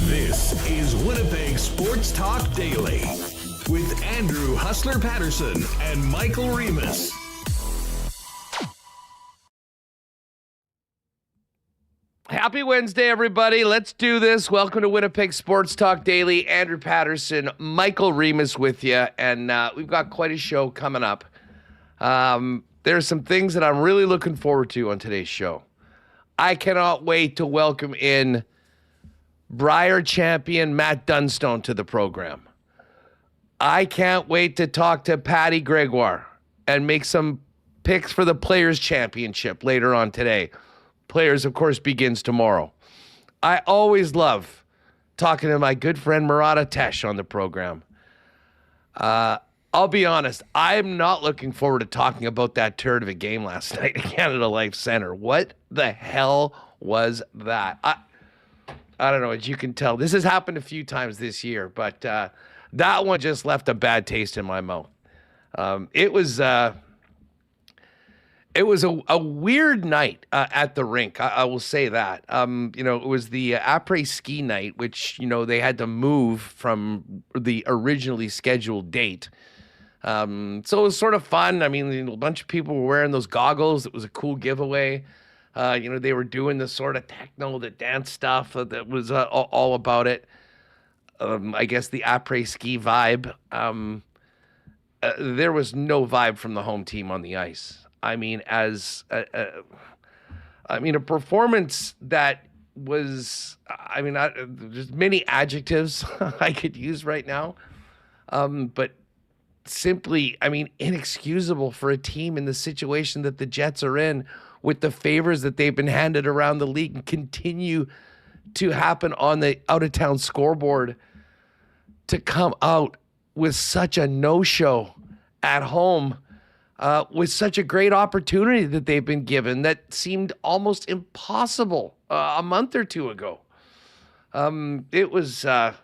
This is Winnipeg Sports Talk Daily with Andrew Hustler Paterson and Michael Remis. Happy Wednesday, everybody. Let's do this. Welcome to Winnipeg Sports Talk Daily. Andrew Paterson, Michael Remis with you, and we've got quite a show coming up. There are some things that I'm really looking forward to on today's show. I cannot wait to welcome in Brier champion Matt Dunstone to the program. I can't wait to talk to Patty Gregoire and make some picks for the Players' Championship later on today. Players, of course, begins tomorrow. I always love talking to my good friend Murat Ates on the program. I'll be honest, I'm not looking forward to talking about that turd of a game last night at Canada Life Center. What the hell was that? I don't know, as you can tell, this has happened a few times this year, but that one just left a bad taste in my mouth. It was a weird night at the rink. I will say that. It was the après-ski night, which, they had to move from the originally scheduled date. So it was sort of fun. I mean, a bunch of people were wearing those goggles. It was a cool giveaway. They were doing the sort of techno, the dance stuff that was all about it. I guess the après-ski vibe. There was no vibe from the home team on the ice. I mean, a performance that was, there's many adjectives I could use right now. But simply, inexcusable for a team in the situation that the Jets are in, with the favors that they've been handed around the league and continue to happen on the out-of-town scoreboard, to come out with such a no-show at home, with such a great opportunity that they've been given that seemed almost impossible a month or two ago. It was, a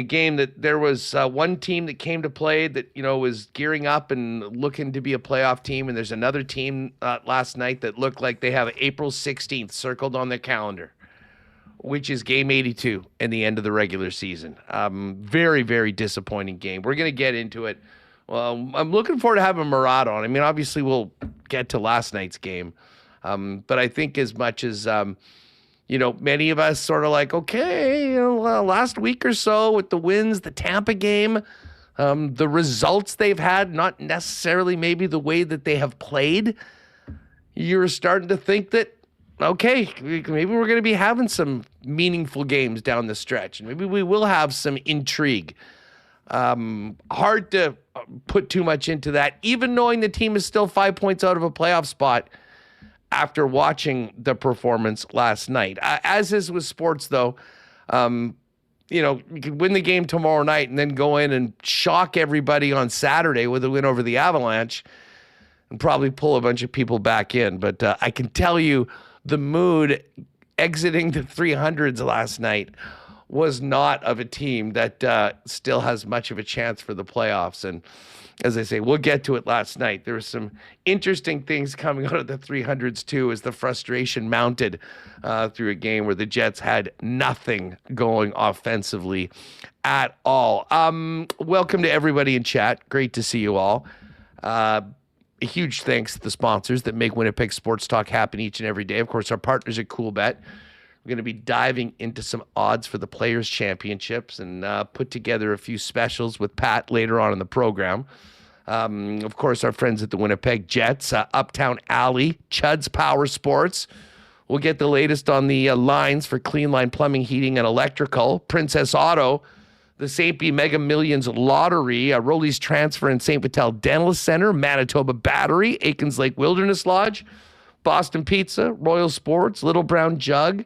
game that there was one team that came to play that, was gearing up and looking to be a playoff team. And there's another team last night that looked like they have April 16th circled on their calendar, which is game 82 and the end of the regular season. Very, very disappointing game. We're going to get into it. Well, I'm looking forward to having Murat on. Obviously we'll get to last night's game. But I think as much as, many of us sort of like, okay, last week or so with the wins, the Tampa game, the results they've had, not necessarily maybe the way that they have played, you're starting to think that, okay, maybe we're going to be having some meaningful games down the stretch. And maybe we will have some intrigue. Hard to put too much into that, even knowing the team is still 5 points out of a playoff spot after watching the performance last night. As is with sports, though, you could win the game tomorrow night and then go in and shock everybody on Saturday with a win over the Avalanche and probably pull a bunch of people back in. But I can tell you the mood exiting the 300s last night was not of a team that still has much of a chance for the playoffs. And as I say, we'll get to it last night. There were some interesting things coming out of the 300s, too, as the frustration mounted through a game where the Jets had nothing going offensively at all. Welcome to everybody in chat. Great to see you all. A huge thanks to the sponsors that make Winnipeg Sports Talk happen each and every day. Of course, our partners at CoolBet. We're going to be diving into some odds for the Players' Championships and put together a few specials with Pat later on in the program. Of course, our friends at the Winnipeg Jets, Uptown Alley, Chud's Power Sports. We'll get the latest on the lines for Clean Line Plumbing, Heating, and Electrical. Princess Auto, the St. B Mega Millions Lottery, Rolly's Transfer and St. Vital Dental Center, Manitoba Battery, Aikens Lake Wilderness Lodge, Boston Pizza, Royal Sports, Little Brown Jug,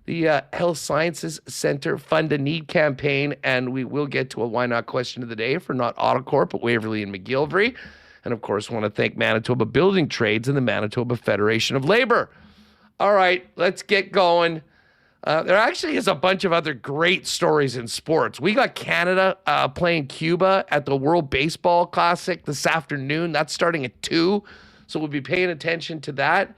the Health Sciences Center Fund a Need campaign, and we will get to a Why Not question of the day for Not Autocorp at Waverly and McGillivray. And, of course, want to thank Manitoba Building Trades and the Manitoba Federation of Labor. All right, let's get going. There actually is a bunch of other great stories in sports. We got Canada playing Cuba at the World Baseball Classic this afternoon. That's starting at 2, so we'll be paying attention to that.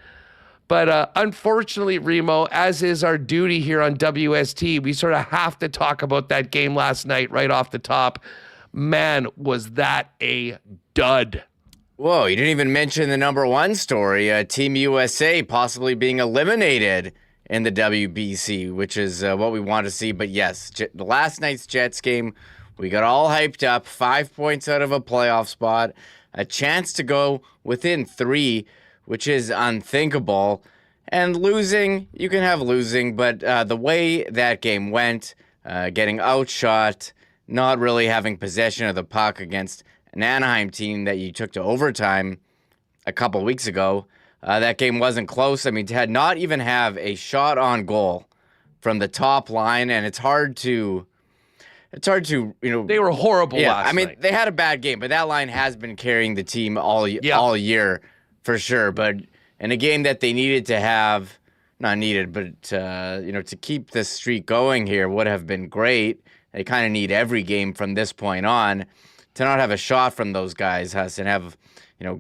But unfortunately, Remo, as is our duty here on WST, we sort of have to talk about that game last night right off the top. Man, was that a dud. Whoa, you didn't even mention the number one story, Team USA possibly being eliminated in the WBC, which is what we want to see. But yes, the last night's Jets game, we got all hyped up, 5 points out of a playoff spot, a chance to go within 3, which is unthinkable. And losing, you can have losing, but the way that game went, getting outshot, not really having possession of the puck against an Anaheim team that you took to overtime a couple of weeks ago, that game wasn't close. I mean, to not even have a shot on goal from the top line, and it's hard to, They were horrible last I mean, night. they had a bad game, but that line has been carrying the team all year for sure. But in a game that they needed to have, not needed, but to keep this streak going here would have been great. They kind of need every game from this point on. To not have a shot from those guys, and have,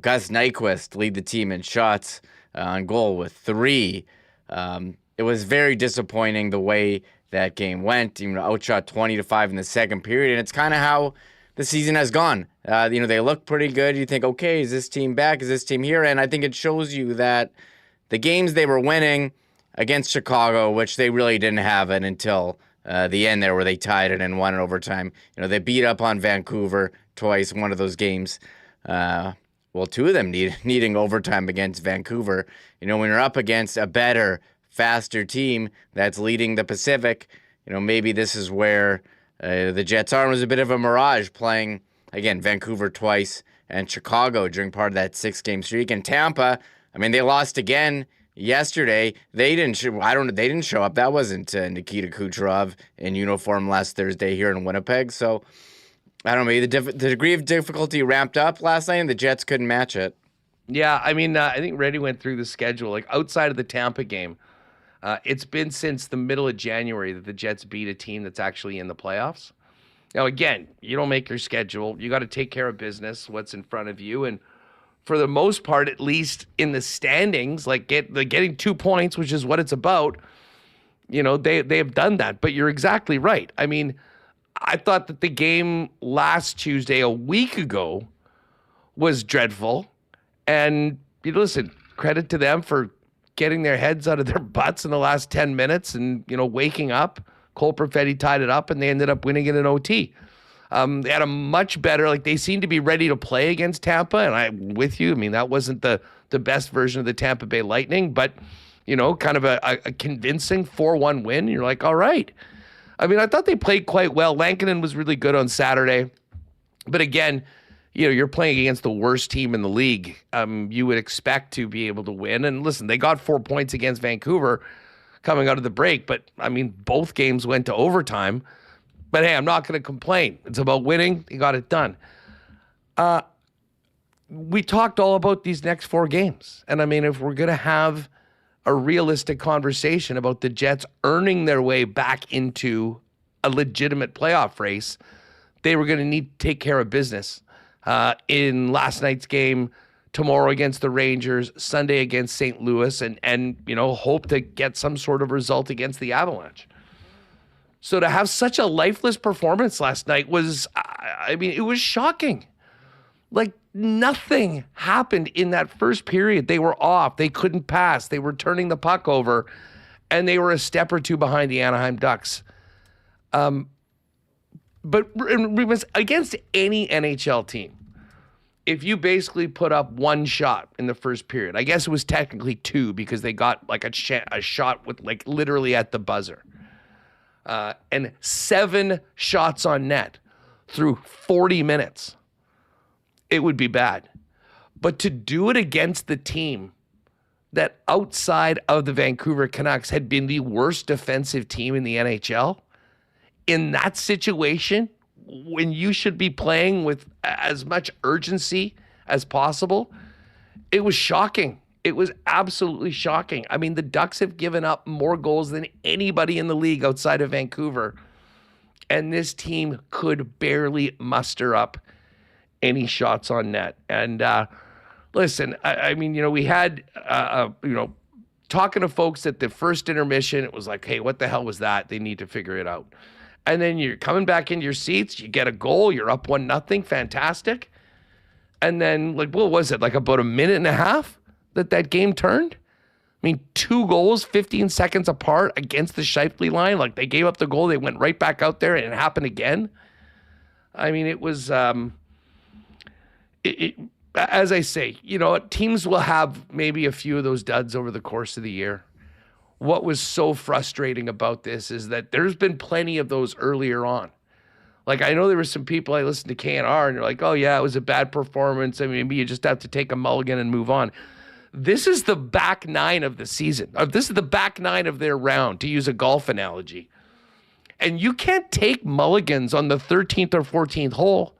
Gus Nyquist lead the team in shots on goal with 3. It was very disappointing the way that game went. Outshot 20-5 in the second period, and it's kind of how the season has gone. They look pretty good. You think, okay, is this team back? Is this team here? And I think it shows you that the games they were winning against Chicago, which they really didn't have it until the end there where they tied it and won in overtime. They beat up on Vancouver twice, one of those games. 2 of them needing overtime against Vancouver. When you're up against a better, faster team that's leading the Pacific, maybe this is where the Jets' arm was a bit of a mirage, playing, again, Vancouver twice and Chicago during part of that 6-game streak. And Tampa, I mean, they lost again yesterday. They didn't show up. That wasn't Nikita Kucherov in uniform last Thursday here in Winnipeg. So, I don't know, maybe the degree of difficulty ramped up last night and the Jets couldn't match it. Yeah, I mean, I think Reddy went through the schedule. Like, outside of the Tampa game, it's been since the middle of January that the Jets beat a team that's actually in the playoffs. Now, again, you don't make your schedule. You got to take care of business, what's in front of you. And for the most part, at least in the standings, like getting 2 points, which is what it's about, they have done that. But you're exactly right. I mean, I thought that the game last Tuesday, a week ago, was dreadful. And listen, credit to them for getting their heads out of their butts in the last 10 minutes and, waking up. Cole Perfetti tied it up, and they ended up winning it in OT. They had a much better, they seemed to be ready to play against Tampa, and I'm with you. I mean, that wasn't the best version of the Tampa Bay Lightning, but, kind of a convincing 4-1 win. And you're like, all right. I mean, I thought they played quite well. Lankinen was really good on Saturday. But again, you're playing against the worst team in the league. You would expect to be able to win. And listen, they got 4 points against Vancouver coming out of the break. But, I mean, both games went to overtime. But, hey, I'm not going to complain. It's about winning. You got it done. We talked all about these next 4 games. And, I mean, if we're going to have a realistic conversation about the Jets earning their way back into a legitimate playoff race, they were going to need to take care of business in last night's game, tomorrow against the Rangers, Sunday against St. Louis, and hope to get some sort of result against the Avalanche. So to have such a lifeless performance last night was, it was shocking. Like, nothing happened in that first period. They were off. They couldn't pass. They were turning the puck over, and they were a step or two behind the Anaheim Ducks. But against any NHL team, if you basically put up one shot in the first period, I guess it was technically 2 because they got a shot with literally at the buzzer. and 7 shots on net through 40 minutes, it would be bad. But to do it against the team that outside of the Vancouver Canucks had been the worst defensive team in the NHL, in that situation, when you should be playing with as much urgency as possible, it was shocking. It was absolutely shocking. I mean, the Ducks have given up more goals than anybody in the league outside of Vancouver, and this team could barely muster up any shots on net. And listen, I mean, we had, talking to folks at the first intermission, it was like, hey, what the hell was that? They need to figure it out. And then you're coming back into your seats, you get a goal, you're up 1-0, fantastic. And then, what was it, about a minute and a half that game turned? I mean, 2 goals, 15 seconds apart against the Scheifele line. They gave up the goal, they went right back out there, and it happened again. I mean, it was, as I say, teams will have maybe a few of those duds over the course of the year. What was so frustrating about this is that there's been plenty of those earlier on. I know there were some people I listened to KNR and they're like, oh yeah, it was a bad performance. I mean, maybe you just have to take a mulligan and move on. This is the back 9 of the season. This is the back 9 of their round, to use a golf analogy. And you can't take mulligans on the 13th or 14th hole,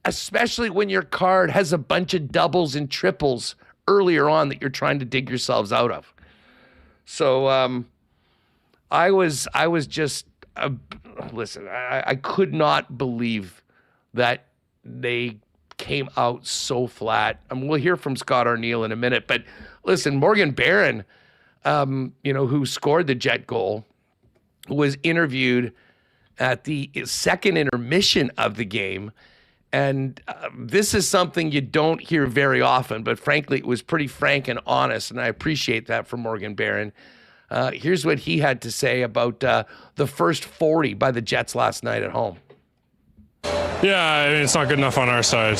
especially when your card has a bunch of doubles and triples earlier on that you're trying to dig yourselves out of. So I was just, listen, I could not believe that they came out so flat. We'll hear from Scott Arniel in a minute, but listen, Morgan Barron, who scored the Jet goal, was interviewed at the second intermission of the game. And this is something you don't hear very often, but frankly, it was pretty frank and honest, and I appreciate that from Morgan Barron. Here's what he had to say about the first 40 by the Jets last night at home. Yeah, I mean, it's not good enough on our side.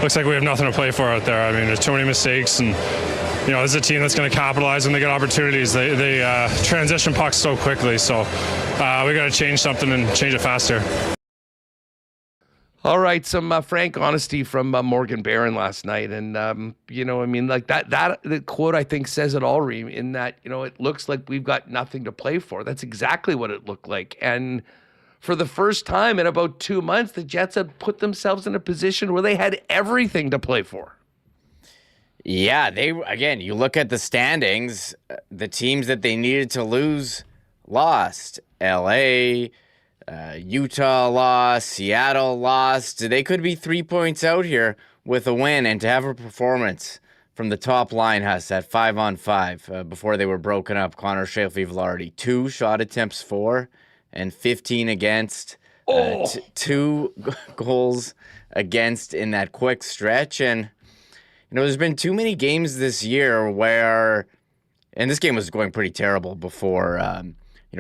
Looks like we have nothing to play for out there. I mean, there's too many mistakes, and this is a team that's going to capitalize when they get opportunities. They transition pucks so quickly, so we got to change something and change it faster. All right, some frank honesty from Morgan Barron last night. And, that the quote, I think, says it all, Reem, in that, it looks like we've got nothing to play for. That's exactly what it looked like. And for the first time in about 2 months, the Jets had put themselves in a position where they had everything to play for. Yeah, you look at the standings, the teams that they needed to lose lost. L.A., Utah lost, Seattle lost. They could be 3 points out here with a win, and to have a performance from the top line has at 5-on-5 before they were broken up. Connor Scheifele-Velarde, 2 shot attempts for, and 15 against. 2 goals against in that quick stretch. And there's been too many games this year where, and this game was going pretty terrible before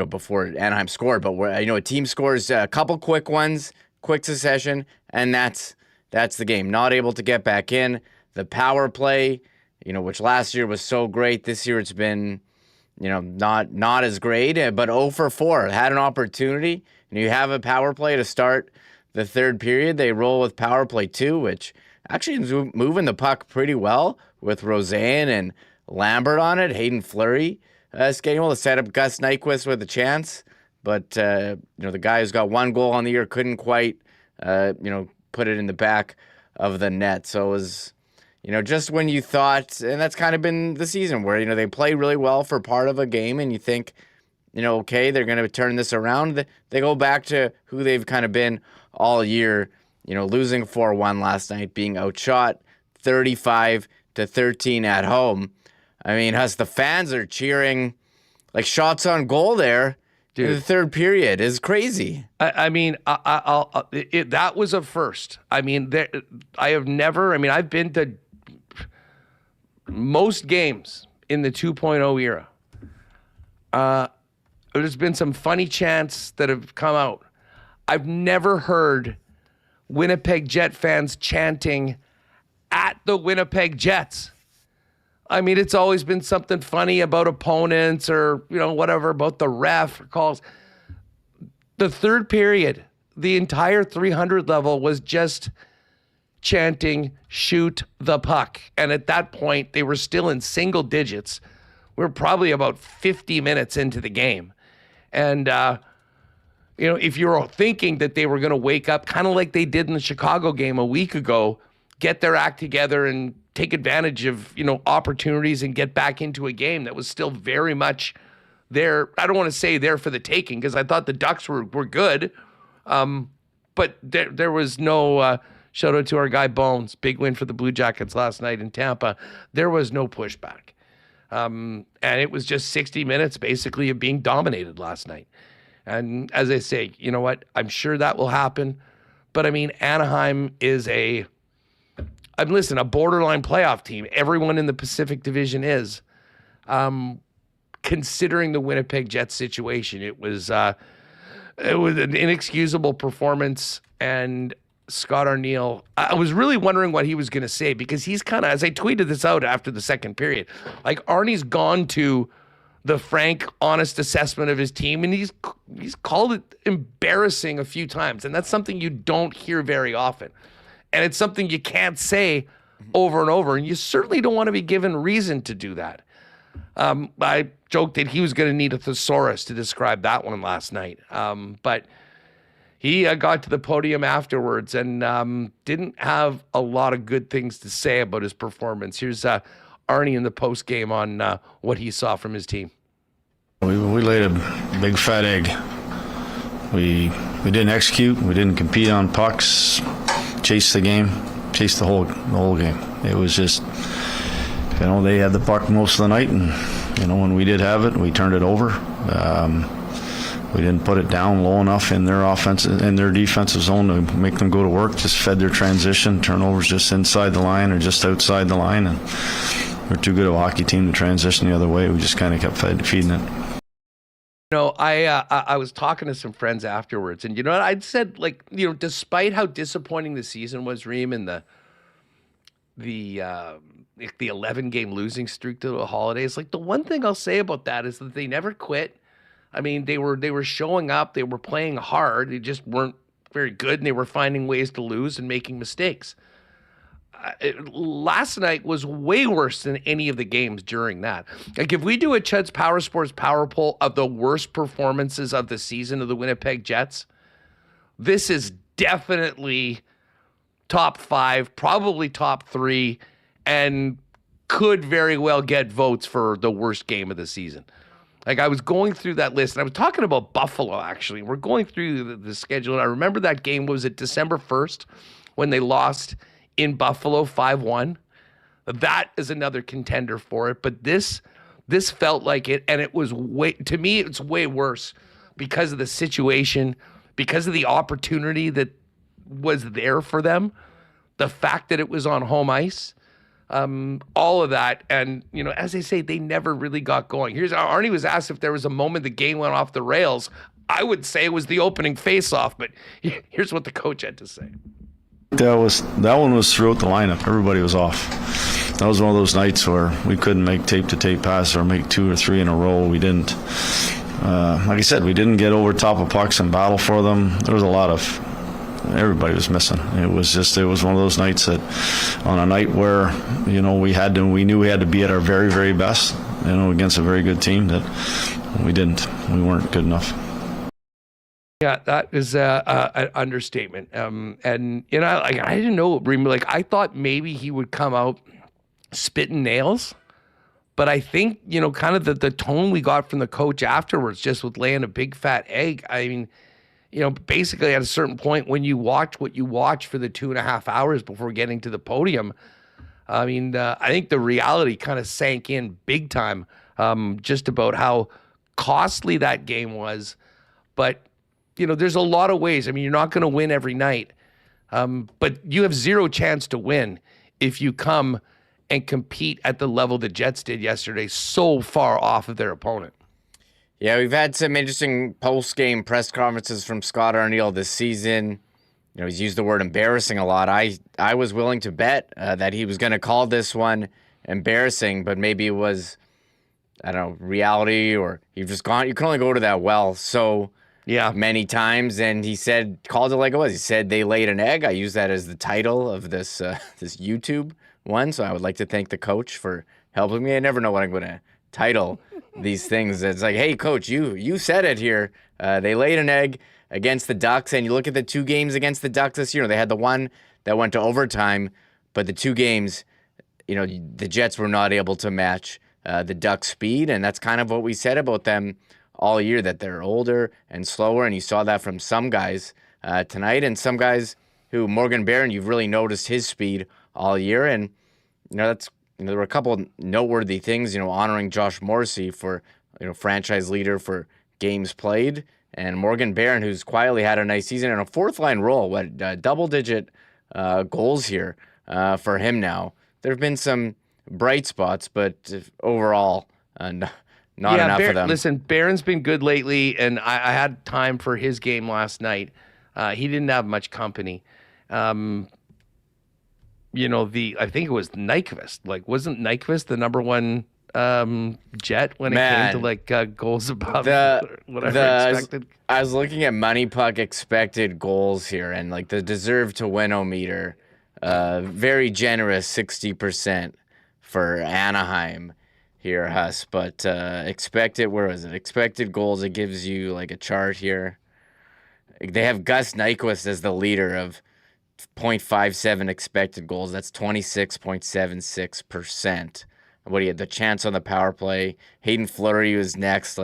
before Anaheim scored, but where, a team scores a couple quick ones, quick succession, and that's the game. Not able to get back in. The power play, which last year was so great. This year it's been, not as great, but 0 for 4. Had an opportunity, and you have a power play to start the third period. They roll with power play 2, which actually is moving the puck pretty well with Roseanne and Lambert on it. Hayden Fleury skating well to set up Gus Nyquist with a chance, but the guy who's got 1 goal on the year couldn't quite put it in the back of the net. So it was just when you thought, and that's kind of been the season where they play really well for part of a game and you think okay, they're going to turn this around. They go back to who they've kind of been all year, losing 4-1 last night, being outshot 35-13 at home. I mean, the fans are cheering like shots on goal there. Dude, in the third period is crazy. That was a first. I mean, I've been to most games in the 2.0 era. There's been some funny chants that have come out. I've never heard Winnipeg Jet fans chanting at the Winnipeg Jets. I mean, it's always been something funny about opponents or, whatever, about the ref calls. The third period, the entire 300 level was just chanting, shoot the puck. And at that point, they were still in single digits. We were probably about 50 minutes into the game. And, if you were thinking that they were going to wake up kind of like they did in the Chicago game a week ago, get their act together and take advantage of, opportunities and get back into a game that was still very much there. I don't want to say there for the taking because I thought the Ducks were good. But there was no shout out to our guy Bones. Big win for the Blue Jackets last night in Tampa. There was no pushback. And it was just 60 minutes basically of being dominated last night. And as I say, you know what? I'm sure that will happen. But I mean, Anaheim is a borderline playoff team. Everyone in the Pacific Division is. Considering the Winnipeg Jets situation, it was an inexcusable performance. And Scott Arniel, I was really wondering what he was going to say because he's kind of, as I tweeted this out after the second period, like Arnie's gone to the frank, honest assessment of his team, and he's called it embarrassing a few times, and that's something you don't hear very often. And it's something you can't say over and over, and you certainly don't want to be given reason to do that. I joked that he was going to need a thesaurus to describe that one last night. But he got to the podium afterwards and didn't have a lot of good things to say about his performance. Here's Arnie in the post game on what he saw from his team. We laid a big fat egg. We didn't execute. We didn't compete on pucks. Chase the game. Chase the whole game. It was just, they had the puck most of the night, and when we did have it, we turned it over. We didn't put it down low enough in their defensive zone to make them go to work. Just fed their transition. Turnovers just inside the line or just outside the line, and we're too good of a hockey team to transition the other way. We just kind of kept feeding it. I was talking to some friends afterwards, and I'd said, despite how disappointing the season was, Reem, and the 11-game losing streak to the holidays, the one thing I'll say about that is that they never quit. I mean, they were showing up, they were playing hard, they just weren't very good, and they were finding ways to lose and making mistakes. Last night was way worse than any of the games during that. If we do a Chud's Power Sports Power Poll of the worst performances of the season of the Winnipeg Jets, this is definitely top 5, probably top 3, and could very well get votes for the worst game of the season. I was going through that list, and I was talking about Buffalo, actually. We're going through the schedule, and I remember that game, was it December 1st, when they lost in Buffalo 5-1. That is another contender for it, but this felt like it, and it was to me, it's way worse because of the situation, because of the opportunity that was there for them, the fact that it was on home ice, all of that. And, as they say, they never really got going. Arnie was asked if there was a moment the game went off the rails. I would say it was the opening face-off, but here's what the coach had to say. That one was throughout the lineup. Everybody was off. That was one of those nights where we couldn't make tape-to-tape passes or make 2 or 3 in a row. We didn't. Like I said, we didn't get over top of pucks and battle for them. There was a lot of. Everybody was missing. It was one of those nights that, on a night where we knew we had to be at our very, very best, against a very good team, that we didn't. We weren't good enough. Yeah, that is an understatement. And I didn't know, I thought maybe he would come out spitting nails, but I think kind of the tone we got from the coach afterwards, just with laying a big fat egg. I mean, basically at a certain point when you watch what you watch for the 2.5 hours before getting to the podium, I mean, I think the reality kind of sank in big time, just about how costly that game was. But there's a lot of ways. I mean, you're not going to win every night, but you have zero chance to win if you come and compete at the level the Jets did yesterday, so far off of their opponent. Yeah, we've had some interesting post-game press conferences from Scott Arniel this season. He's used the word embarrassing a lot. I was willing to bet that he was going to call this one embarrassing, but maybe it was, I don't know, reality, or you can only go to that well so many times. And he called it like it was. He said they laid an egg. I use that as the title of this this YouTube one. So I would like to thank the coach for helping me. I never know what I'm going to title these things. It's like, hey, coach, you said it here. They laid an egg against the Ducks, and you look at the 2 games against the Ducks this year. They had the one that went to overtime, but the 2 games, the Jets were not able to match the Ducks' speed, and that's kind of what we said about them all year, that they're older and slower, and you saw that from some guys tonight, and some guys who, Morgan Barron, you've really noticed his speed all year, and there were a couple of noteworthy things, honoring Josh Morrissey for, franchise leader for games played, and Morgan Barron, who's quietly had a nice season and a 4th-line role, double-digit goals here for him now. There have been some bright spots, but overall, not enough of them. Listen, Barron's been good lately, and I had time for his game last night. He didn't have much company. I think it was Nyquist. Wasn't Nyquist the number 1 Jet when it came to goals above whatever expected? I was looking at Money Puck expected goals here, and the deserve to win-o-meter, very generous 60% for Anaheim here, Huss. But expected goals, it gives you a chart here. They have Gus Nyquist as the leader of 0.57 expected goals. That's 26.76%. What he had the chance on the power play. Hayden Fleury was next.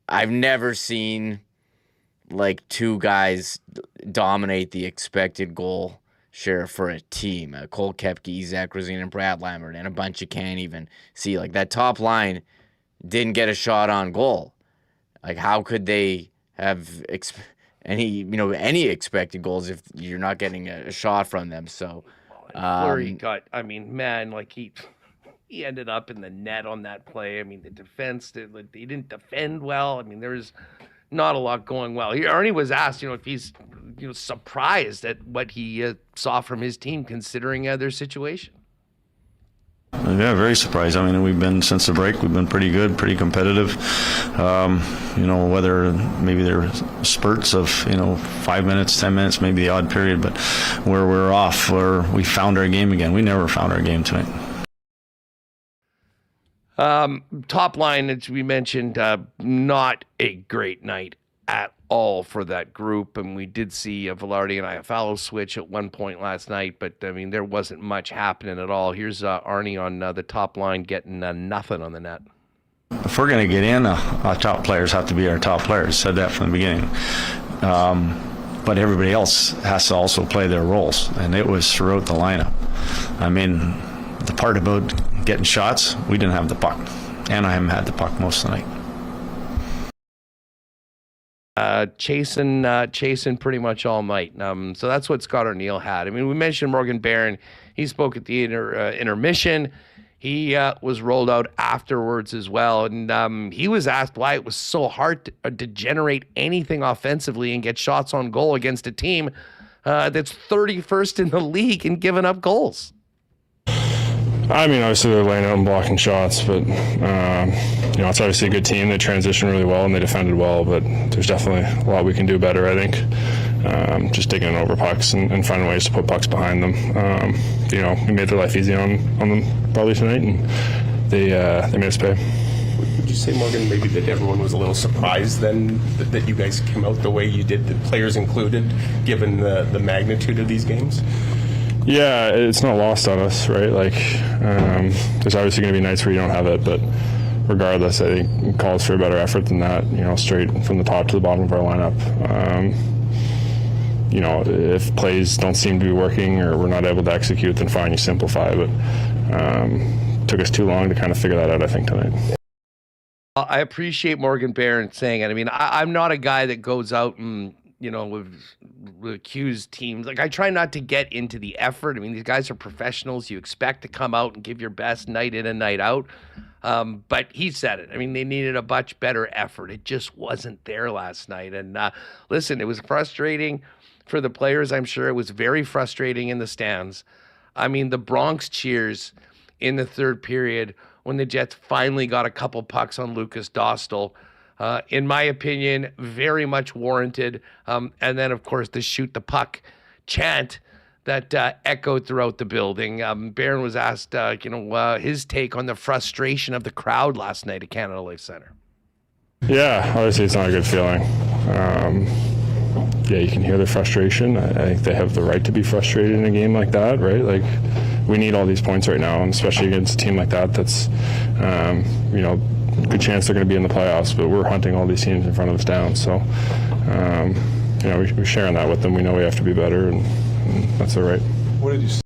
I've never seen 2 guys dominate the expected goal share for a team. Cole Koepke, Zach Rosine, and Brad Lambert, and a bunch you can't even see. That top line didn't get a shot on goal. How could they have any expected goals if you're not getting a shot from them? So Fleury got, he ended up in the net on that play. The defense, they didn't defend well. There was not a lot going well. Arnie was asked, if he's surprised at what he saw from his team, considering their situation. Yeah, very surprised. We've been, since the break, we've been pretty good, pretty competitive. Whether maybe there are spurts of, 5 minutes, 10 minutes, maybe the odd period, but where we're off, where we found our game again. We never found our game tonight. Top line, as we mentioned, not a great night at all for that group. And we did see a Velarde and Iafallo switch at one point last night, but there wasn't much happening at all. Here's Arnie on the top line getting nothing on the net. If we're going to get in, our top players have to be our top players. Said that from the beginning. But everybody else has to also play their roles, and it was throughout the lineup. The part about getting shots, we didn't have the puck. Anaheim had the puck most of the night. Chasing pretty much all night. So that's what Scott Arniel had. We mentioned Morgan Barron. He spoke at the intermission. He was rolled out afterwards as well. And he was asked why it was so hard to generate anything offensively and get shots on goal against a team that's 31st in the league in giving up goals. Obviously they're laying out and blocking shots, but it's obviously a good team. They transitioned really well and they defended well, but there's definitely a lot we can do better, I think. Just taking over pucks and finding ways to put pucks behind them. We made their life easy on them probably tonight, and they made us pay. Would you say, Morgan, maybe that everyone was a little surprised then that you guys came out the way you did, the players included, given the magnitude of these games? Yeah, it's not lost on us, right? There's obviously going to be nights where you don't have it, but regardless, I think it calls for a better effort than that, straight from the top to the bottom of our lineup. If plays don't seem to be working or we're not able to execute, then fine, you simplify, but took us too long to kind of figure that out, I think, tonight. I appreciate Morgan Barron saying it. I'm not a guy that goes out and with accused teams. I try not to get into the effort. These guys are professionals. You expect to come out and give your best night in and night out. But he said it. They needed a much better effort. It just wasn't there last night. And listen, it was frustrating for the players. I'm sure it was very frustrating in the stands. The Bronx cheers in the third period when the Jets finally got a couple pucks on Lucas Dostal. In my opinion, very much warranted. And then, of course, the shoot the puck chant that echoed throughout the building. Barron was asked, his take on the frustration of the crowd last night at Canada Life Center. Yeah, obviously it's not a good feeling. Yeah, you can hear the frustration. I think they have the right to be frustrated in a game like that, right? Like, we need all these points right now, and especially against a team like that that's, good chance they're going to be in the playoffs, but we're hunting all these teams in front of us down. So, we're sharing that with them. We know we have to be better, and that's all right. What did you say?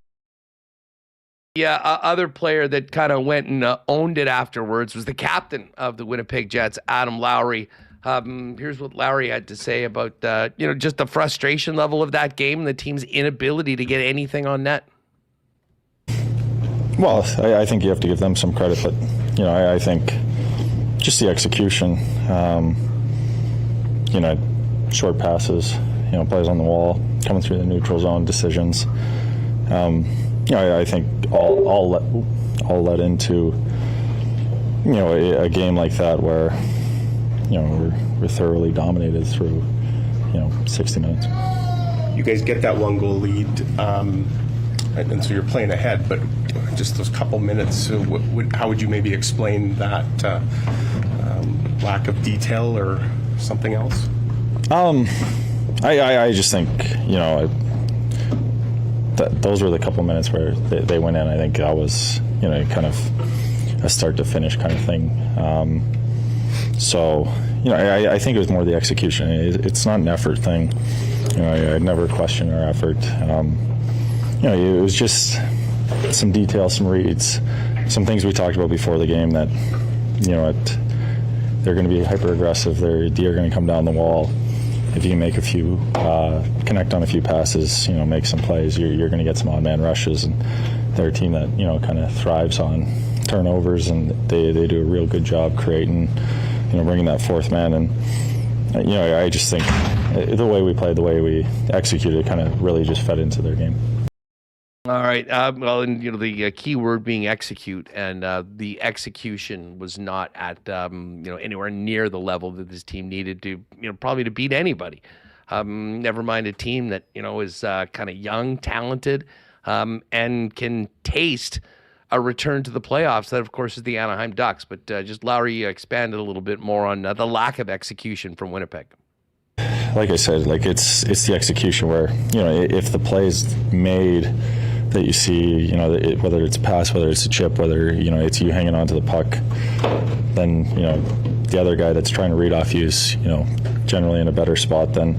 Yeah, other player that kind of went and owned it afterwards was the captain of the Winnipeg Jets, Adam Lowry. Here's what Lowry had to say about, just the frustration level of that game and the team's inability to get anything on net. Well, I think you have to give them some credit, but, I think just the execution, short passes, plays on the wall, coming through the neutral zone, decisions. I think all led into, a game like that where, we're thoroughly dominated through, 60 minutes. You guys get that 1-goal lead, and so you're playing ahead, but just those couple minutes, how would you maybe explain that lack of detail or something else? I just think, those were the couple minutes where they went in. I think that was, kind of a start to finish kind of thing. I think it was more the execution. It's not an effort thing. I never question our effort. It was just some details, some reads, some things we talked about before the game that, they're going to be hyper aggressive. They're going to come down the wall. If you can make a few, connect on a few passes, make some plays, you're going to get some odd man rushes. And they're a team that, kind of thrives on turnovers, and they do a real good job creating, bringing that fourth man. And, I just think the way we played, the way we executed, kind of really just fed into their game. All right. The key word being execute, and the execution was not at anywhere near the level that this team needed to, probably to beat anybody. Never mind a team that is kind of young, talented, and can taste a return to the playoffs. That, of course, is the Anaheim Ducks. But just Lowry expanded a little bit more on the lack of execution from Winnipeg. Like I said, it's the execution where if the play is made that you see, whether it's a pass, whether it's a chip, whether it's you hanging on to the puck, then the other guy that's trying to read off you is generally in a better spot than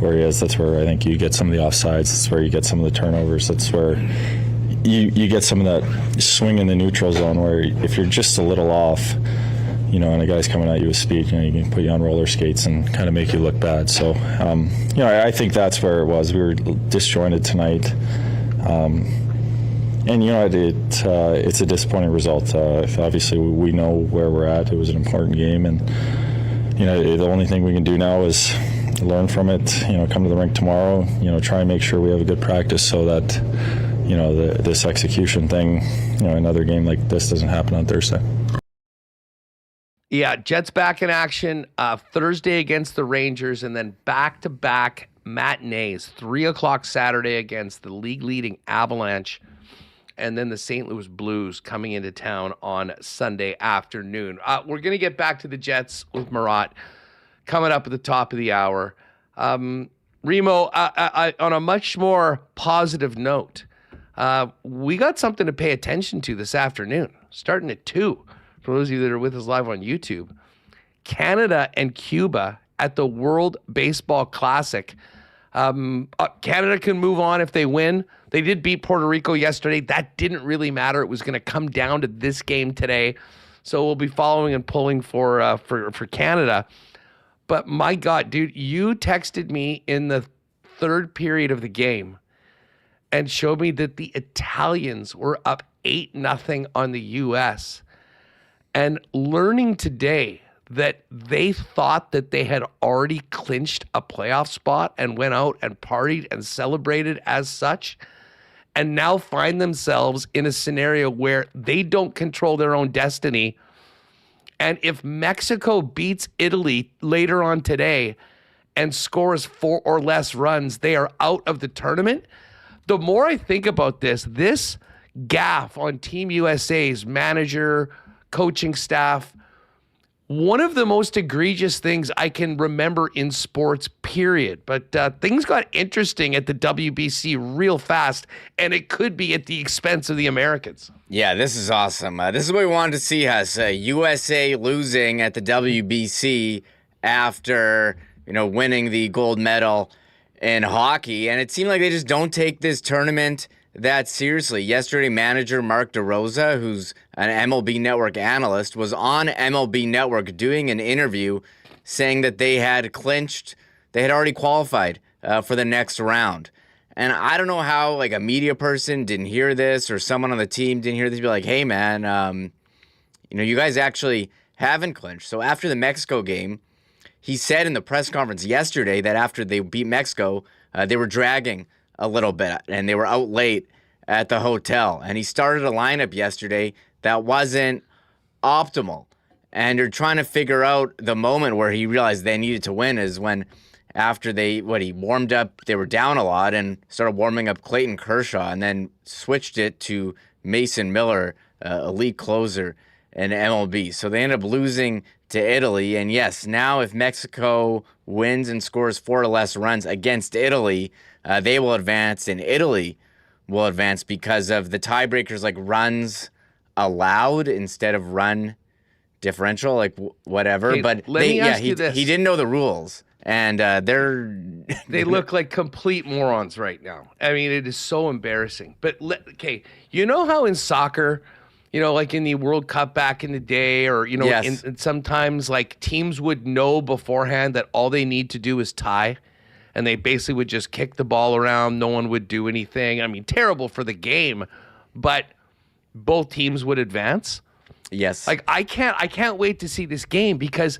where he is. That's where I think you get some of the offsides. That's where you get some of the turnovers. That's where you get some of that swing in the neutral zone where if you're just a little off, and a guy's coming at you with speed, he can put you on roller skates and kind of make you look bad. So, I think that's where it was. We were disjointed tonight. It's a disappointing result. Obviously, we know where we're at. It was an important game, and the only thing we can do now is learn from it. Come to the rink tomorrow. Try and make sure we have a good practice so that this execution thing, another game like this doesn't happen on Thursday. Yeah, Jets back in action Thursday against the Rangers, and then back-to-back matinees, 3:00 Saturday against the league-leading Avalanche, and then the St. Louis Blues coming into town on Sunday afternoon. We're going to get back to the Jets with Murat coming up at the top of the hour. Remo, on a much more positive note, we got something to pay attention to this afternoon, starting at 2. For those of you that are with us live on YouTube, Canada and Cuba at the World Baseball Classic. Canada can move on if they win. They did beat Puerto Rico yesterday. That didn't really matter. It was going to come down to this game today. So we'll be following and pulling for Canada. But my God, dude, you texted me in the third period of the game and showed me that the Italians were up 8-0 on the U.S., and learning today that they thought that they had already clinched a playoff spot and went out and partied and celebrated as such. and now find themselves in a scenario where they don't control their own destiny. And if Mexico beats Italy later on today and scores 4 or less runs, they are out of the tournament. The more I think about this gaffe on Team USA's manager, coaching staff, one of the most egregious things I can remember in sports, period. But things got interesting at the WBC real fast, and it could be at the expense of the Americans. Yeah, this is awesome. This is what we wanted to see, us. USA losing at the WBC after, winning the gold medal in hockey. And it seemed like they just don't take this tournament that seriously. Yesterday, manager Mark DeRosa, who's an MLB Network analyst, was on MLB Network doing an interview saying that they had already qualified for the next round. And I don't know how, a media person didn't hear this or someone on the team didn't hear this. Be like, hey, man, you guys actually haven't clinched. So after the Mexico game, he said in the press conference yesterday that after they beat Mexico, they were dragging a little bit, and they were out late at the hotel. And he started a lineup yesterday that wasn't optimal. And they're trying to figure out the moment where he realized they needed to win is when after he warmed up, they were down a lot and started warming up Clayton Kershaw and then switched it to Mason Miller, elite closer in MLB. So they ended up losing to Italy. And yes, now if Mexico wins and scores 4 or less runs against Italy, they will advance, and Italy will advance because of the tiebreakers, like runs allowed instead of run differential, whatever. Okay, but let me ask you this. He didn't know the rules, and they look like complete morons right now. I mean, it is so embarrassing. But you know how in soccer, like in the World Cup back in the day, or Yes. in sometimes teams would know beforehand that all they need to do is tie. And they basically would just kick the ball around. No one would do anything. I mean, terrible for the game, but both teams would advance. Yes. I can't wait to see this game because,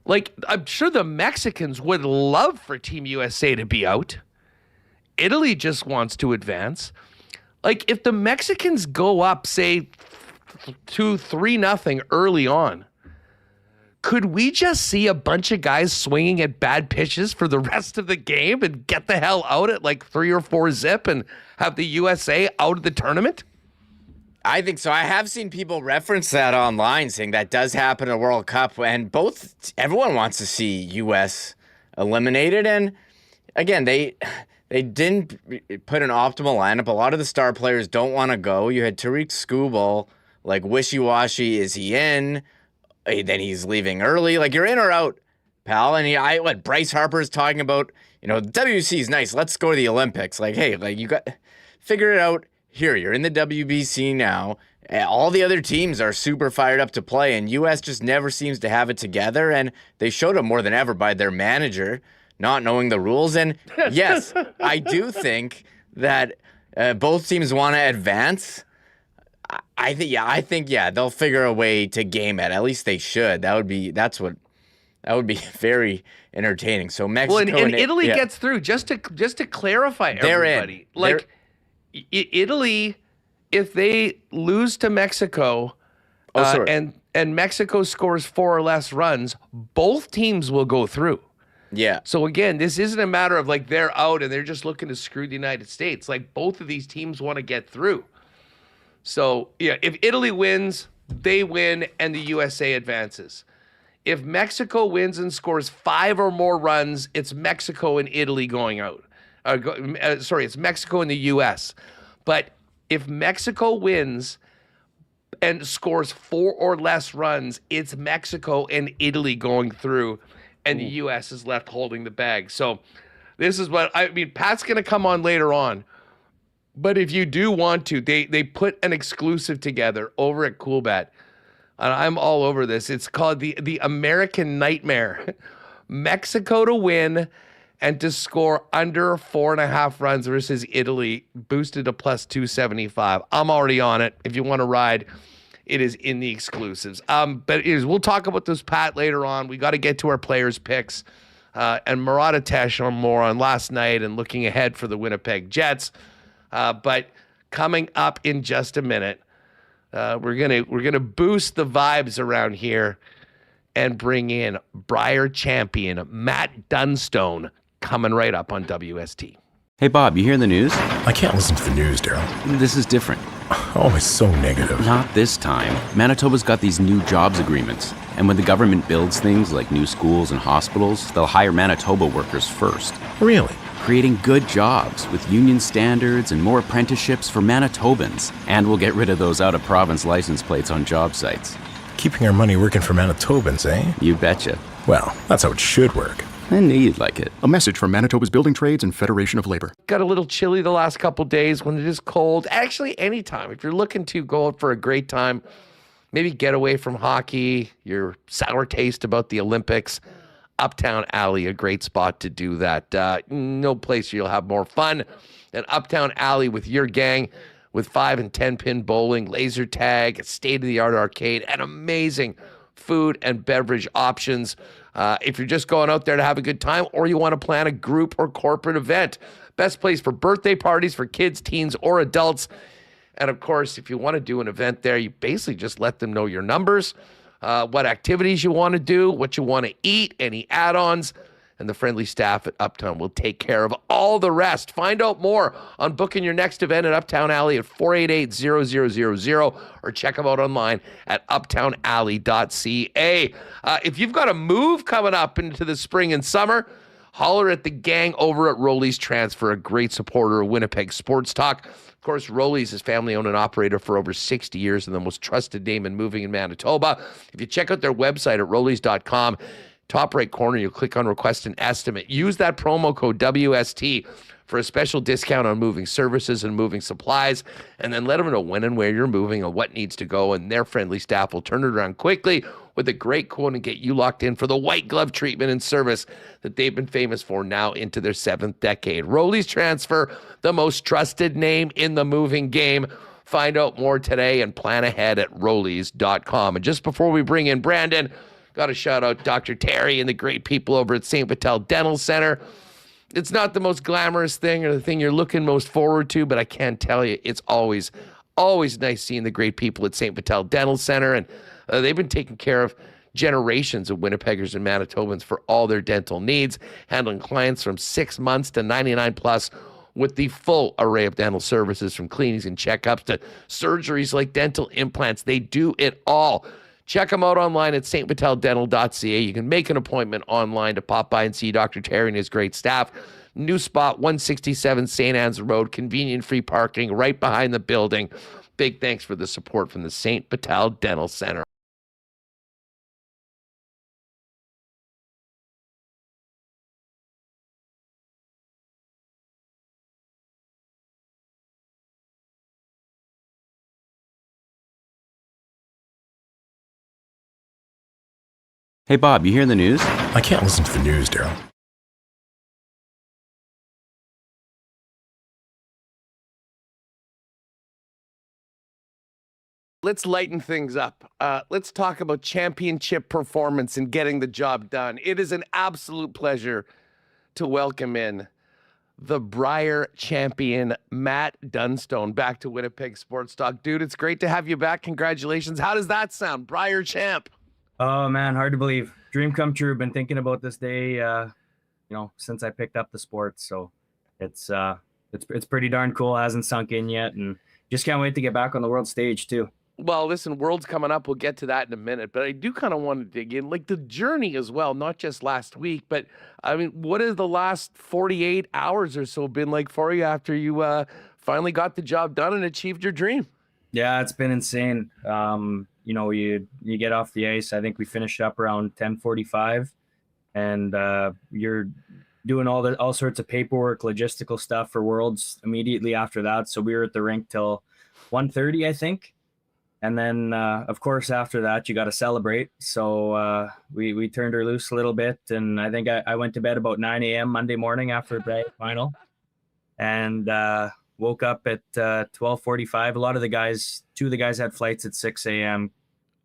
I'm sure the Mexicans would love for Team USA to be out. Italy just wants to advance. If the Mexicans go up, say 2-3-0 early on, could we just see a bunch of guys swinging at bad pitches for the rest of the game and get the hell out at 3 or 4 zip and have the USA out of the tournament? I think so. I have seen people reference that online, saying that does happen in a World Cup, and everyone wants to see U.S. eliminated. And again, they didn't put an optimal lineup. A lot of the star players don't want to go. You had Tariq Skubal, wishy-washy. Is he in? Then he's leaving early. You're in or out, pal. And Bryce Harper's talking about, WBC is nice. Let's go to the Olympics. Hey, you got figure it out here. You're in the WBC now. All the other teams are super fired up to play, and U.S. just never seems to have it together. And they showed it more than ever by their manager not knowing the rules. And yes, I do think that both teams want to advance. I think they'll figure a way to game it. At least they should. That would be very entertaining. So Mexico and Italy gets through. Just to clarify, everybody, Italy, if they lose to Mexico, and Mexico scores 4 or less runs, both teams will go through. Yeah. So again, this isn't a matter of they're out and they're just looking to screw the United States. Both of these teams want to get through. So, if Italy wins, they win, and the USA advances. If Mexico wins and scores 5 or more runs, it's Mexico and Italy going out. It's Mexico and the U.S. But if Mexico wins and scores 4 or less runs, it's Mexico and Italy going through, and the U.S. is left holding the bag. So this is what, Pat's going to come on later on. But if you do want to, they put an exclusive together over at CoolBet. And I'm all over this. It's called the American Nightmare. Mexico to win and to score under 4.5 runs versus Italy, boosted to plus 275. I'm already on it. If you want to ride, it is in the exclusives. But we'll talk about this, Pat, later on. We got to get to our players' picks. And Murat Ates more on last night and looking ahead for the Winnipeg Jets. But coming up in just a minute, we're gonna boost the vibes around here and bring in Brier champion Matt Dunstone coming right up on WST. Hey, Bob, you hear the news? I can't listen to the news, Daryl. This is different. Oh, it's so negative. Not this time. Manitoba's got these new jobs agreements. And when the government builds things like new schools and hospitals, they'll hire Manitoba workers first. Really? Creating good jobs with union standards and more apprenticeships for Manitobans. And we'll get rid of those out-of-province license plates on job sites. Keeping our money working for Manitobans, eh? You betcha. Well, that's how it should work. I knew you'd like it. A message from Manitoba's Building Trades and Federation of Labor. Got a little chilly the last couple days when it is cold. Actually, anytime. If you're looking to go out for a great time, maybe get away from hockey, your sour taste about the Olympics, Uptown Alley, a great spot to do that. No place you'll have more fun than Uptown Alley with your gang, with 5 and 10 pin bowling, laser tag, a state-of-the-art arcade, and amazing food and beverage options. If you're just going out there to have a good time or you want to plan a group or corporate event, best place for birthday parties for kids, teens, or adults. And of course, if you want to do an event there, you basically just let them know your numbers, what activities you want to do, what you want to eat, any add-ons, and the friendly staff at Uptown will take care of all the rest. Find out more on booking your next event at Uptown Alley at 488-0000 or check them out online at uptownalley.ca. If you've got a move coming up into the spring and summer, holler at the gang over at Rolly's Transfer, a great supporter of Winnipeg Sports Talk. Of course, Rolly's is family-owned and operated for over 60 years and the most trusted name in moving in Manitoba. If you check out their website at rollys.com, top right corner, you'll click on Request an Estimate. Use that promo code WST for a special discount on moving services and moving supplies, and then let them know when and where you're moving and what needs to go, and their friendly staff will turn it around quickly with a great quote and get you locked in for the white glove treatment and service that they've been famous for now into their 7th decade. Rolly's Transfer, the most trusted name in the moving game. Find out more today and plan ahead at rollys.com. And just before we bring in Brandon, got to shout out Dr. Terry and the great people over at St. Vital Dental Center. It's not the most glamorous thing or the thing you're looking most forward to, but I can tell you it's always nice seeing the great people at St. Vital Dental Center. And they've been taking care of generations of Winnipeggers and Manitobans for all their dental needs, handling clients from 6 months to 99 plus with the full array of dental services, from cleanings and checkups to surgeries like dental implants. They do it all. Check them out online at stviteldental.ca. You can make an appointment online to pop by and see Dr. Terry and his great staff. New spot, 167 St. Anne's Road, convenient free parking right behind the building. Big thanks for the support from the St. Vital Dental Center. Hey, Bob, you hear the news? I can't listen to the news, Daryl. Let's lighten things up. Let's talk about championship performance and getting the job done. It is an absolute pleasure to welcome in the Brier champion, Matt Dunstone, back to Winnipeg Sports Talk. Dude, it's great to have you back. Congratulations. How does that sound? Brier champ. Oh man, hard to believe. Dream come true. Been thinking about this day, since I picked up the sport. So it's pretty darn cool. Hasn't sunk in yet, and just can't wait to get back on the world stage too. Well, listen, World's coming up. We'll get to that in a minute, but I do kind of want to dig in, like the journey as well, not just last week, but I mean, what has the last 48 hours or so been like for you after you finally got the job done and achieved your dream? Yeah, it's been insane. You get off the ice. I think we finished up around 10:45, and you're doing all sorts of paperwork, logistical stuff for Worlds immediately after that. So we were at the rink till 1:30, I think. And then, of course, after that, you got to celebrate. So we turned her loose a little bit. And I think I went to bed about 9 a.m. Monday morning after the final. And woke up at 12:45. A lot of the guys, 2 of the guys had flights at 6 a.m.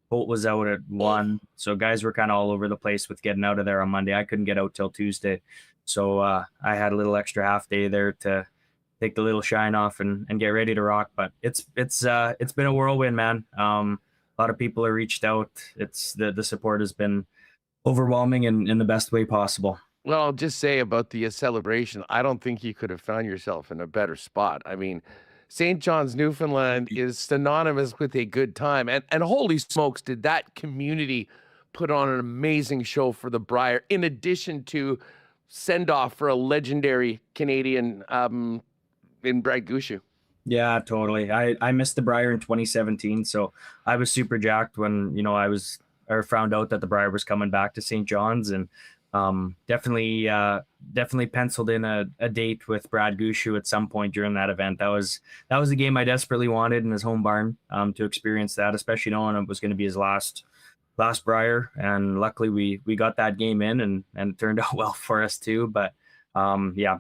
Holt was out at 1. So guys were kind of all over the place with getting out of there on Monday. I couldn't get out till Tuesday. So I had a little extra half day there to take the little shine off and get ready to rock. But it's been a whirlwind, man. A lot of people have reached out. It's the support has been overwhelming in the best way possible. Well, I'll just say about the celebration, I don't think you could have found yourself in a better spot. I mean, St. John's, Newfoundland is synonymous with a good time. And holy smokes, did that community put on an amazing show for the Brier, in addition to send-off for a legendary Canadian in Brad Gushue. Yeah, totally. I missed the Brier in 2017, so I was super jacked when, I found out that the Brier was coming back to St. John's, and definitely penciled in a date with Brad Gushue at some point during that event. That was a game I desperately wanted in his home barn to experience that, especially knowing it was going to be his last Brier. And luckily we got that game in, and it turned out well for us too. But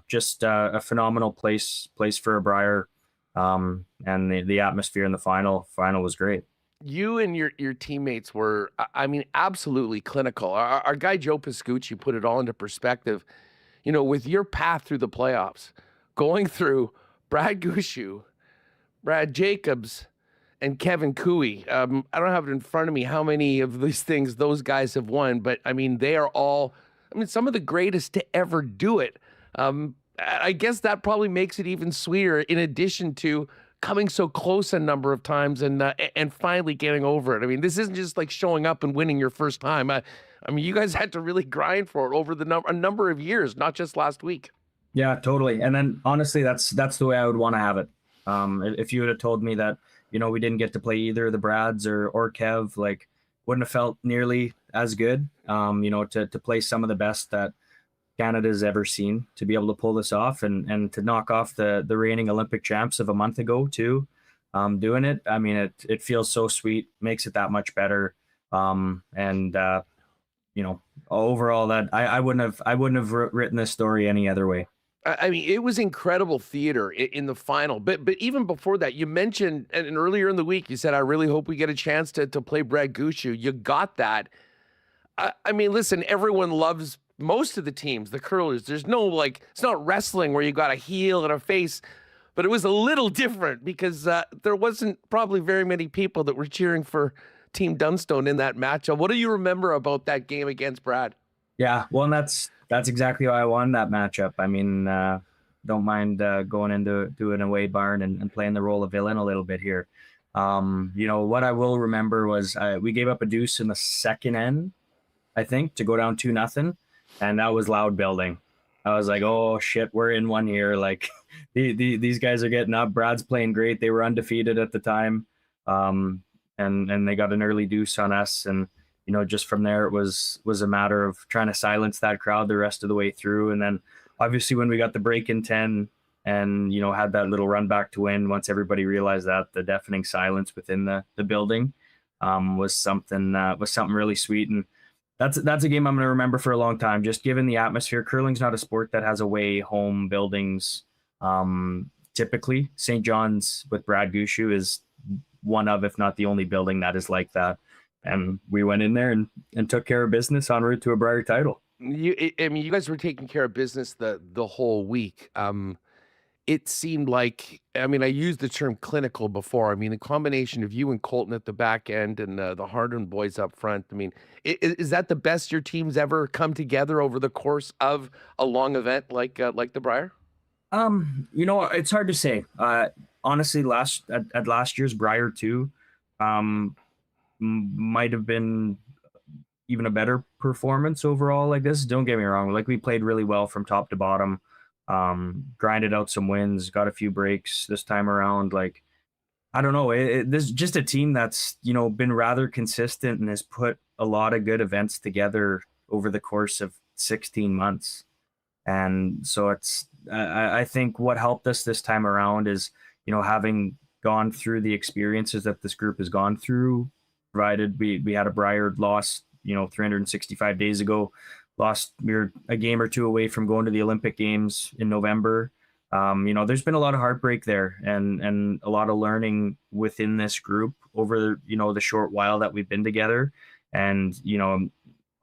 just a phenomenal place for a Brier. And the atmosphere in the final was great. You and your teammates were, I mean, absolutely clinical. Our guy Joe Piscucci put it all into perspective. With your path through the playoffs, going through Brad Gushue, Brad Jacobs, and Kevin Cooey. I don't have it in front of me how many of these things those guys have won, but I mean, they are all, some of the greatest to ever do it. I guess that probably makes it even sweeter, in addition to coming so close a number of times and finally getting over it. I mean, this isn't just like showing up and winning your first time. I mean, you guys had to really grind for it over a number of years, not just last week. Yeah, totally. And then honestly, that's the way I would want to have it. If you would have told me that, we didn't get to play either of the Brads or Kev, like, wouldn't have felt nearly as good. To play some of the best that Canada's ever seen, to be able to pull this off and to knock off the reigning Olympic champs of a month ago too, doing it. I mean, it feels so sweet, makes it that much better. Overall, that I wouldn't have written this story any other way. I mean, it was incredible theater in the final, but even before that, you mentioned, and earlier in the week, you said, I really hope we get a chance to play Brad Gushue. You got that. I mean, listen, everyone loves most of the teams, the curlers. There's no, it's not wrestling where you got a heel and a face, but it was a little different because there wasn't probably very many people that were cheering for Team Dunstone in that matchup. What do you remember about that game against Brad? Yeah, well, and that's exactly why I won that matchup. I mean, don't mind going into an away barn and playing the role of villain a little bit here. What I will remember was we gave up a deuce in the second end, I think, to go down 2-0. And that was loud building. I was like, oh shit, we're in one here. Like these guys are getting up. Brad's playing great. They were undefeated at the time. And they got an early deuce on us. And, just from there, it was a matter of trying to silence that crowd the rest of the way through. And then obviously when we got the break in 10 and, had that little run back to win, once everybody realized that, the deafening silence within the building was something really sweet. And that's a game I'm going to remember for a long time, just given the atmosphere. Curling's not a sport that has away home buildings. Typically, St. John's with Brad Gushue is one of, if not the only building that is like that. And we went in there and took care of business en route to a Brier title. You guys were taking care of business the whole week. It seemed like, I used the term clinical before. The combination of you and Colton at the back end and the Hardin boys up front. Is that the best your team's ever come together over the course of a long event like the Brier? It's hard to say. Honestly, at last year's Brier too, might have been even a better performance overall. Like this, don't get me wrong. Like we played really well from top to bottom. Grinded out some wins, got a few breaks this time around. Like, I don't know. This is just a team that's, been rather consistent and has put a lot of good events together over the course of 16 months. And so I think what helped us this time around is, having gone through the experiences that this group has gone through, provided we had a Brier loss, 365 days ago. We were a game or two away from going to the Olympic Games in November. There's been a lot of heartbreak there and a lot of learning within this group over, the short while that we've been together. And,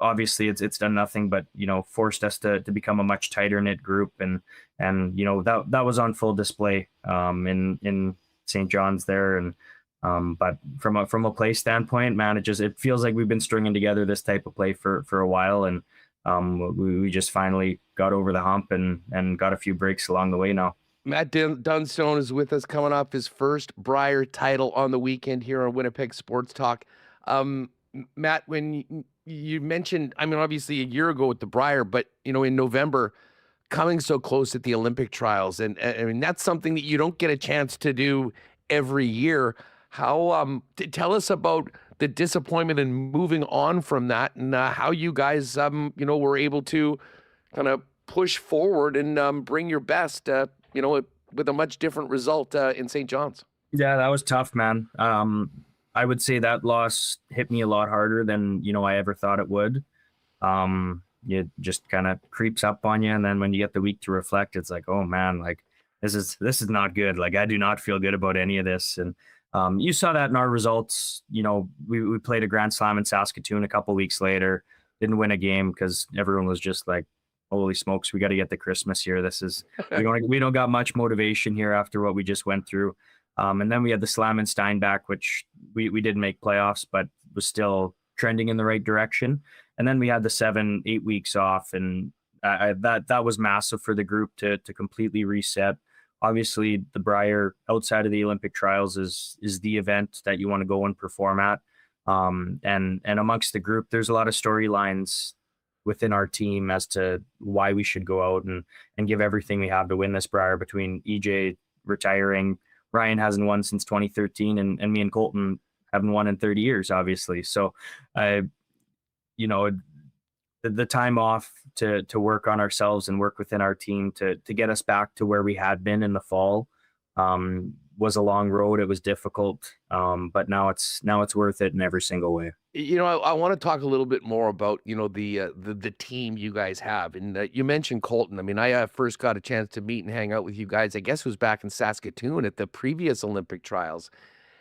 obviously it's done nothing but, forced us to become a much tighter knit group. And that was on full display in St. John's there. And but from a play standpoint, man, it feels like we've been stringing together this type of play for a while. And we just finally got over the hump and got a few breaks along the way now. Matt Dunstone is with us, coming off his first Brier title on the weekend here on Winnipeg Sports Talk. Matt, when you mentioned, I mean, obviously a year ago with the Brier, but, in November, coming so close at the Olympic trials. And I mean, that's something that you don't get a chance to do every year. How, tell us about the disappointment and moving on from that, and how you guys, were able to kind of push forward and bring your best, with a much different result in St. John's. Yeah, that was tough, man. I would say that loss hit me a lot harder than, I ever thought it would. It just kind of creeps up on you. And then when you get the week to reflect, it's like, oh man, like this is not good. Like, I do not feel good about any of this. And you saw that in our results. We played a Grand Slam in Saskatoon a couple weeks later, didn't win a game because everyone was just like, holy smokes, we got to get to Christmas here. We don't got much motivation here after what we just went through. And then we had the Slam in Steinbach, which we didn't make playoffs, but was still trending in the right direction. And then we had the 7-8 weeks off, and that was massive for the group to completely reset. Obviously, the Brier outside of the Olympic trials is the event that you want to go and perform at. And amongst the group, there's a lot of storylines within our team as to why we should go out and give everything we have to win this Brier, between EJ retiring. Ryan hasn't won since 2013, and me and Colton haven't won in 30 years, obviously. So, the time off to work on ourselves and work within our team to get us back to where we had been in the fall was a long road. It was difficult, but now it's worth it in every single way. I want to talk a little bit more about, the team you guys have. And you mentioned Colton. I mean, I first got a chance to meet and hang out with you guys, I guess it was back in Saskatoon at the previous Olympic trials.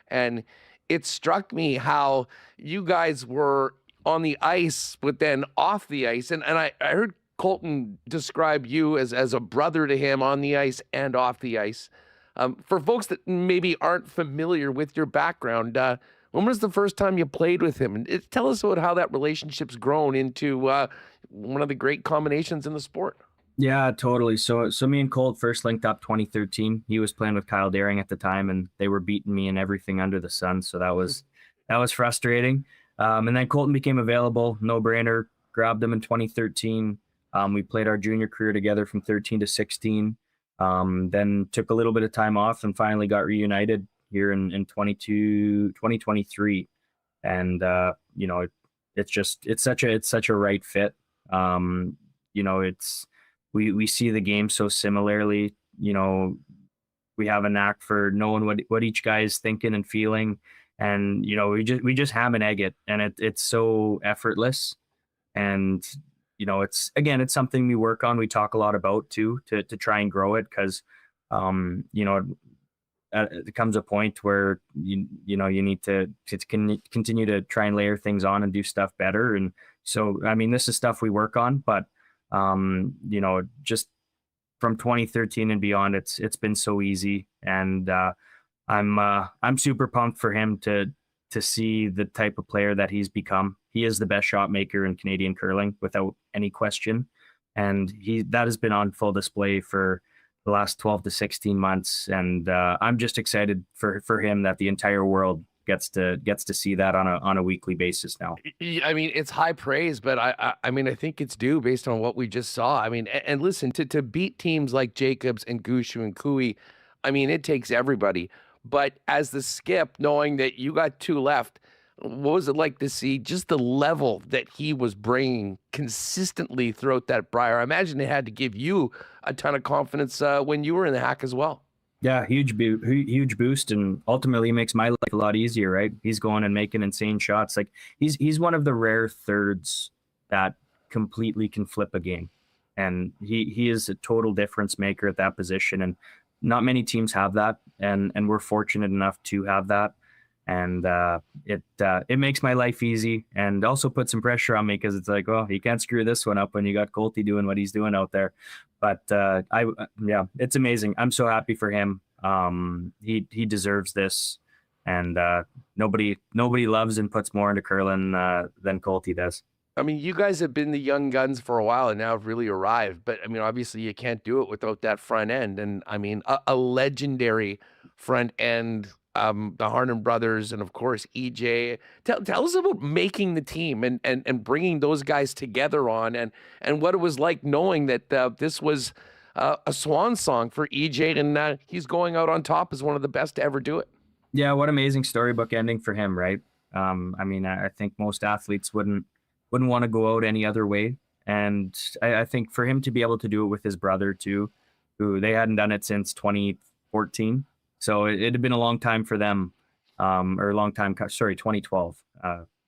And it struck me how you guys were on the ice, but then off the ice. And I heard Colton describe you as a brother to him on the ice and off the ice. For folks that maybe aren't familiar with your background, when was the first time you played with him? And tell us about how that relationship's grown into one of the great combinations in the sport. Yeah, totally. So me and Colt first linked up 2013. He was playing with Kyle Daring at the time, and they were beating me in everything under the sun. So that was frustrating. And then Colton became available, no brainer. Grabbed him in 2013. We played our junior career together from 13 to 16. Then took a little bit of time off and finally got reunited here in 2023. And, it's such a right fit. We see the game so similarly. We have a knack for knowing what each guy is thinking and feeling. And, we just ham and egg it, and it's so effortless. And, it's something we work on. We talk a lot about too, to try and grow it. Cause, it comes a point where you need to continue to try and layer things on and do stuff better. And so, I mean, this is stuff we work on, but, just from 2013 and beyond, it's been so easy. And, I'm super pumped for him to see the type of player that he's become. He is the best shot maker in Canadian curling without any question. And that has been on full display for the last 12 to 16 months. And I'm just excited for him that the entire world gets to see that on a weekly basis now. I mean, it's high praise, but I mean, I think it's due based on what we just saw. I mean, and listen, to beat teams like Jacobs and Gushu and Kui, I mean, it takes everybody. But as the skip, knowing that you got two left, what was it like to see just the level that he was bringing consistently throughout that Brier? I imagine it had to give you a ton of confidence when you were in the hack as well. Yeah, huge boost, and ultimately makes my life a lot easier, right? He's going and making insane shots. Like he's one of the rare thirds that completely can flip a game, and he is a total difference maker at that position. And not many teams have that, and we're fortunate enough to have that. And it makes my life easy, and also puts some pressure on me, because it's like, well, you can't screw this one up when you got Colty doing what he's doing out there. But it's amazing. I'm so happy for him. He deserves this, and nobody loves and puts more into curling than Colty does. I mean, you guys have been the young guns for a while and now have really arrived. But I mean, obviously, you can't do it without that front end. And I mean, a legendary front end. The Harnan brothers, and of course EJ. Tell us about making the team and bringing those guys together on, and what it was like knowing that this was a swan song for EJ, and he's going out on top as one of the best to ever do it. Yeah, what amazing storybook ending for him, right? I mean, I think most athletes wouldn't want to go out any other way, and I think for him to be able to do it with his brother too, who they hadn't done it since 2014. So it had been a long time for them, or a long time. Sorry, 2012.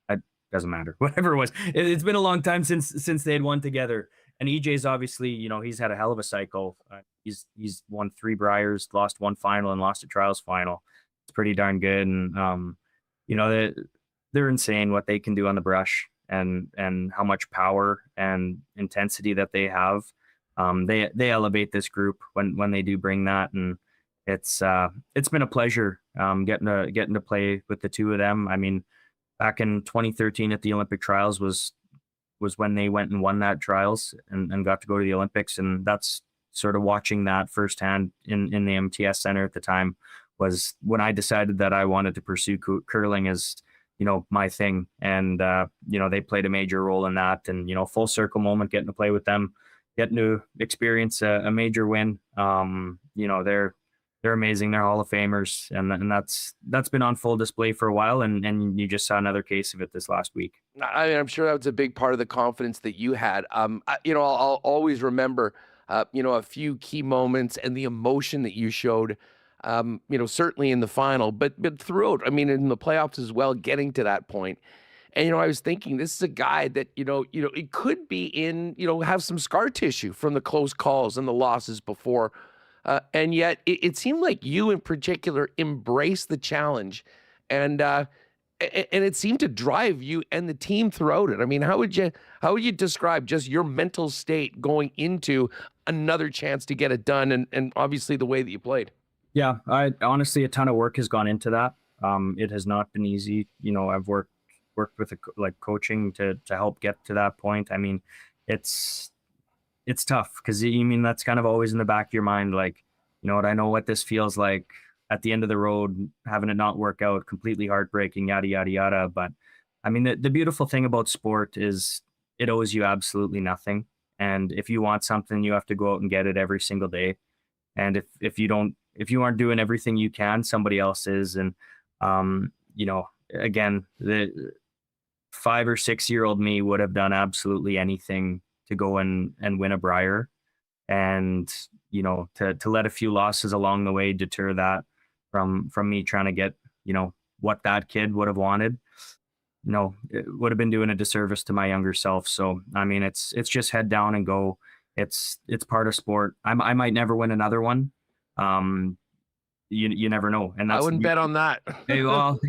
It doesn't matter. Whatever it was, it's been a long time since they had won together. And EJ's obviously, he's had a hell of a cycle. He's won 3 Briers, lost 1 final, and lost a trials final. It's pretty darn good. And they're insane what they can do on the brush, and how much power and intensity that they have. They elevate this group when they do bring that. And it's been a pleasure getting to play with the two of them. I mean, back in 2013 at the Olympic trials was when they went and won that trials and got to go to the Olympics. And that's sort of watching that firsthand in the MTS Center at the time was when I decided that I wanted to pursue curling as, my thing. And, they played a major role in that, and, full circle moment, getting to play with them, getting to experience a major win. They're amazing. They're Hall of Famers, and that's been on full display for a while. And you just saw another case of it this last week. I'm sure that was a big part of the confidence that you had. I'll always remember, a few key moments and the emotion that you showed. Certainly in the final, but throughout. I mean, in the playoffs as well, getting to that point. And I was thinking, this is a guy that it could be in have some scar tissue from the close calls and the losses before. And yet it seemed like you in particular embraced the challenge, and it seemed to drive you and the team throughout it. I mean, how would you describe just your mental state going into another chance to get it done, and obviously the way that you played? Yeah, honestly, a ton of work has gone into that. It has not been easy. I've worked with coaching to help get to that point. I mean, it's tough, because that's kind of always in the back of your mind. Like, I know what this feels like at the end of the road, having it not work out, completely heartbreaking, yada, yada, yada. But I mean, the beautiful thing about sport is it owes you absolutely nothing. And if you want something, you have to go out and get it every single day. And if you aren't doing everything you can, somebody else is. And, again, the 5 or 6 year old me would have done absolutely anything to go and win a Brier, and to let a few losses along the way deter that from me trying to get what that kid would have wanted. It would have been doing a disservice to my younger self. So I mean, it's just head down and go. It's part of sport. I might never win another one. You never know, and that's, I wouldn't bet on that. Well,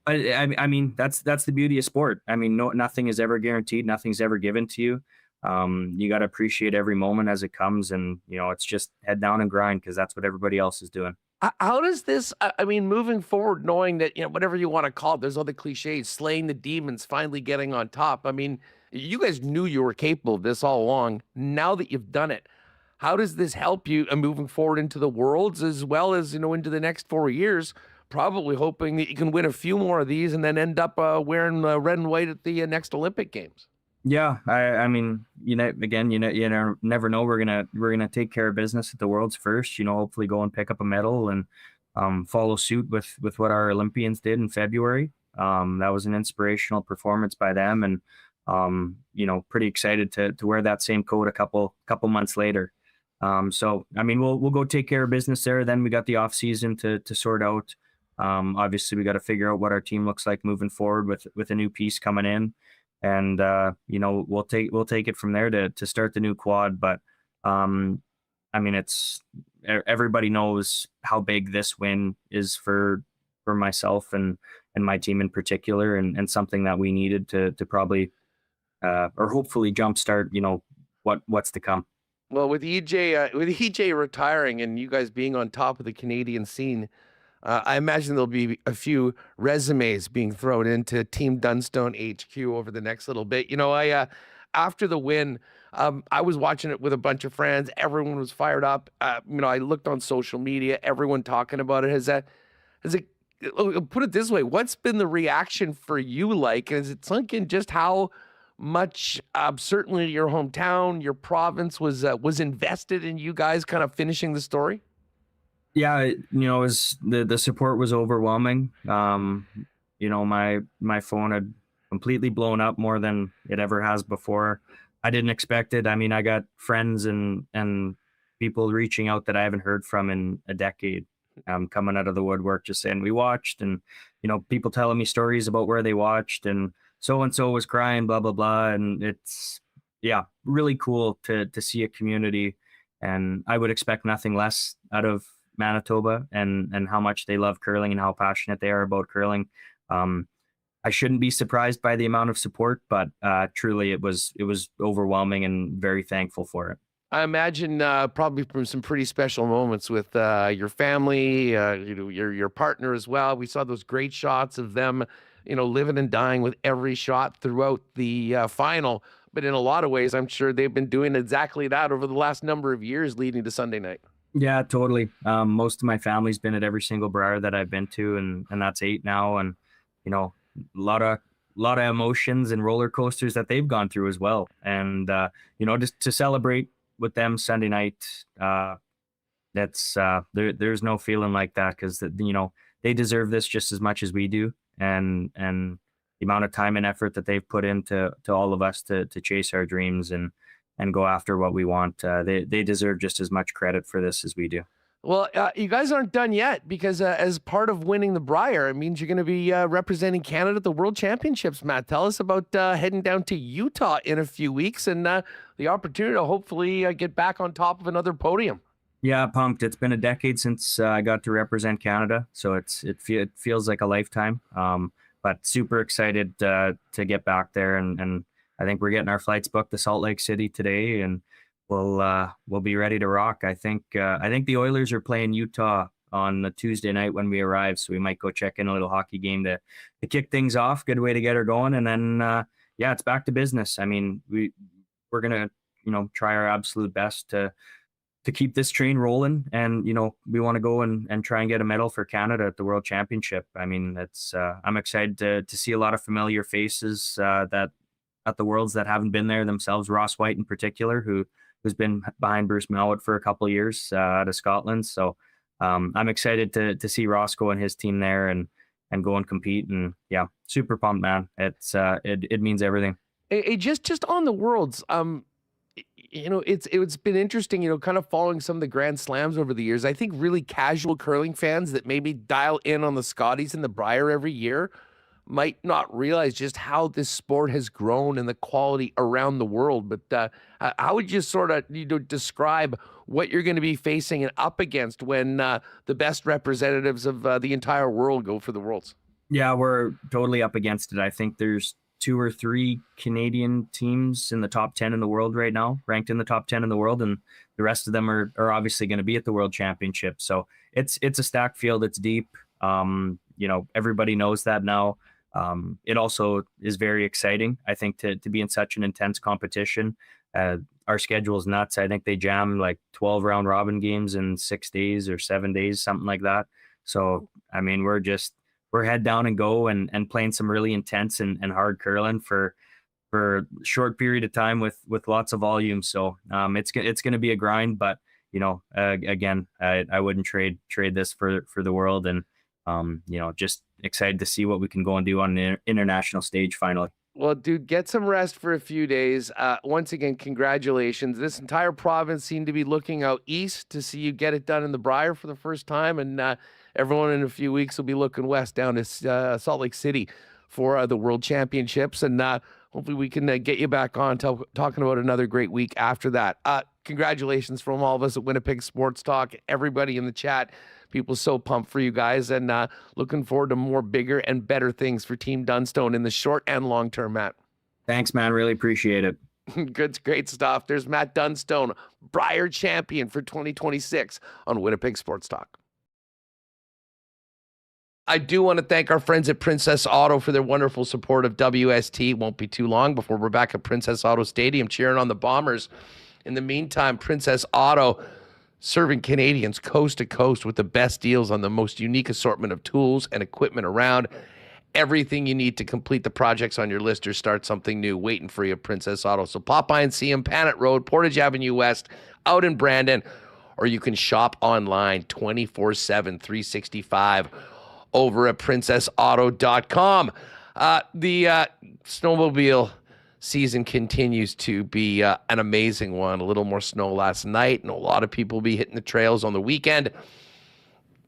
but I mean, that's the beauty of sport. I mean, nothing is ever guaranteed. Nothing's ever given to you. You got to appreciate every moment as it comes, and it's just head down and grind, because that's what everybody else is doing. How does this, I mean, moving forward, knowing that, whatever you want to call it, there's all the cliches, slaying the demons, finally getting on top. I mean, you guys knew you were capable of this all along. Now that you've done it, how does this help you moving forward into the Worlds, as well as, into the next 4 years, probably hoping that you can win a few more of these and then end up wearing red and white at the next Olympic Games? Yeah, I mean, again, you never know. We're gonna take care of business at the Worlds first. Hopefully go and pick up a medal and follow suit with what our Olympians did in February. That was an inspirational performance by them, and pretty excited to wear that same coat a couple months later. So I mean, we'll go take care of business there. Then we got the off season to sort out. Obviously, we got to figure out what our team looks like moving forward with a new piece coming in. And, we'll take it from there to start the new quad. But, I mean, everybody knows how big this win is for myself and my team in particular, and something that we needed to probably or hopefully jumpstart, what's to come. Well, with EJ retiring and you guys being on top of the Canadian scene, I imagine there'll be a few resumes being thrown into Team Dunstone HQ over the next little bit. After the win, I was watching it with a bunch of friends. Everyone was fired up. I looked on social media, everyone talking about it. Has it, put it this way, what's been the reaction for you like? Has it sunk in just how much, certainly your hometown, your province was invested in you guys kind of finishing the story? Yeah, it was the support was overwhelming. My phone had completely blown up more than it ever has before. I didn't expect it. I mean, I got friends and people reaching out that I haven't heard from in a decade, coming out of the woodwork, just saying we watched, and people telling me stories about where they watched, and so was crying, blah blah blah, and it's really cool to see a community, and I would expect nothing less out of Manitoba and how much they love curling and how passionate they are about curling. I shouldn't be surprised by the amount of support, but truly it was overwhelming, and very thankful for it. I imagine probably from some pretty special moments with your family, your partner as well. We saw those great shots of them, living and dying with every shot throughout the final. But in a lot of ways, I'm sure they've been doing exactly that over the last number of years leading to Sunday night. Yeah, totally. Most of my family's been at every single Brier that I've been to, and that's 8 now. And, a lot of emotions and roller coasters that they've gone through as well. And, just to celebrate with them Sunday night, that's there's no feeling like that, because, they deserve this just as much as we do. And the amount of time and effort that they've put into all of us to chase our dreams and go after what we want. They deserve just as much credit for this as we do. Well, you guys aren't done yet, because as part of winning the Brier, it means you're going to be representing Canada at the World Championships. Matt, tell us about heading down to Utah in a few weeks and the opportunity to hopefully get back on top of another podium. Yeah, pumped. It's been a decade since I got to represent Canada, so it feels like a lifetime. But super excited to get back there, and I think we're getting our flights booked to Salt Lake City today, and we'll be ready to rock. I think the Oilers are playing Utah on the Tuesday night when we arrive, so we might go check in a little hockey game to kick things off. Good way to get her going, and then it's back to business. I mean, we're gonna try our absolute best to keep this train rolling, and we want to go and try and get a medal for Canada at the World Championship. I mean, it's I'm excited to see a lot of familiar faces that at the Worlds that haven't been there themselves. Ross White in particular, who's been behind Bruce Mowat for a couple of years out of Scotland. So I'm excited to see Ross go and his team there and go and compete. And super pumped, man. It's it means everything. Hey, just on the Worlds, it's been interesting, kind of following some of the Grand Slams over the years. I think really casual curling fans that maybe dial in on the Scotties and the Brier every year might not realize just how this sport has grown and the quality around the world. But how would you sort of describe what you're going to be facing and up against when the best representatives of the entire world go for the Worlds? Yeah, we're totally up against it. I think there's 2 or 3 Canadian teams in the top 10 in the world right now, ranked in the top 10 in the world, and the rest of them are obviously going to be at the World Championship. So it's a stacked field. It's deep. Everybody knows that now. It also is very exciting, I think, to be in such an intense competition. Our schedule is nuts. I think they jam like 12 round robin games in 6 days or 7 days, something like that. So, I mean, we're head down and go and playing some really intense and hard curling for a short period of time with lots of volume. So it's going to be a grind, but again, I wouldn't trade this for the world, and just excited to see what we can go and do on the international stage finally. Well, dude, get some rest for a few days. Once again, congratulations. This entire province seemed to be looking out east to see you get it done in the Brier for the first time, and everyone in a few weeks will be looking west down to Salt Lake City for the World Championships, and hopefully we can get you back on talking about another great week after that. Congratulations from all of us at Winnipeg Sports Talk, everybody in the chat. People so pumped for you guys, and looking forward to more bigger and better things for Team Dunstone in the short and long term, Matt. Thanks, man. Really appreciate it. Good, great stuff. There's Matt Dunstone, Brier champion for 2026 on Winnipeg Sports Talk. I do want to thank our friends at Princess Auto for their wonderful support of WST. Won't be too long before we're back at Princess Auto Stadium cheering on the Bombers. In the meantime, Princess Auto serving Canadians coast to coast with the best deals on the most unique assortment of tools and equipment around. Everything you need to complete the projects on your list or start something new waiting for you at Princess Auto. So pop by and see them, Panet Road, Portage Avenue West, out in Brandon, or you can shop online 24/7, 365 over at princessauto.com. The snowmobile season continues to be an amazing one. A little more snow last night, and a lot of people will be hitting the trails on the weekend.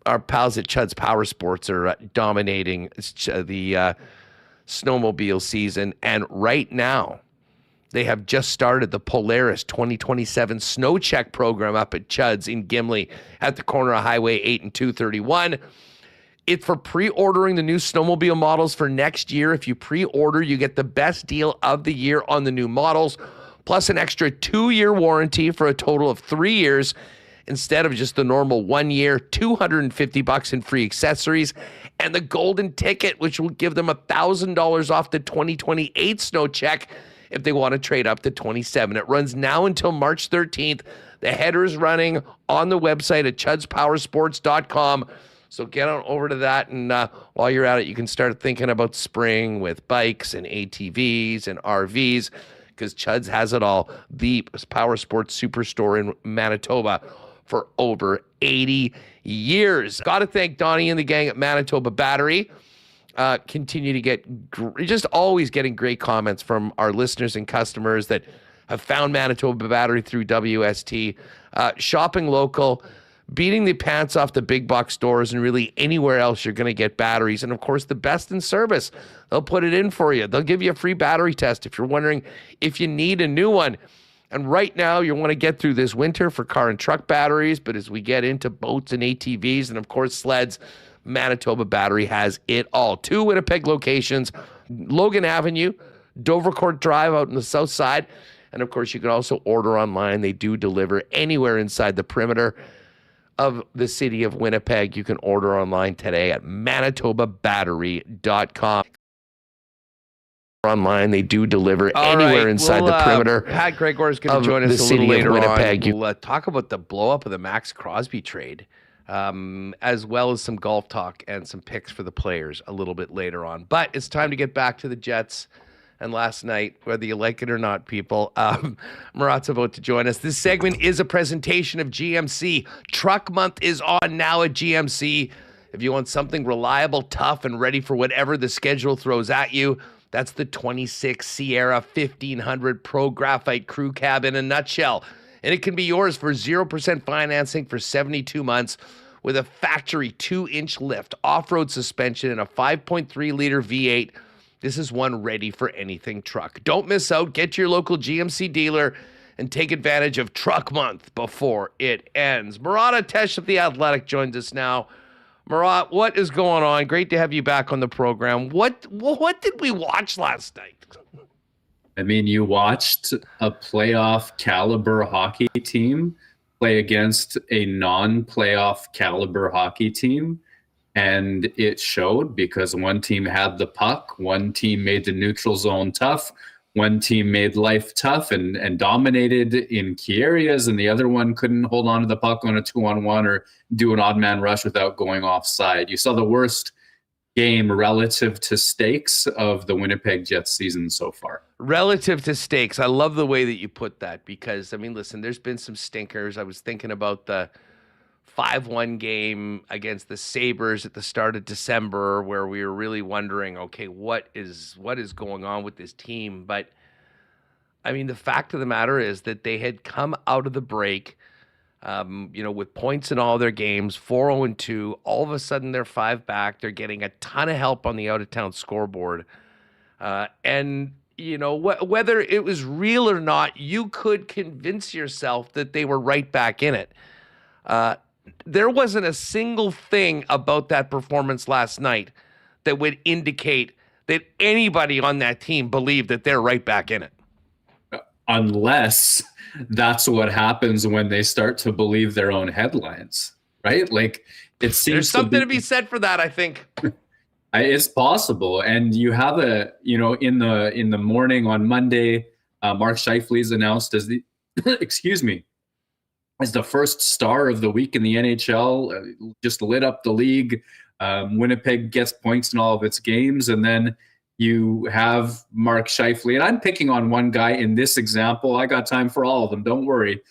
Our pals at Chud's Power Sports are dominating the snowmobile season, and right now they have just started the Polaris 2027 Snow Check program up at Chud's in Gimli at the corner of Highway 8 and 231. It's for pre-ordering the new snowmobile models for next year. If you pre-order, you get the best deal of the year on the new models, plus an extra 2-year warranty for a total of 3 years instead of just the normal 1 year, $250 in free accessories, and the golden ticket, which will give them $1,000 off the 2028 Snow Check if they want to trade up to 27. It runs now until March 13th. The header is running on the website at chudspowersports.com. So get on over to that, and while you're at it, you can start thinking about spring with bikes and ATVs and RVs, because Chud's has it all. The Power Sports Superstore in Manitoba for over 80 years. Got to thank Donnie and the gang at Manitoba Battery. Continue to get just always getting great comments from our listeners and customers that have found Manitoba Battery through WST. Shopping local, beating the pants off the big box stores and really anywhere else you're going to get batteries. And of course, the best in service. They'll put it in for you. They'll give you a free battery test if you're wondering if you need a new one. And right now, you want to get through this winter for car and truck batteries. But as we get into boats and ATVs and, of course, sleds, Manitoba Battery has it all. 2 Winnipeg locations, Logan Avenue, Dovercourt Drive out on the south side. And, of course, you can also order online. They do deliver anywhere inside the perimeter of the city of Winnipeg. You can order online today at manitobabattery.com. Online, they do deliver anywhere inside the perimeter. Pat Gregor is going to join us a little later on. We'll talk about the blow up of the Max Crosby trade, as well as some golf talk and some picks for the players a little bit later on. But it's time to get back to the Jets. And last night, whether you like it or not, people, Murat's about to join us. This segment is a presentation of GMC. Truck Month is on now at GMC. If you want something reliable, tough, and ready for whatever the schedule throws at you, that's the 26 Sierra 1500 Pro Graphite Crew Cab in a nutshell. And it can be yours for 0% financing for 72 months with a factory 2-inch lift, off-road suspension, and a 5.3-liter V8. This is one ready for anything truck. Don't miss out. Get to your local GMC dealer and take advantage of Truck Month before it ends. Murat Ates of The Athletic joins us now. Murat, what is going on? Great to have you back on the program. What did we watch last night? I mean, you watched a playoff caliber hockey team play against a non-playoff caliber hockey team. And it showed, because one team had the puck, one team made the neutral zone tough, one team made life tough and dominated in key areas, and the other one couldn't hold on to the puck on a 2-on-1 or do an odd man rush without going offside. You saw the worst game relative to stakes of the Winnipeg Jets season so far. Relative to stakes. I love the way that you put that, because, I mean, listen, there's been some stinkers. I was thinking about the 5-1 game against the Sabres at the start of December, where we were really wondering, okay, what is going on with this team? But I mean, the fact of the matter is that they had come out of the break, with points in all their games, 4-0-2. All of a sudden, they're 5 back. They're getting a ton of help on the out-of-town scoreboard. And whether it was real or not, you could convince yourself that they were right back in it. there wasn't a single thing about that performance last night that would indicate that anybody on that team believed that they're right back in it. Unless that's what happens when they start to believe their own headlines, right? Like, it seems there's something to be said for that, I think. It's possible. And you have in the morning on Monday, Mark Scheifele is announced as the, as the first star of the week in the NHL, just lit up the league. Winnipeg gets points in all of its games. And then you have Mark Scheifele, and I'm picking on one guy in this example. I got time for all of them, don't worry.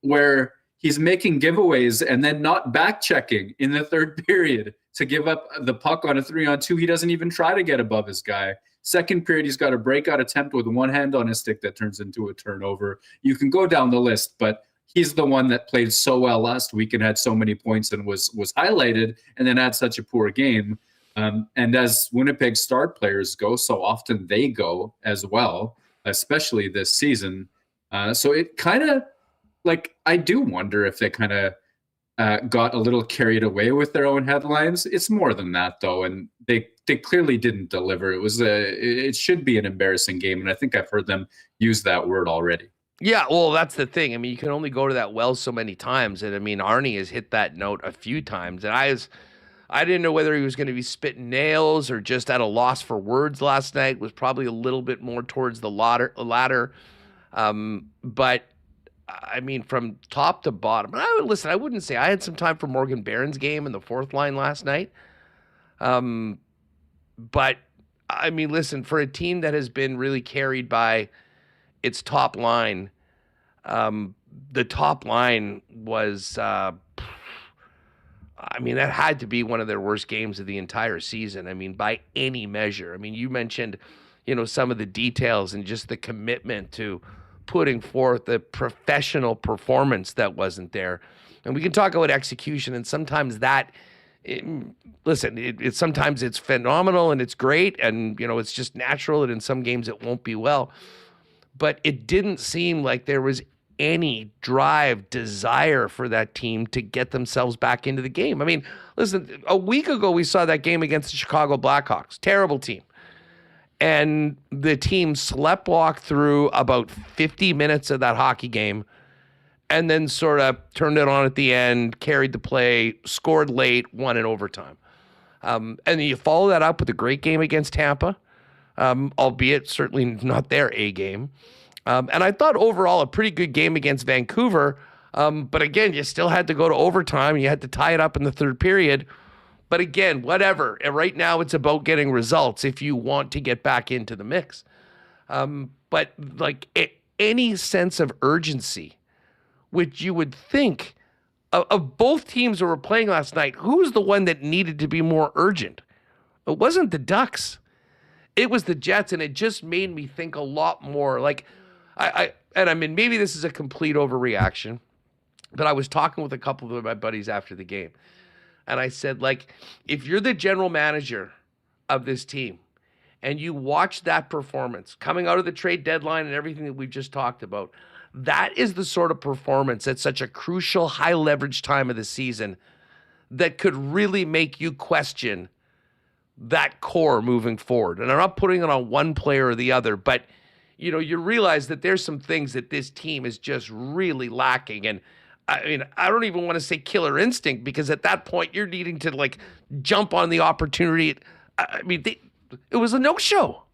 Where he's making giveaways and then not back checking in the third period to give up the puck on a 3-on-2. He doesn't even try to get above his guy. Second period, he's got a breakout attempt with one hand on his stick that turns into a turnover. You can go down the list, but he's the one that played so well last week and had so many points and was highlighted, and then had such a poor game. And as Winnipeg star players go, so often they go as well, especially this season. So it kind of, like, I do wonder if they kind of got a little carried away with their own headlines. It's more than that, though, and they clearly didn't deliver. It should be an embarrassing game, and I think I've heard them use that word already. Yeah, well, that's the thing. I mean, you can only go to that well so many times, and I mean, Arnie has hit that note a few times, and I didn't know whether he was going to be spitting nails or just at a loss for words last night. Was probably a little bit more towards the latter. But I mean, from top to bottom, I wouldn't say I had some time for Morgan Barron's game in the fourth line last night. But I mean, listen, for a team that has been really carried by its top line, the top line was, I mean, that had to be one of their worst games of the entire season. I mean, by any measure. I mean, you mentioned, some of the details and just the commitment to putting forth a professional performance that wasn't there. And we can talk about execution, and sometimes sometimes it's phenomenal and it's great, and, it's just natural, and in some games it won't be well. But it didn't seem like there was any drive, desire for that team to get themselves back into the game. I mean, listen, a week ago we saw that game against the Chicago Blackhawks. Terrible team. And the team sleptwalked through about 50 minutes of that hockey game and then sort of turned it on at the end, carried the play, scored late, won in overtime. And then you follow that up with a great game against Tampa, albeit certainly not their A game. And I thought overall a pretty good game against Vancouver. But again, you still had to go to overtime. You had to tie it up in the third period. But again, whatever. And right now it's about getting results if you want to get back into the mix. But like any sense of urgency, which you would think of both teams that were playing last night, who's the one that needed to be more urgent? It wasn't the Ducks. It was the Jets, and it just made me think a lot more. Like, I mean, maybe this is a complete overreaction, but I was talking with a couple of my buddies after the game, and I said, like, if you're the general manager of this team and you watch that performance coming out of the trade deadline and everything that we've just talked about, that is the sort of performance at such a crucial, high-leverage time of the season that could really make you question that core moving forward. And I'm not putting it on one player or the other, but you realize that there's some things that this team is just really lacking. And I mean, I don't even want to say killer instinct, because at that point you're needing to like jump on the opportunity. I mean, it was a no-show.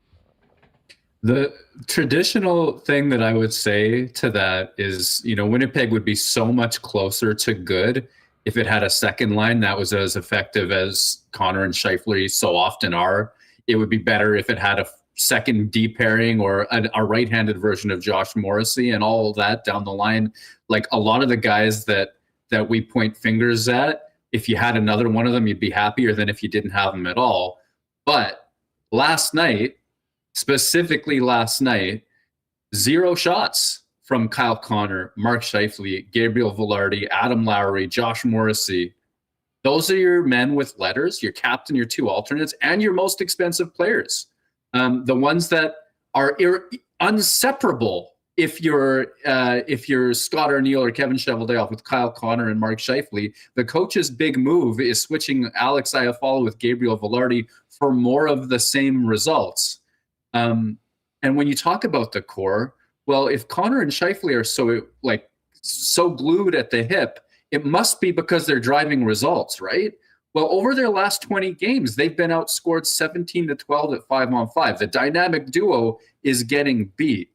The traditional thing that I would say to that is, Winnipeg would be so much closer to good if it had a second line that was as effective as Connor and Scheifele so often are. It would be better if it had a second D pairing or a right-handed version of Josh Morrissey and all of that down the line. Like a lot of the guys that we point fingers at, if you had another one of them, you'd be happier than if you didn't have them at all. But specifically last night, 0 shots from Kyle Connor, Mark Scheifele, Gabriel Velarde, Adam Lowry, Josh Morrissey. Those are your men with letters, your captain, your 2 alternates, and your most expensive players. The ones that are inseparable if you're Scott Arniel or Kevin Cheveldayoff with Kyle Connor and Mark Scheifele, the coach's big move is switching Alex Iafallo with Gabriel Velarde for more of the same results. And when you talk about the core, well, if Connor and Scheifele are so glued at the hip, it must be because they're driving results, right? Well, over their last 20 games, they've been outscored 17-12 at 5-on-5. The dynamic duo is getting beat.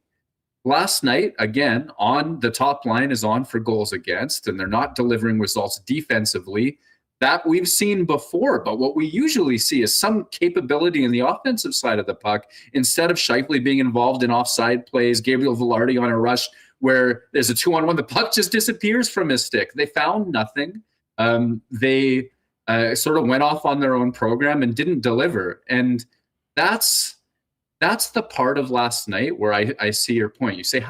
Last night, again, on the top line is on for goals against, and they're not delivering results defensively. That we've seen before, but what we usually see is some capability in the offensive side of the puck. Instead of Scheifele being involved in offside plays, Gabriel Velarde on a rush where there's a 2-on-1, the puck just disappears from his stick. They found nothing. They sort of went off on their own program and didn't deliver. And that's the part of last night where I see your point. You say,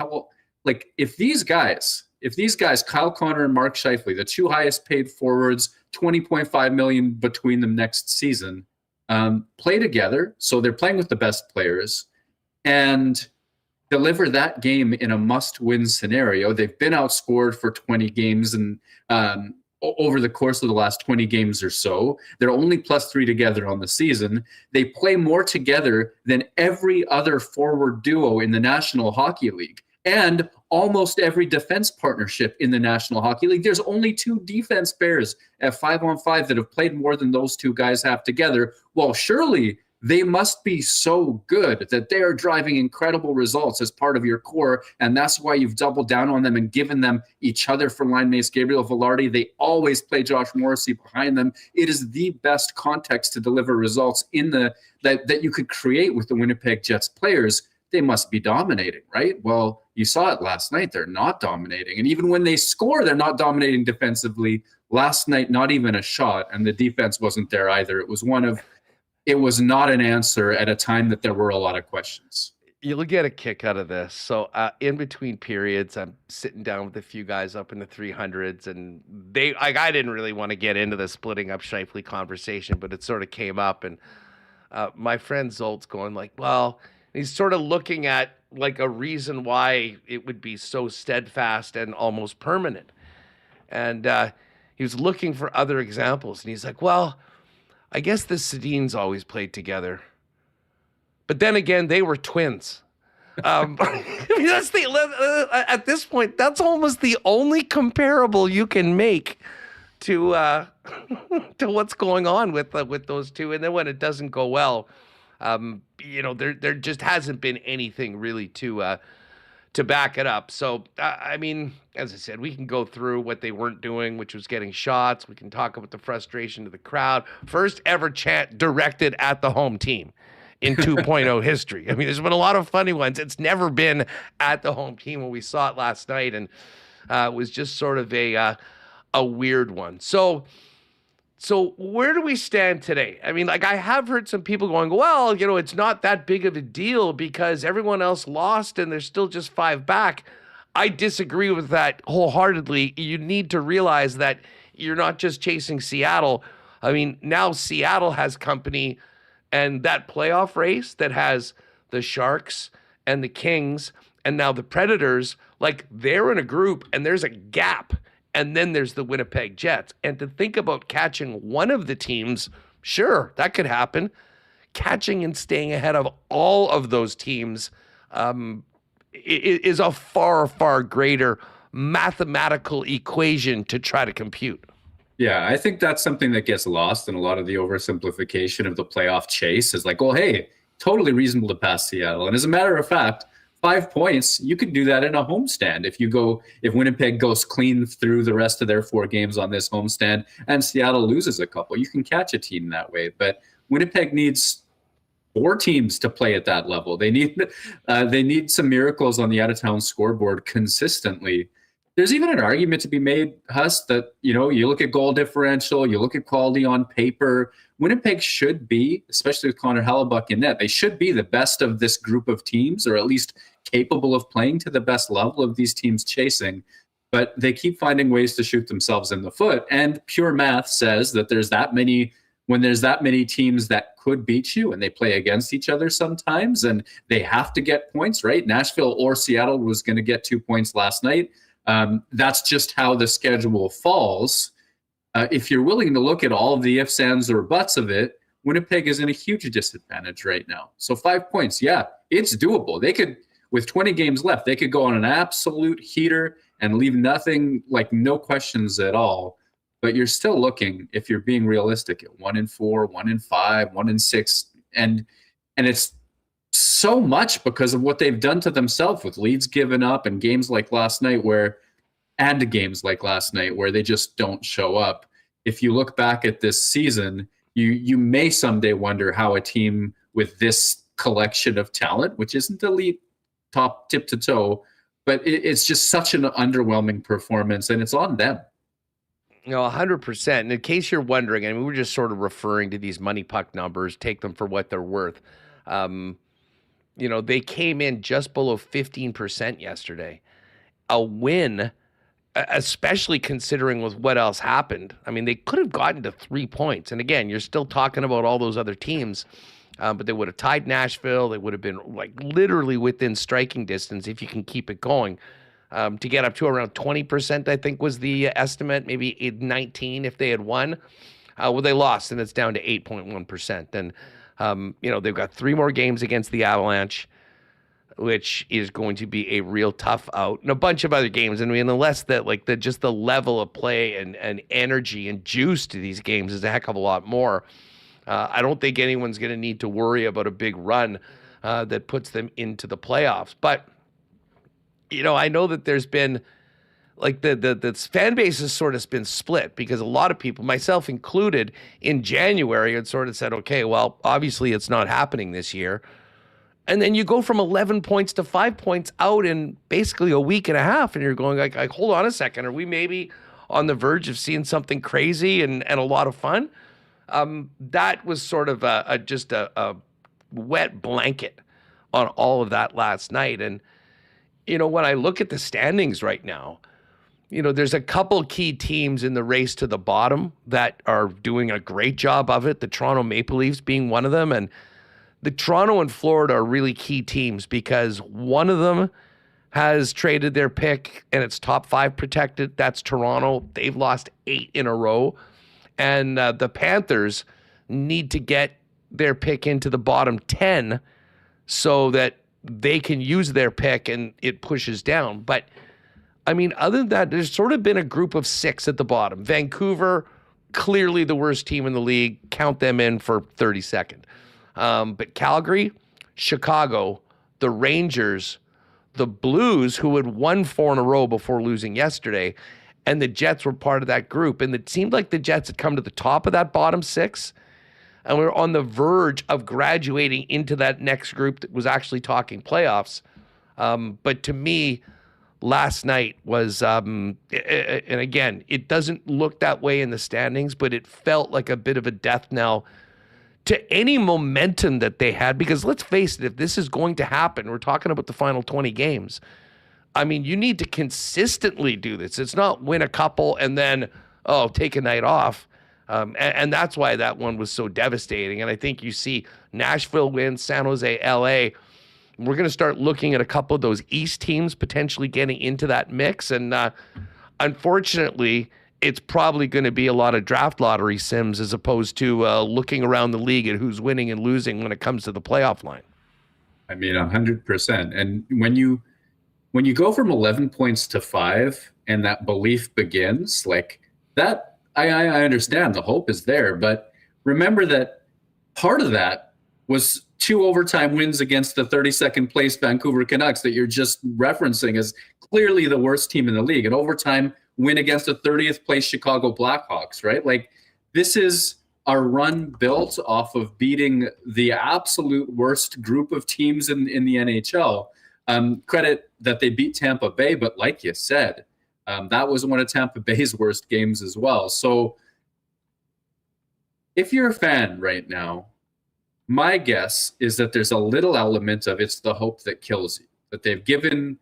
if these guys, Kyle Connor and Mark Scheifele, the two highest paid forwards, $20.5 million between them next season, play together. So they're playing with the best players and deliver that game in a must-win scenario. They've been outscored for 20 games and over the course of the last 20 games or so. They're only +3 together on the season. They play more together than every other forward duo in the National Hockey League and almost every defense partnership in the National Hockey League. There's only 2 defense pairs at 5-on-5 that have played more than those two guys have together. Well, surely they must be so good that they are driving incredible results as part of your core, and that's why you've doubled down on them and given them each other for line mates. Gabriel Velarde, they always play Josh Morrissey behind them. It is the best context to deliver results that you could create with the Winnipeg Jets players. They must be dominating, right? Well, you saw it last night. They're not dominating. And even when they score, they're not dominating defensively. Last night, not even a shot, and the defense wasn't there either. It was not an answer at a time that there were a lot of questions. You'll get a kick out of this. So in between periods, I'm sitting down with a few guys up in the 300s, and I didn't really want to get into the splitting up Scheifele conversation, but it sort of came up, and my friend Zolt's going like, well, he's sort of looking at like a reason why it would be so steadfast and almost permanent. And he was looking for other examples, and he's like, well, I guess the Sedins always played together. But then again, they were twins. I mean, at this point, that's almost the only comparable you can make to what's going on with those two. And then when it doesn't go well, there just hasn't been anything really to back it up. So, I mean, as I said, we can go through what they weren't doing, which was getting shots. We can talk about the frustration of the crowd. First ever chant directed at the home team in 2.0 history. I mean, there's been a lot of funny ones. It's never been at the home team when we saw it last night, and it was just sort of a weird one. So where do we stand today? I mean, like, I have heard some people going, well, it's not that big of a deal because everyone else lost and there's still just 5 back. I disagree with that wholeheartedly. You need to realize that you're not just chasing Seattle. I mean, now Seattle has company, and that playoff race that has the Sharks and the Kings and now the Predators, like, they're in a group and there's a gap. And then there's the Winnipeg Jets. And to think about catching one of the teams, sure, that could happen. Catching and staying ahead of all of those teams is a far, far greater mathematical equation to try to compute. Yeah, I think that's something that gets lost in a lot of the oversimplification of the playoff chase is like, well, hey, totally reasonable to pass Seattle. And as a matter of fact, 5 points, you could do that in a homestand. If Winnipeg goes clean through the rest of their 4 games on this homestand and Seattle loses a couple, you can catch a team that way. But Winnipeg needs 4 teams to play at that level. They need some miracles on the out-of-town scoreboard consistently. There's even an argument to be made, Huss, that, you look at goal differential, you look at quality on paper. Winnipeg should be, especially with Connor Hellebuck in net, they should be the best of this group of teams, or at least capable of playing to the best level of these teams chasing. But they keep finding ways to shoot themselves in the foot. And pure math says that there's that many when there's that many teams that could beat you and they play against each other sometimes and they have to get points, right? Nashville or Seattle was going to get 2 points last night. That's just how the schedule falls. If you're willing to look at all of the ifs, ands, or buts of it, Winnipeg is in a huge disadvantage right now. So 5 points, yeah, it's doable. They could, with 20 games left, they could go on an absolute heater and leave nothing, like no questions at all. But you're still looking, if you're being realistic, at 1-4, 1-5, 1-6, and it's so much because of what they've done to themselves with leads given up and games like last night where they just don't show up. If you look back at this season, you may someday wonder how a team with this collection of talent, which isn't elite top tip to toe, but it's just such an underwhelming performance, and it's on them. 100%. And in case you're wondering, I mean, we're just sort of referring to these money puck numbers, take them for what they're worth. They came in just below 15% yesterday. A win, especially considering with what else happened. I mean, they could have gotten to 3 points. And again, you're still talking about all those other teams, but they would have tied Nashville. They would have been like literally within striking distance if you can keep it going. To get up to around 20%, I think was the estimate, maybe 19 if they had won. They lost, and it's down to 8.1%. And, they've got 3 more games against the Avalanche, which is going to be a real tough out, and a bunch of other games. And I mean, unless that, just the level of play and energy and juice to these games is a heck of a lot more. I don't think anyone's going to need to worry about a big run that puts them into the playoffs. But I know that there's been the fan base has sort of been split because a lot of people, myself included, in January had sort of said, okay, well, obviously it's not happening this year. And then you go from 11 points to 5 points out in basically a week and a half, and you're going like hold on a second, are we maybe on the verge of seeing something crazy and a lot of fun? That was sort of just a wet blanket on all of that last night. And when I look at the standings right now, there's a couple key teams in the race to the bottom that are doing a great job of it. The Toronto Maple Leafs being one of them. And the Toronto and Florida are really key teams because one of them has traded their pick and it's top 5 protected. That's Toronto. They've lost 8 in a row. And the Panthers need to get their pick into the bottom 10 so that they can use their pick and it pushes down. But I mean, other than that, there's sort of been a group of 6 at the bottom. Vancouver, clearly the worst team in the league. Count them in for 32nd. But Calgary, Chicago, the Rangers, the Blues, who had won 4 in a row before losing yesterday, and the Jets were part of that group. And it seemed like the Jets had come to the top of that bottom 6. And we were on the verge of graduating into that next group that was actually talking playoffs. But to me, last night was, and again, it doesn't look that way in the standings, but it felt like a bit of a death knell to any momentum that they had. Because let's face it, if this is going to happen, we're talking about the final 20 games. I mean, you need to consistently do this. It's not win a couple and then, take a night off. And that's why that one was so devastating. And I think you see Nashville win, San Jose, LA. We're going to start looking at a couple of those East teams potentially getting into that mix. And unfortunately, it's probably going to be a lot of draft lottery sims as opposed to looking around the league at who's winning and losing when it comes to the playoff line. I mean, 100%. And when you go from 11 points to 5 and that belief begins, like that, I understand the hope is there, but remember that part of that was 2 overtime wins against the 32nd place Vancouver Canucks that you're just referencing as clearly the worst team in the league. An overtime win against the 30th place Chicago Blackhawks, right? Like, this is a run built off of beating the absolute worst group of teams in the NHL. Credit that they beat Tampa Bay, but like you said, that was one of Tampa Bay's worst games as well. So if you're a fan right now, my guess is that there's a little element of it's the hope that kills you, that they've given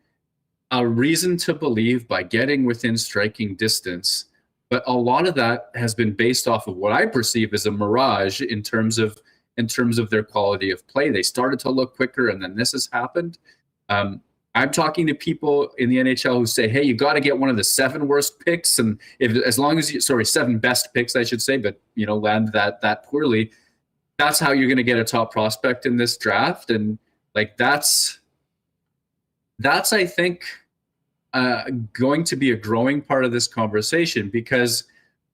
a reason to believe by getting within striking distance But a lot of that has been based off of what I perceive as a mirage in terms of their quality of play. They started to look quicker, and then this has happened. I'm talking to people in the NHL who say, hey, you got to get one of the 7 worst picks. And as long as 7 best picks, I should say, but, land that poorly, that's how you're going to get a top prospect in this draft. And that's I think, going to be a growing part of this conversation, because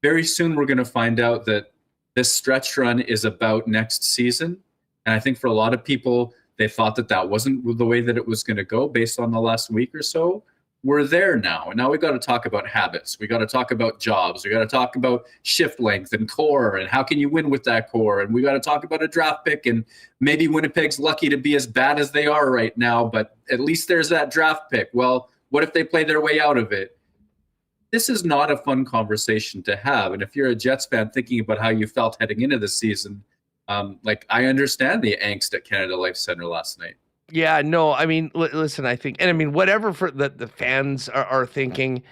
very soon we're going to find out that this stretch run is about next season. And I think for a lot of people, they thought that wasn't the way that it was going to go based on the last week or so. We're there now. And now we got to talk about habits. We got to talk about jobs. We got to talk about shift length and core and how can you win with that core. And we got to talk about a draft pick, and maybe Winnipeg's lucky to be as bad as they are right now, but at least there's that draft pick. Well, what if they play their way out of it? This is not a fun conversation to have. And if you're a Jets fan thinking about how you felt heading into the season, I understand the angst at Canada Life Center last night. Yeah, no, I mean, listen, I think, and I mean, whatever for the fans are thinking,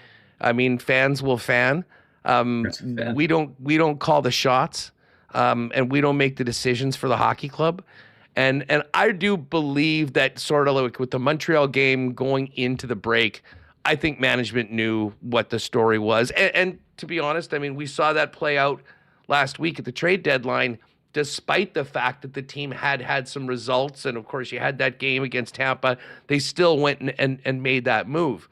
I mean, fans will fan. We don't call the shots, and we don't make the decisions for the hockey club. And I do believe that sort of like with the Montreal game going into the break, I think management knew what the story was. And to be honest, I mean, we saw that play out last week at the trade deadline, despite the fact that the team had some results. And of course, you had that game against Tampa. They still went and made that move.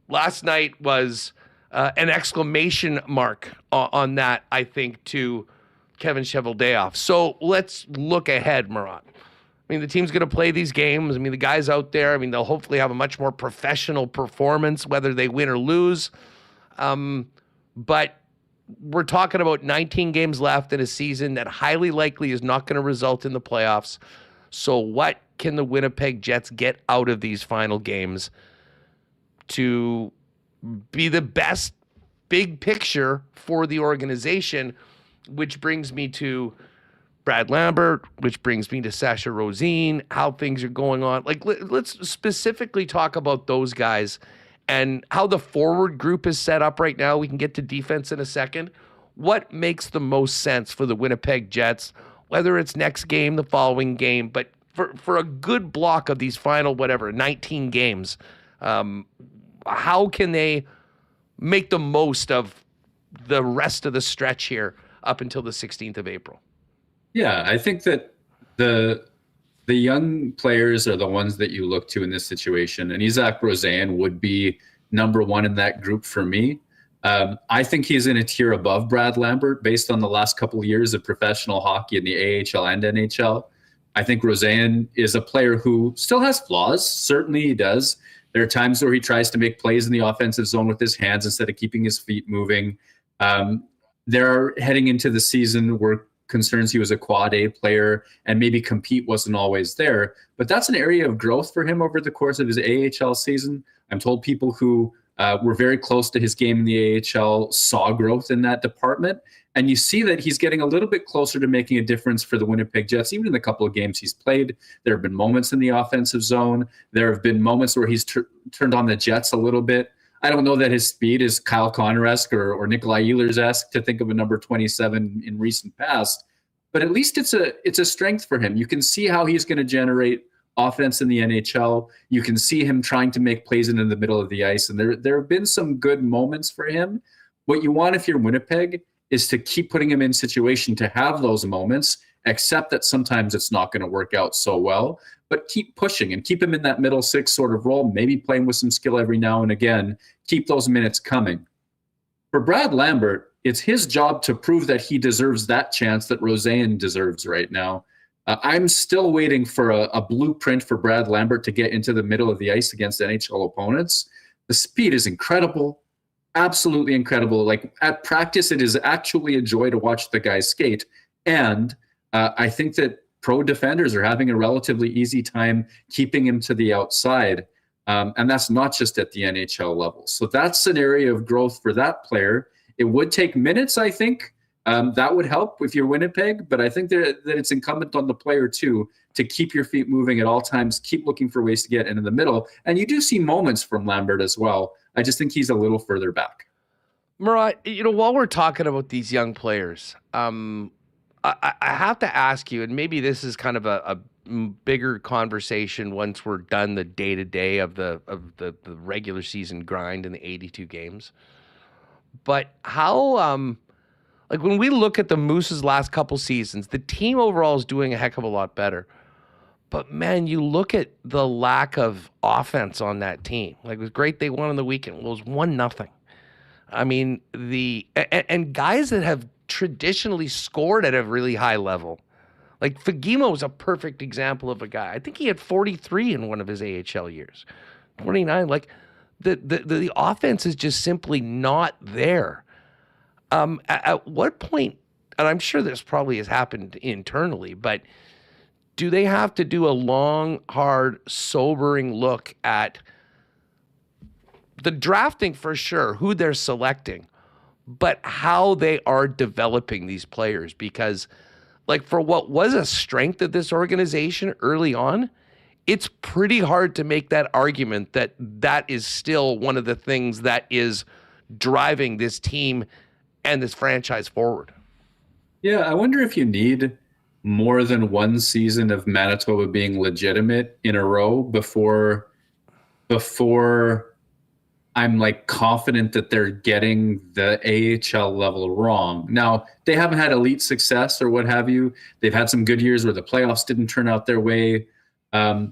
Last night was an exclamation mark on that, I think, to Kevin Cheveldayoff. So let's look ahead, Murat. I mean, the team's going to play these games. I mean, the guys out there, I mean, they'll hopefully have a much more professional performance, whether they win or lose. But we're talking about 19 games left in a season that highly likely is not going to result in the playoffs. So what can the Winnipeg Jets get out of these final games to be the best big picture for the organization? Which brings me to Brad Lambert, which brings me to Sasha Rosine, how things are going on. Like, let's specifically talk about those guys and how the forward group is set up right now. We can get to defense in a second. What makes the most sense for the Winnipeg Jets, whether it's next game, the following game, but for a good block of these final, 19 games, how can they make the most of the rest of the stretch here up until the 16th of April? Yeah, I think that the young players are the ones that you look to in this situation, and Isaac Rosén would be number one in that group for me. I think he's in a tier above Brad Lambert based on the last couple of years of professional hockey in the AHL and NHL. I think Rosén is a player who still has flaws. Certainly he does. There are times where he tries to make plays in the offensive zone with his hands instead of keeping his feet moving. They're heading into the season where concerns he was a quad A player and maybe compete wasn't always there. But that's an area of growth for him over the course of his AHL season. I'm told people who were very close to his game in the AHL saw growth in that department. And you see that he's getting a little bit closer to making a difference for the Winnipeg Jets. Even in the couple of games he's played, there have been moments in the offensive zone. There have been moments where he's turned on the Jets a little bit. I don't know that his speed is Kyle Connor-esque or Nikolai Ehlers-esque to think of a number 27 in recent past, but at least it's a strength for him. You can see how he's going to generate offense in the NHL. You can see him trying to make plays in the middle of the ice, and there have been some good moments for him. What you want if you're Winnipeg is to keep putting him in situation to have those moments, accept that sometimes it's not going to work out so well, but keep pushing and keep him in that middle six sort of role, maybe playing with some skill every now and again, keep those minutes coming. For Brad Lambert, it's his job to prove that he deserves that chance that Rosén deserves right now. I'm still waiting for a blueprint for Brad Lambert to get into the middle of the ice against NHL opponents. The speed is incredible, absolutely incredible. Like at practice, it is actually a joy to watch the guy skate. And I think that pro defenders are having a relatively easy time keeping him to the outside. And that's not just at the NHL level. So that's an area of growth for that player. It would take minutes, I think. That would help if you're Winnipeg, but I think that it's incumbent on the player too to keep your feet moving at all times, keep looking for ways to get into the middle. And you do see moments from Lambert as well. I just think he's a little further back. Murat, while we're talking about these young players, I have to ask you, and maybe this is kind of a bigger conversation once we're done the day-to-day of the regular season grind in the 82 games. But how, when we look at the Moose's last couple seasons, the team overall is doing a heck of a lot better. But man, you look at the lack of offense on that team. Like, it was great they won on the weekend. Well, it was 1-0. I mean, and guys that have traditionally scored at a really high level. Like Fagemo was a perfect example of a guy. I think he had 43 in one of his AHL years. 29. Like the offense is just simply not there. At what point, and I'm sure this probably has happened internally, but do they have to do a long, hard, sobering look at the drafting for sure, who they're selecting, but how they are developing these players? Because like for what was a strength of this organization early on, it's pretty hard to make that argument that that is still one of the things that is driving this team and this franchise forward. Yeah, I wonder if you need more than one season of Manitoba being legitimate in a row before I'm like confident that they're getting the AHL level wrong. Now, they haven't had elite success or what have you. They've had some good years where the playoffs didn't turn out their way. But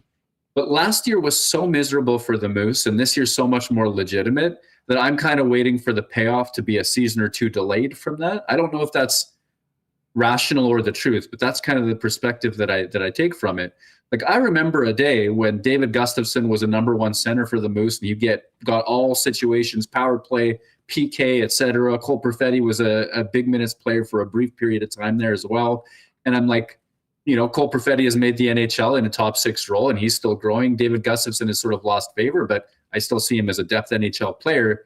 last year was so miserable for the Moose, and this year's so much more legitimate that I'm kind of waiting for the payoff to be a season or two delayed from that. I don't know if that's rational or the truth, but that's kind of the perspective that I take from it. Like, I remember a day when David Gustafsson was a number one center for the Moose, and you got all situations, power play, PK, etc. Cole Perfetti was a big minutes player for a brief period of time there as well. And I'm like, Cole Perfetti has made the NHL in a top 6 role, and he's still growing. David Gustafsson has sort of lost favor, but I still see him as a depth NHL player.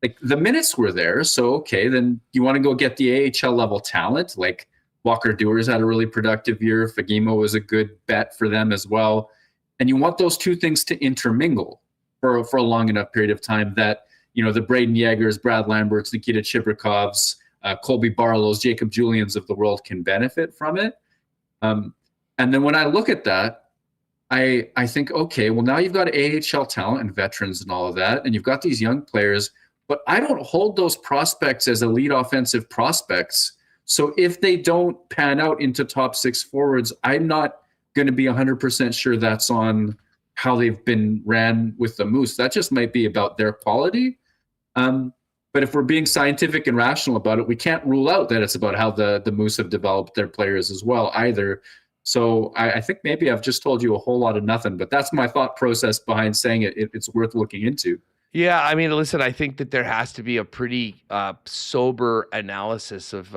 Like, the minutes were there, so okay, then you want to go get the AHL level talent. Like, Walker Dewars had a really productive year. Fagemo was a good bet for them as well. And you want those two things to intermingle for a long enough period of time that, the Braden Yeagers, Brad Lamberts, Nikita Chibrikovs, Colby Barlow's, Jacob Julians of the world can benefit from it. And then when I look at that, I think, okay, well, now you've got AHL talent and veterans and all of that, and you've got these young players, but I don't hold those prospects as elite offensive prospects. So if they don't pan out into top 6 forwards, I'm not going to be 100% sure that's on how they've been ran with the Moose. That just might be about their quality. But if we're being scientific and rational about it, we can't rule out that it's about how the Moose have developed their players as well either. So I think maybe I've just told you a whole lot of nothing, but that's my thought process behind saying it's worth looking into. Yeah, I mean, listen, I think that there has to be a pretty sober analysis of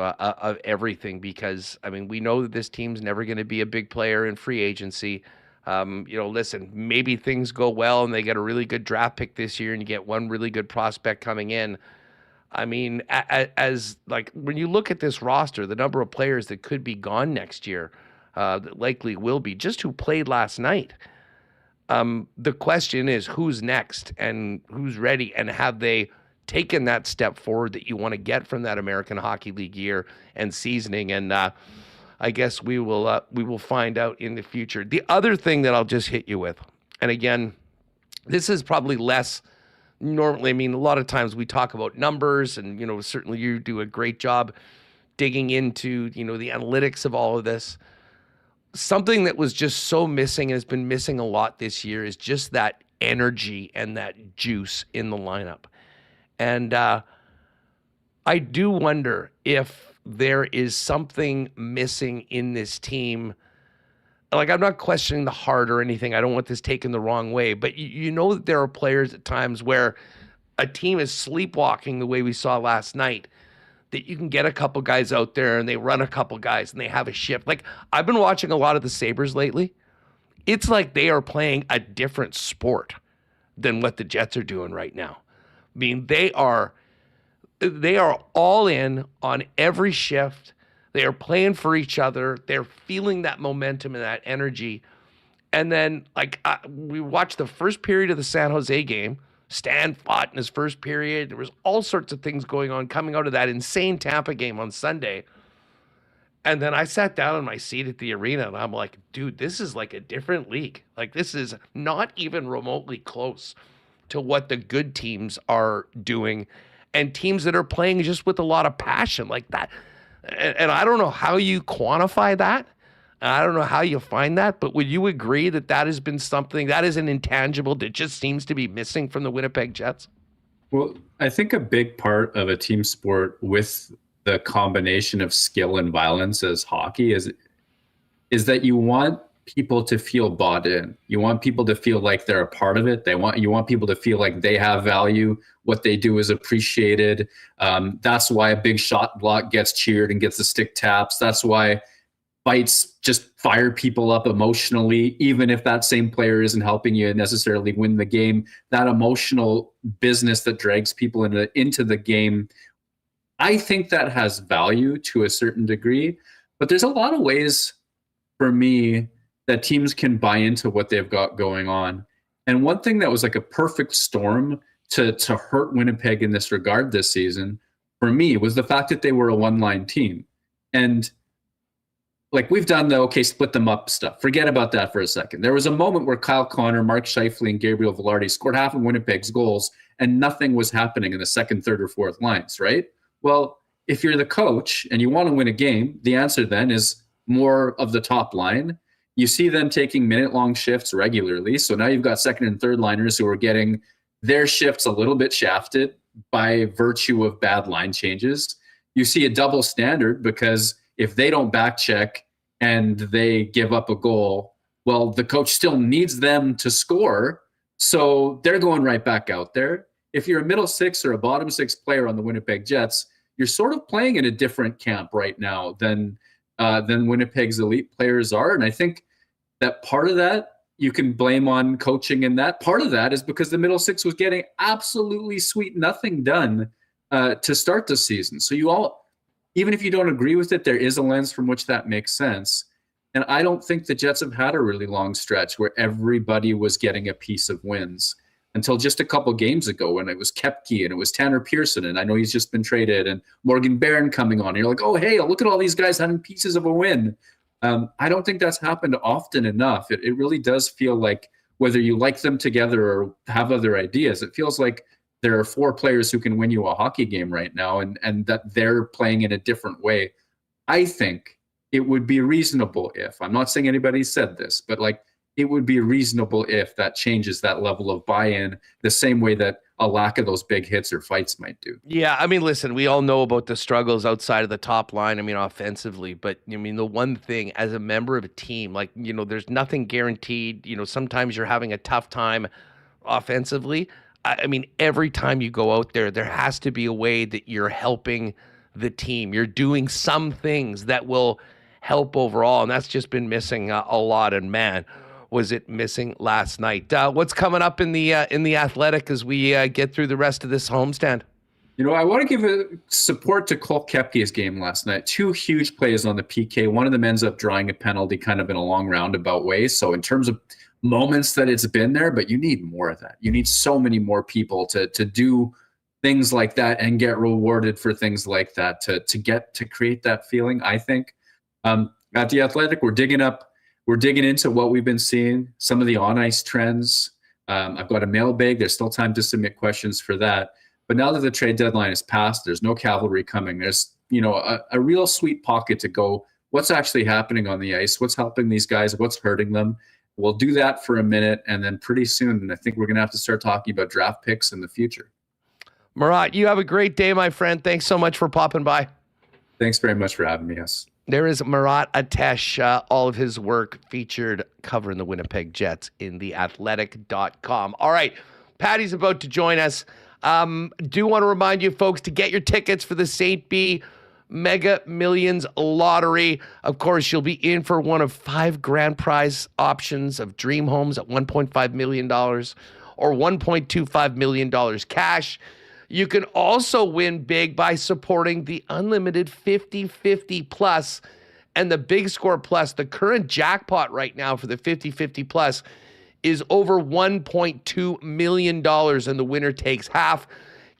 everything because, I mean, we know that this team's never going to be a big player in free agency. Listen, maybe things go well and they get a really good draft pick this year and you get one really good prospect coming in. I mean, as like when you look at this roster, the number of players that could be gone next year, that likely will be, just who played last night. The question is who's next and who's ready, and have they taken that step forward that you want to get from that American Hockey League year and seasoning? And I guess we will find out in the future. The other thing that I'll just hit you with, and again, this is probably less normally. I mean, a lot of times we talk about numbers, and certainly you do a great job digging into the analytics of all of this. Something that was just so missing and has been missing a lot this year is just that energy and that juice in the lineup. And I do wonder if there is something missing in this team. Like, I'm not questioning the heart or anything. I don't want this taken the wrong way. But you know that there are players at times where a team is sleepwalking the way we saw last night, that you can get a couple guys out there and they run a couple guys and they have a shift. Like, I've been watching a lot of the Sabres lately. It's like they are playing a different sport than what the Jets are doing right now. I mean, they are all in on every shift. They are playing for each other. They're feeling that momentum and that energy. And then, we watched the first period of the San Jose game. Stan fought in his first period. There was all sorts of things going on coming out of that insane Tampa game on Sunday. And then I sat down in my seat at the arena and I'm like, dude, this is like a different league. Like, this is not even remotely close to what the good teams are doing and teams that are playing just with a lot of passion like that. And I don't know how you quantify that. I don't know how you find that, but would you agree that that has been something that is an intangible that just seems to be missing from the Winnipeg Jets? Well, I think a big part of a team sport with the combination of skill and violence as hockey is that you want people to feel bought in. You want people to feel like they're a part of it. You want people to feel like they have value. What they do is appreciated. That's why a big shot block gets cheered and gets the stick taps. That's why fights just fire people up emotionally, even if that same player isn't helping you necessarily win the game. That emotional business that drags people into the game, I think that has value to a certain degree. But there's a lot of ways for me that teams can buy into what they've got going on. And one thing that was like a perfect storm to hurt Winnipeg in this regard this season, for me, was the fact that they were a one-line team. And like, we've done the, okay, split them up stuff. Forget about that for a second. There was a moment where Kyle Connor, Mark Scheifele, and Gabriel Velarde scored half of Winnipeg's goals, and nothing was happening in the second, third, or fourth lines, right? Well, if you're the coach and you want to win a game, the answer then is more of the top line. You see them taking minute-long shifts regularly. So now you've got second and third liners who are getting their shifts a little bit shafted by virtue of bad line changes. You see a double standard because if they don't back check and they give up a goal, well, the coach still needs them to score. So they're going right back out there. If you're a middle six or a bottom six player on the Winnipeg Jets, you're sort of playing in a different camp right now than Winnipeg's elite players are. And I think that part of that you can blame on coaching, and that part of that is because the middle six was getting absolutely sweet nothing done to start the season. So you all, even if you don't agree with it, there is a lens from which that makes sense. And I don't think the Jets have had a really long stretch where everybody was getting a piece of wins until just a couple games ago when it was Koepke and it was Tanner Pearson, and I know he's just been traded, and Morgan Barron coming on. And you're like, oh, hey, look at all these guys having pieces of a win. I don't think that's happened often enough. It really does feel like, whether you like them together or have other ideas, it feels like there are four players who can win you a hockey game right now, and that they're playing in a different way. I think it would be reasonable if, I'm not saying anybody said this, but like, it would be reasonable if that changes that level of buy-in the same way that a lack of those big hits or fights might do. Yeah, I mean, listen, we all know about the struggles outside of the top line, I mean, offensively, but I mean, the one thing as a member of a team, like, you know, there's nothing guaranteed. You know, sometimes you're having a tough time offensively. I mean, every time you go out there, there has to be a way that you're helping the team. You're doing some things that will help overall, and that's just been missing a lot. And man, was it missing last night. What's coming up in the Athletic as we get through the rest of this homestand? You know, I want to give a support to Cole Koepke's game last night. Two huge plays on the PK. One of them ends up drawing a penalty kind of in a long roundabout way. So in terms of moments that it's been there, but you need more of that. You need so many more people to do things like that and get rewarded for things like that to create that feeling, I think. At the Athletic, we're digging into what we've been seeing, some of the on-ice trends. I've got a mailbag. There's still time to submit questions for that. But now that the trade deadline is passed, there's no cavalry coming. There's, you know, a real sweet pocket to go, what's actually happening on the ice? What's helping these guys? What's hurting them? We'll do that for a minute, and then pretty soon, I think we're going to have to start talking about draft picks in the future. Murat, you have a great day, my friend. Thanks so much for popping by. Thanks very much for having me, yes. There is Murat Ates, all of his work featured covering the Winnipeg Jets in theathletic.com. All right, Patty's about to join us. Do want to remind you, folks, to get your tickets for the St. B Mega Millions Lottery. Of course, you'll be in for one of 5 grand prize options of dream homes at $1.5 million or $1.25 million cash. You can also win big by supporting the unlimited 50-50 plus and the Big Score Plus. The current jackpot right now for the 50-50 plus is over $1.2 million, and the winner takes half.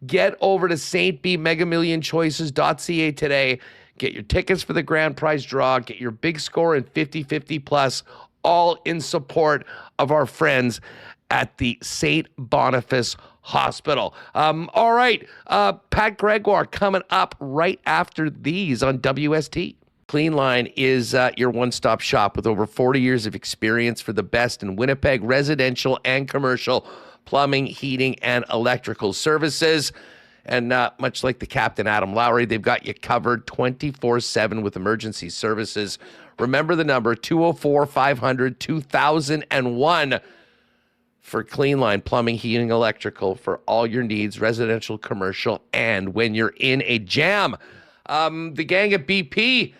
Get over to St. B megamillionchoices.ca today. Get your tickets for the grand prize draw. Get your big score in 50-50 plus, all in support of our friends at the St. Boniface Hospital. All right, Pat Gregoire coming up right after these on WST. Cleanline is your one-stop shop with over 40 years of experience for the best in Winnipeg residential and commercial plumbing, heating, and electrical services. And much like the Captain Adam Lowry, they've got you covered 24/7 with emergency services. Remember the number, 204-500-2001 for Cleanline Plumbing, Heating, Electrical for all your needs, residential, commercial, and when you're in a jam. The gang at BP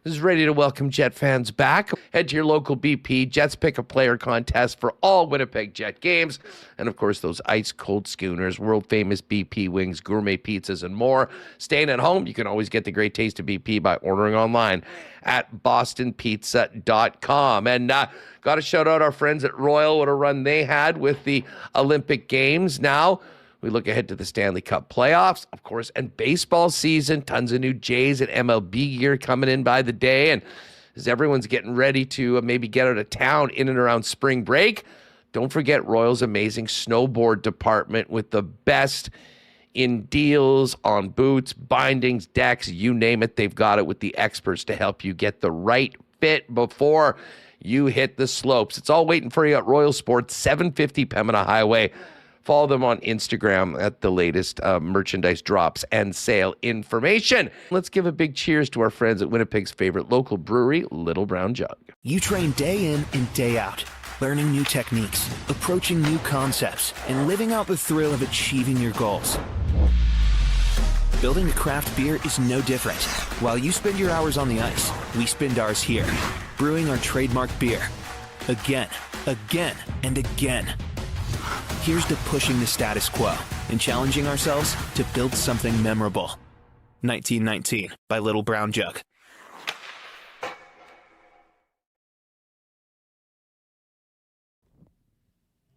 is ready to welcome Jet fans back. Head to your local BP Jets Pick a Player contest for all Winnipeg Jet games. And, of course, those ice-cold schooners, world-famous BP wings, gourmet pizzas, and more. Staying at home, you can always get the great taste of BP by ordering online at bostonpizza.com. And got to shout out our friends at Royal, what a run they had with the Olympic Games. Now we look ahead to the Stanley Cup playoffs, of course, and baseball season. Tons of new Jays and MLB gear coming in by the day. And as everyone's getting ready to maybe get out of town in and around spring break, don't forget Royal's amazing snowboard department with the best in deals on boots, bindings, decks, you name it. They've got it with the experts to help you get the right fit before you hit the slopes. It's all waiting for you at Royal Sports, 750 Pembina Highway. Follow them on Instagram at the latest merchandise drops and sale information. Let's give a big cheers to our friends at Winnipeg's favorite local brewery, Little Brown Jug. You train day in and day out, learning new techniques, approaching new concepts, and living out the thrill of achieving your goals. Building a craft beer is no different. While you spend your hours on the ice, we spend ours here, brewing our trademark beer. Again, and again. Here's to pushing the status quo and challenging ourselves to build something memorable. 1919 by Little Brown Jug.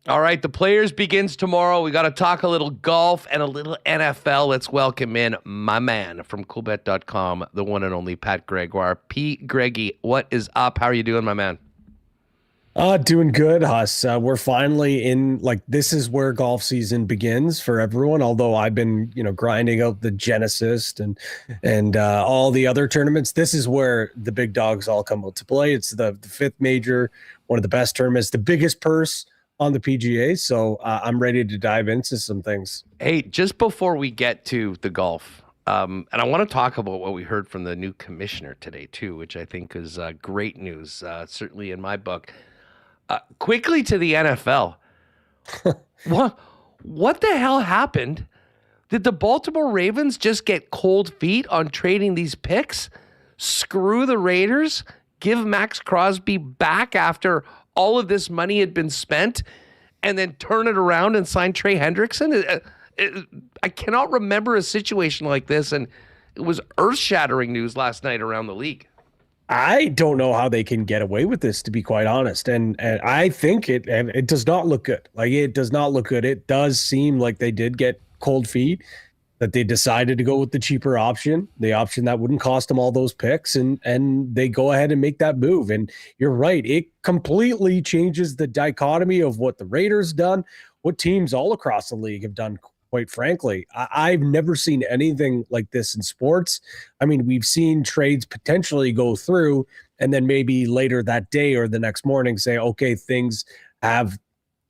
All right, the Players begins tomorrow. We got to talk a little golf and a little NFL. Let's welcome in my man from coolbet.com, the one and only Pat Gregoire. P. Greggy, what is up? How are you doing, my man? Doing good, Huss. We're finally in, this is where golf season begins for everyone. Although I've been, grinding out the Genesis and all the other tournaments. This is where the big dogs all come out to play. It's the fifth major, one of the best tournaments, the biggest purse on the PGA. So I'm ready to dive into some things. Hey, just before we get to the golf, and I want to talk about what we heard from the new commissioner today too, which I think is great news, certainly in my book. Quickly to the NFL. What the hell happened? Did the Baltimore Ravens just get cold feet on trading these picks? Screw the Raiders? Give Max Crosby back after all of this money had been spent and then turn it around and sign Trey Hendrickson? I cannot remember a situation like this, and it was earth-shattering news last night around the league. I don't know how they can get away with this, to be quite honest. And I think it does not look good. It does not look good. It does seem like they did get cold feet, that they decided to go with the cheaper option, the option that wouldn't cost them all those picks, and they go ahead and make that move. And you're right. It completely changes the dichotomy of what the Raiders done, what teams all across the league have done. Quite frankly, I've never seen anything like this in sports. I mean, we've seen trades potentially go through and then maybe later that day or the next morning say, okay, things have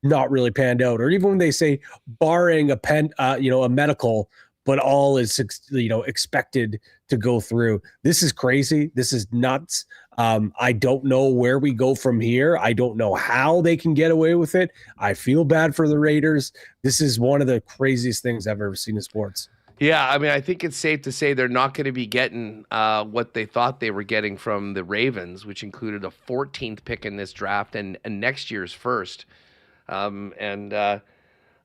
not really panned out. Or even when they say barring a medical, but all is, expected to go through. This is crazy. This is nuts. I don't know where we go from here. I don't know how they can get away with it. I feel bad for the Raiders. This is one of the craziest things I've ever seen in sports. Yeah, I mean, I think it's safe to say they're not going to be getting what they thought they were getting from the Ravens, which included a 14th pick in this draft and next year's first.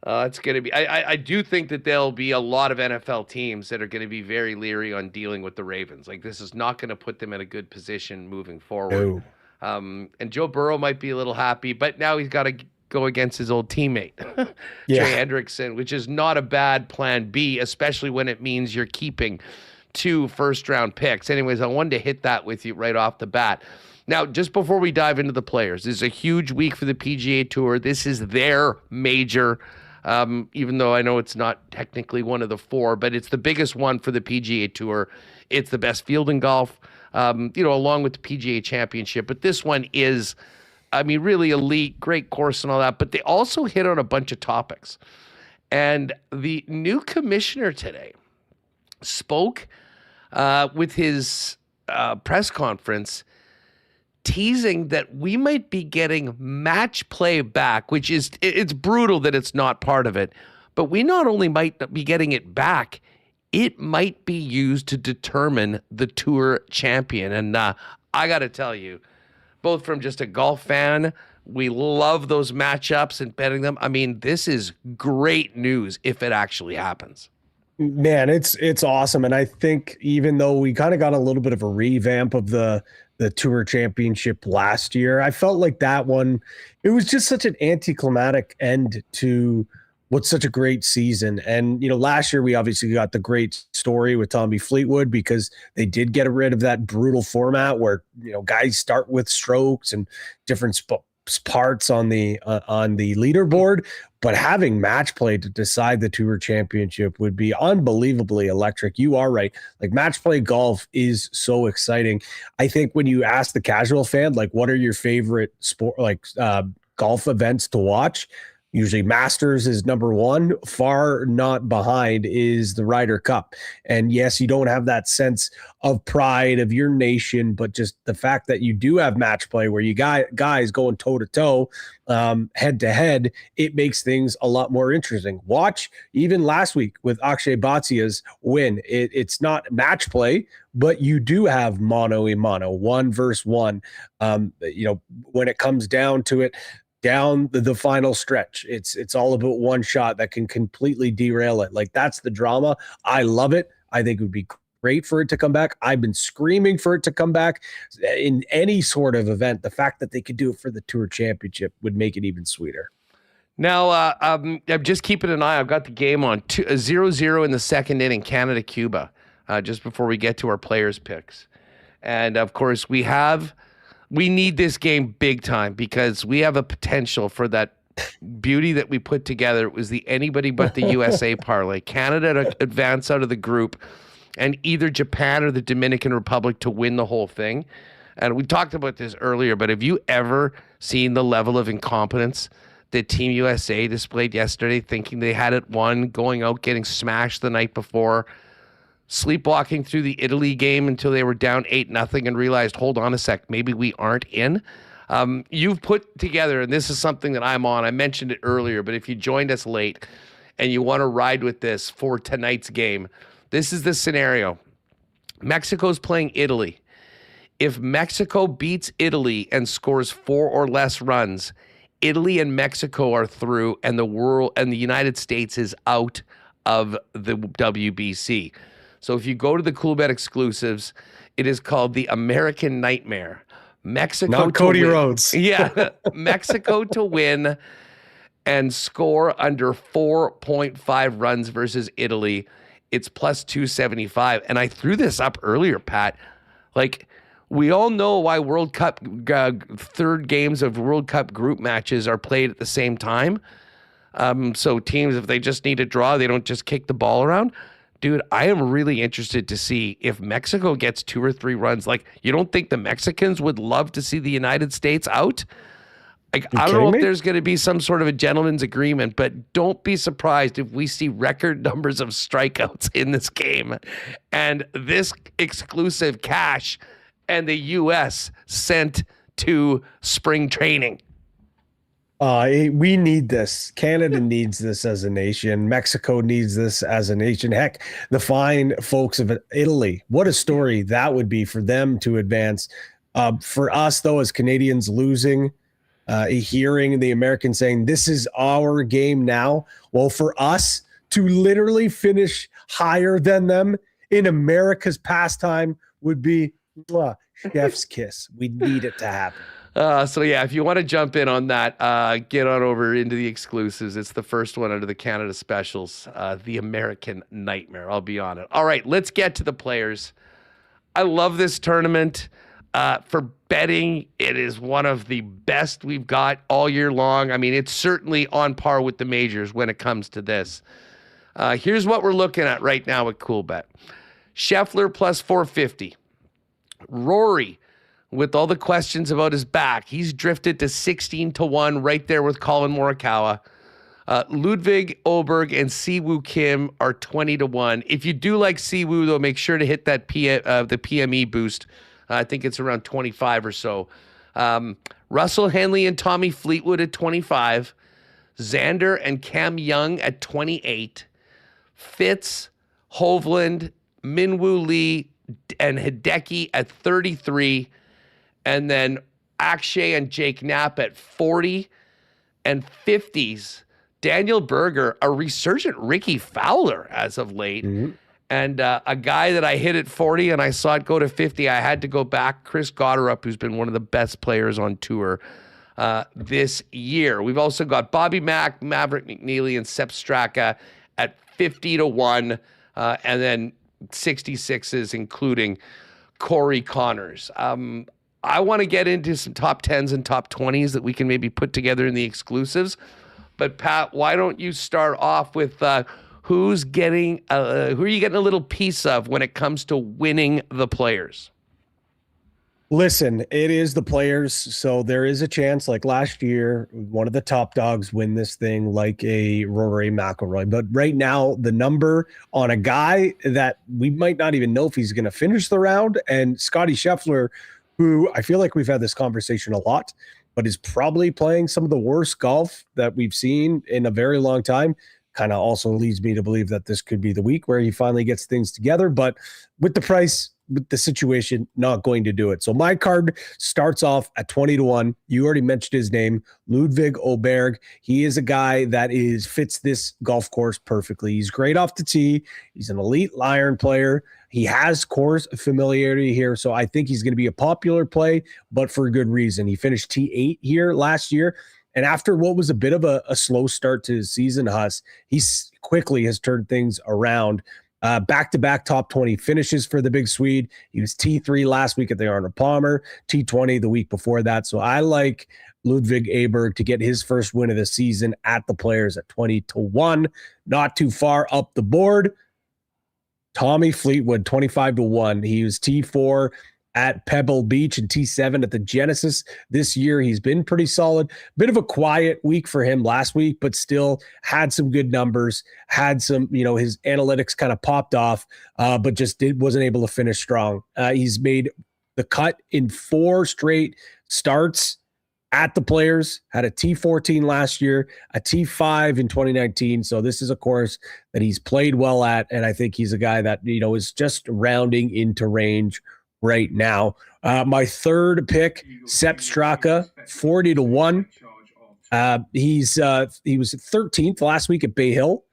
It's going to be. I do think that there'll be a lot of NFL teams that are going to be very leery on dealing with the Ravens. This is not going to put them in a good position moving forward. No. And Joe Burrow might be a little happy, but now he's got to go against his old teammate, Trey Hendrickson, which is not a bad plan B, especially when it means you're keeping 2 first-round picks. Anyways, I wanted to hit that with you right off the bat. Now, just before we dive into the players, this is a huge week for the PGA Tour. This is their major, even though I know it's not technically one of the 4, but it's the biggest one for the PGA Tour. It's the best field in golf, along with the PGA Championship. But this one is, really elite, great course and all that. But they also hit on a bunch of topics. And the new commissioner today spoke with his press conference, teasing that we might be getting match play back, which is, it's brutal that it's not part of it, but we not only might be getting it back, it might be used to determine the tour champion. And I got to tell you, both from just a golf fan, we love those matchups and betting them. This is great news if it actually happens. Man, it's awesome. And I think even though we kind of got a little bit of a revamp of the Tour Championship last year, I felt like that one, it was just such an anticlimactic end to what's such a great season. And, last year we obviously got the great story with Tommy Fleetwood because they did get rid of that brutal format where, guys start with strokes and different parts on the leaderboard. But having match play to decide the Tour Championship would be unbelievably electric. You are right. Like, match play golf is so exciting. I think when you ask the casual fan, like, what are your favorite golf events to watch? Usually Masters is number 1. Far not behind is the Ryder Cup. And yes, you don't have that sense of pride of your nation, but just the fact that you do have match play where you got guys going toe-to-toe, head-to-head, it makes things a lot more interesting. Watch even last week with Akshay Bhatsia's win. It's not match play, but you do have mano-a-mano, 1 versus 1. When it comes down to it, down the final stretch, it's all about one shot that can completely derail it. Like, that's the drama. I love it. I think it would be great for it to come back. I've been screaming for it to come back in any sort of event. The fact that they could do it for the Tour Championship would make it even sweeter. Now, I'm just keeping an eye. I've got the game on 0-0 in the second inning, Canada-Cuba, just before we get to our players' picks. And, of course, we need this game big time because we have a potential for that beauty that we put together. It was the anybody but the USA parlay. Canada to advance out of the group and either Japan or the Dominican Republic to win the whole thing. And we talked about this earlier, but have you ever seen the level of incompetence that Team USA displayed yesterday, thinking they had it won, going out, getting smashed the night before, sleepwalking through the Italy game until they were down 8-0 and realized, hold on a sec, maybe we aren't in. You've put together, and this is something that I'm on, I mentioned it earlier, but if you joined us late and you want to ride with this for tonight's game, this is the scenario. Mexico's playing Italy. If Mexico beats Italy and scores 4 or less runs, Italy and Mexico are through, and the United States is out of the WBC. So if you go to the Coolbet exclusives, it is called the American Nightmare. Mexico, not Cody Rhodes. Yeah, Mexico to win and score under 4.5 runs versus Italy. It's plus 275. And I threw this up earlier, Pat. Like, we all know why World Cup third games of World Cup group matches are played at the same time. So teams, if they just need a draw, they don't just kick the ball around. Dude, I am really interested to see if Mexico gets 2 or 3 runs. Like, you don't think the Mexicans would love to see the United States out? Like, I don't know if there's going to be some sort of a gentleman's agreement, but don't be surprised if we see record numbers of strikeouts in this game. And this exclusive cash and the U.S. sent to spring training. We need this. Canada needs this as a nation. Mexico needs this as a nation. Heck, the fine folks of Italy, what a story that would be for them to advance. For us, though, as Canadians losing, hearing the Americans saying, this is our game now. Well, for us to literally finish higher than them in America's pastime would be Chef's kiss. We need it to happen. So yeah, if you want to jump in on that, get on over into the exclusives. It's the first one under the Canada Specials, the American Nightmare. I'll be on it. All right, let's get to the players. I love this tournament. For betting, it is one of the best we've got all year long. I mean, it's certainly on par with the majors when it comes to this. Here's what we're looking at right now at CoolBet. Scheffler plus 450. Rory, with all the questions about his back, he's drifted to 16-1 right there with Colin Morikawa. Ludwig Åberg and Siwoo Kim are 20-1. If you do like Siwoo, though, make sure to hit that the PME boost. I think it's around 25 or so. Russell Henley and Tommy Fleetwood at 25. Xander and Cam Young at 28. Fitz, Hovland, Minwoo Lee, and Hideki at 33. And then Akshay and Jake Knapp at 40 and 50s. Daniel Berger, a resurgent Ricky Fowler as of late. Mm-hmm. And a guy that I hit at 40 and I saw it go to 50. I had to go back. Chris Gotterup, who's been one of the best players on tour this year. We've also got Bobby Mack, Maverick McNeely, and Sepp Straka at 50-1. And then 66s, including Corey Connors. I want to get into some top 10s and top 20s that we can maybe put together in the exclusives. But Pat, why don't you start off with who are you getting a little piece of when it comes to winning the players? Listen, it is the players, so there is a chance, like last year, one of the top dogs win this thing like a Rory McIlroy. But right now, the number on a guy that we might not even know if he's going to finish the round, and Scottie Scheffler, who I feel like we've had this conversation a lot, but is probably playing some of the worst golf that we've seen in a very long time, kind of also leads me to believe that this could be the week where he finally gets things together. But with the price, with the situation, not going to do it. So my card starts off at 20-1. You already mentioned his name, Ludwig Åberg. He is a guy that fits this golf course perfectly. He's great off the tee. He's an elite iron player. He has course familiarity here, so I think he's going to be a popular play, but for a good reason. He finished T8 here last year, and after what was a bit of a slow start to his season, he quickly has turned things around. Back-to-back top 20 finishes for the big Swede. He was T3 last week at the Arnold Palmer, T20 the week before that. So I like Ludwig Åberg to get his first win of the season at the players at 20-1. Not too far up the board. Tommy Fleetwood, 25-1. He was T4 at Pebble Beach and T7 at the Genesis this year. He's been pretty solid. Bit of a quiet week for him last week, but still had some good numbers, had some, his analytics kind of popped off, but just wasn't able to finish strong. He's made the cut in 4 straight starts at the players, had a T14 last year, a T5 in 2019. So this is a course that he's played well at. And I think he's a guy that, is just rounding into range right now. My third pick, Sepp Straka, 40-1. He was 13th last week at Bay Hill.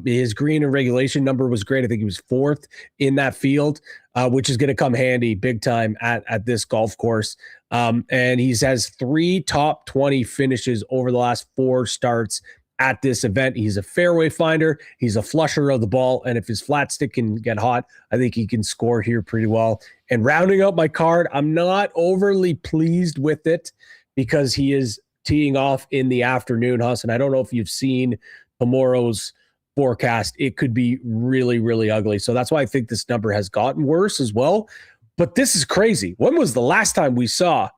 His green and regulation number was great. I think he was 4th in that field, which is going to come handy big time at this golf course. And he has 3 top 20 finishes over the last 4 starts at this event. He's a fairway finder. He's a flusher of the ball. And if his flat stick can get hot, I think he can score here pretty well. And rounding out my card, I'm not overly pleased with it because he is teeing off in the afternoon, Huss. And I don't know if you've seen tomorrow's forecast. It could be really, really ugly. So that's why I think this number has gotten worse as well. But this is crazy. When was the last time we saw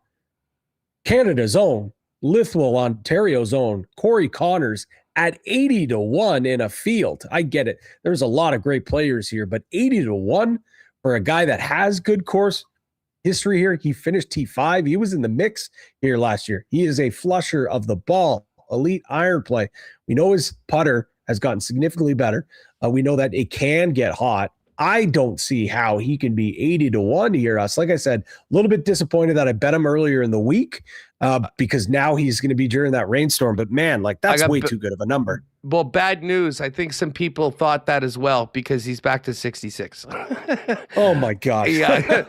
Canada's own, Lithwell, Ontario's own, Corey Connors at 80-1 in a field? I get it. There's a lot of great players here, but 80-1 for a guy that has good course history here. He finished T5. He was in the mix here last year. He is a flusher of the ball, elite iron play. We know his putter has gotten significantly better. We know that it can get hot. I don't see how he can be 80-1 here. Like I said, a little bit disappointed that I bet him earlier in the week because now he's going to be during that rainstorm. But man, like that's way too good of a number. Well, bad news. I think some people thought that as well because he's back to 66. Oh my gosh. Yeah.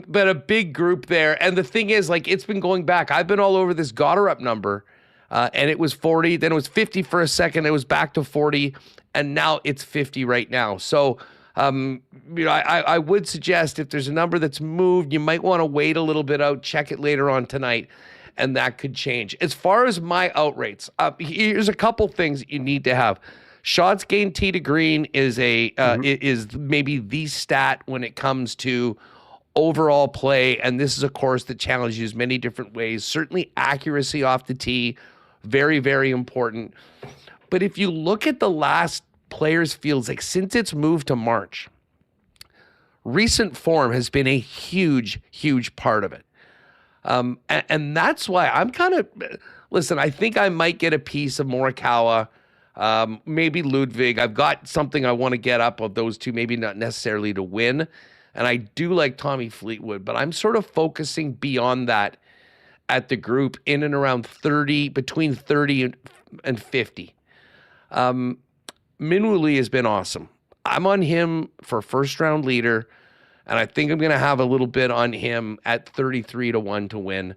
But a big group there. And the thing is, like, it's been going back. I've been all over this Goddard number, and it was 40. Then it was 50 for a second. It was back to 40. And now it's 50 right now. So, I would suggest if there's a number that's moved, you might want to wait a little bit out, check it later on tonight, and that could change. As far as my outrates, here's a couple things that you need to have. Shots gained tee to green is is maybe the stat when it comes to overall play, and this is a course that challenges many different ways. Certainly accuracy off the tee, very, very important. But if you look at the last players' fields, like since it's moved to March, recent form has been a huge, huge part of it. And that's why I'm kind of, listen, I think I might get a piece of Morikawa, maybe Ludwig. I've got something I want to get up of those two, maybe not necessarily to win. And I do like Tommy Fleetwood, but I'm sort of focusing beyond that at the group in and around 30, between 30 and 50. Minwoo Lee has been awesome. I'm on him for first round leader, and I think I'm going to have a little bit on him at 33-1 to win.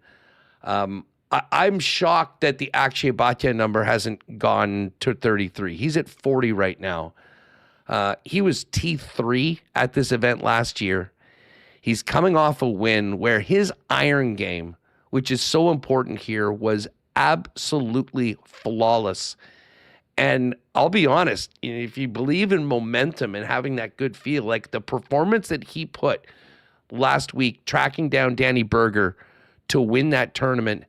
I'm shocked that the Akshay Bhatia number hasn't gone to 33. He's at 40 right now. He was T3 at this event last year. He's coming off a win where his iron game, which is so important here, was absolutely flawless. And I'll be honest, if you believe in momentum and having that good feel, like the performance that he put last week, tracking down Danny Berger to win that tournament,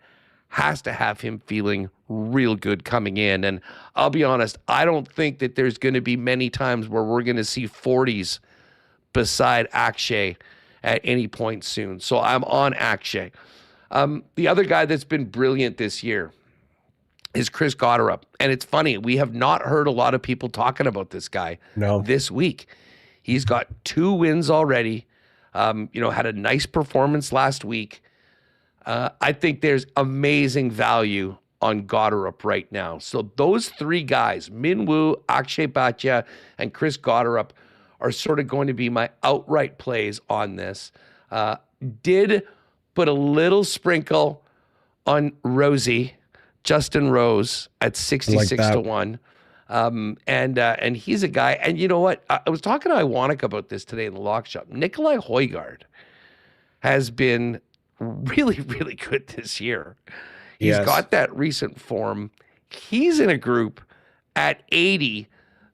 has to have him feeling real good coming in. And I'll be honest, I don't think that there's going to be many times where we're going to see 40s beside Akshay at any point soon. So I'm on Akshay. The other guy that's been brilliant this year is Chris Goddard. And it's funny, we have not heard a lot of people talking about this guy this week. He's got 2 wins already, had a nice performance last week. I think there's amazing value on Goddard right now. So those 3 guys, Minwoo, Akshay Bhatia, and Chris Goddard, are sort of going to be my outright plays on this. Did put a little sprinkle on Rosie, Justin Rose, at 66-1. And he's a guy. And you know what? I was talking to Iwanek about this today in the lock shop. Nikolai Højgaard has been really, really good this year. He's got that recent form. He's in a group at 80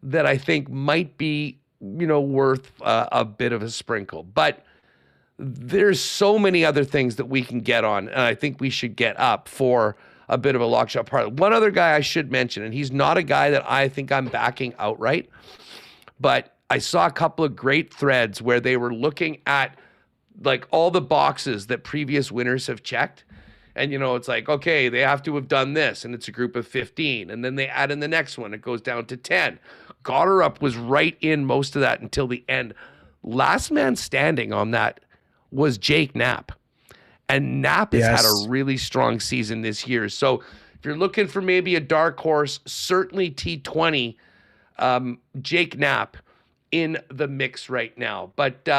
that I think might be, worth a bit of a sprinkle. But there's so many other things that we can get on, and I think we should get up for a bit of a lock shop parlay. One other guy I should mention, and he's not a guy that I think I'm backing outright, but I saw a couple of great threads where they were looking at like all the boxes that previous winners have checked. And, it's like, okay, they have to have done this, and it's a group of 15. And then they add in the next one. It goes down to 10. Goddard was right in most of that until the end. Last man standing on that was Jake Knapp. And Knapp has had a really strong season this year. So if you're looking for maybe a dark horse, certainly T20, Jake Knapp in the mix right now. But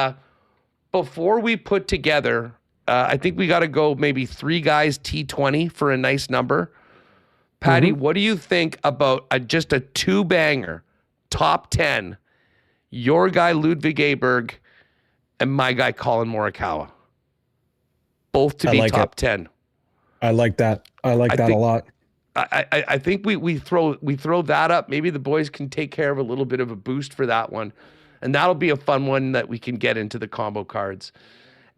before we put together, I think we got to go maybe 3 guys T20 for a nice number. Patty, what do you think about just a 2-banger, top 10, your guy Ludwig Aberg and my guy Colin Morikawa? Both to be top 10. I like that. I like that a lot. I think we throw that up. Maybe the boys can take care of a little bit of a boost for that one. And that'll be a fun one that we can get into the combo cards.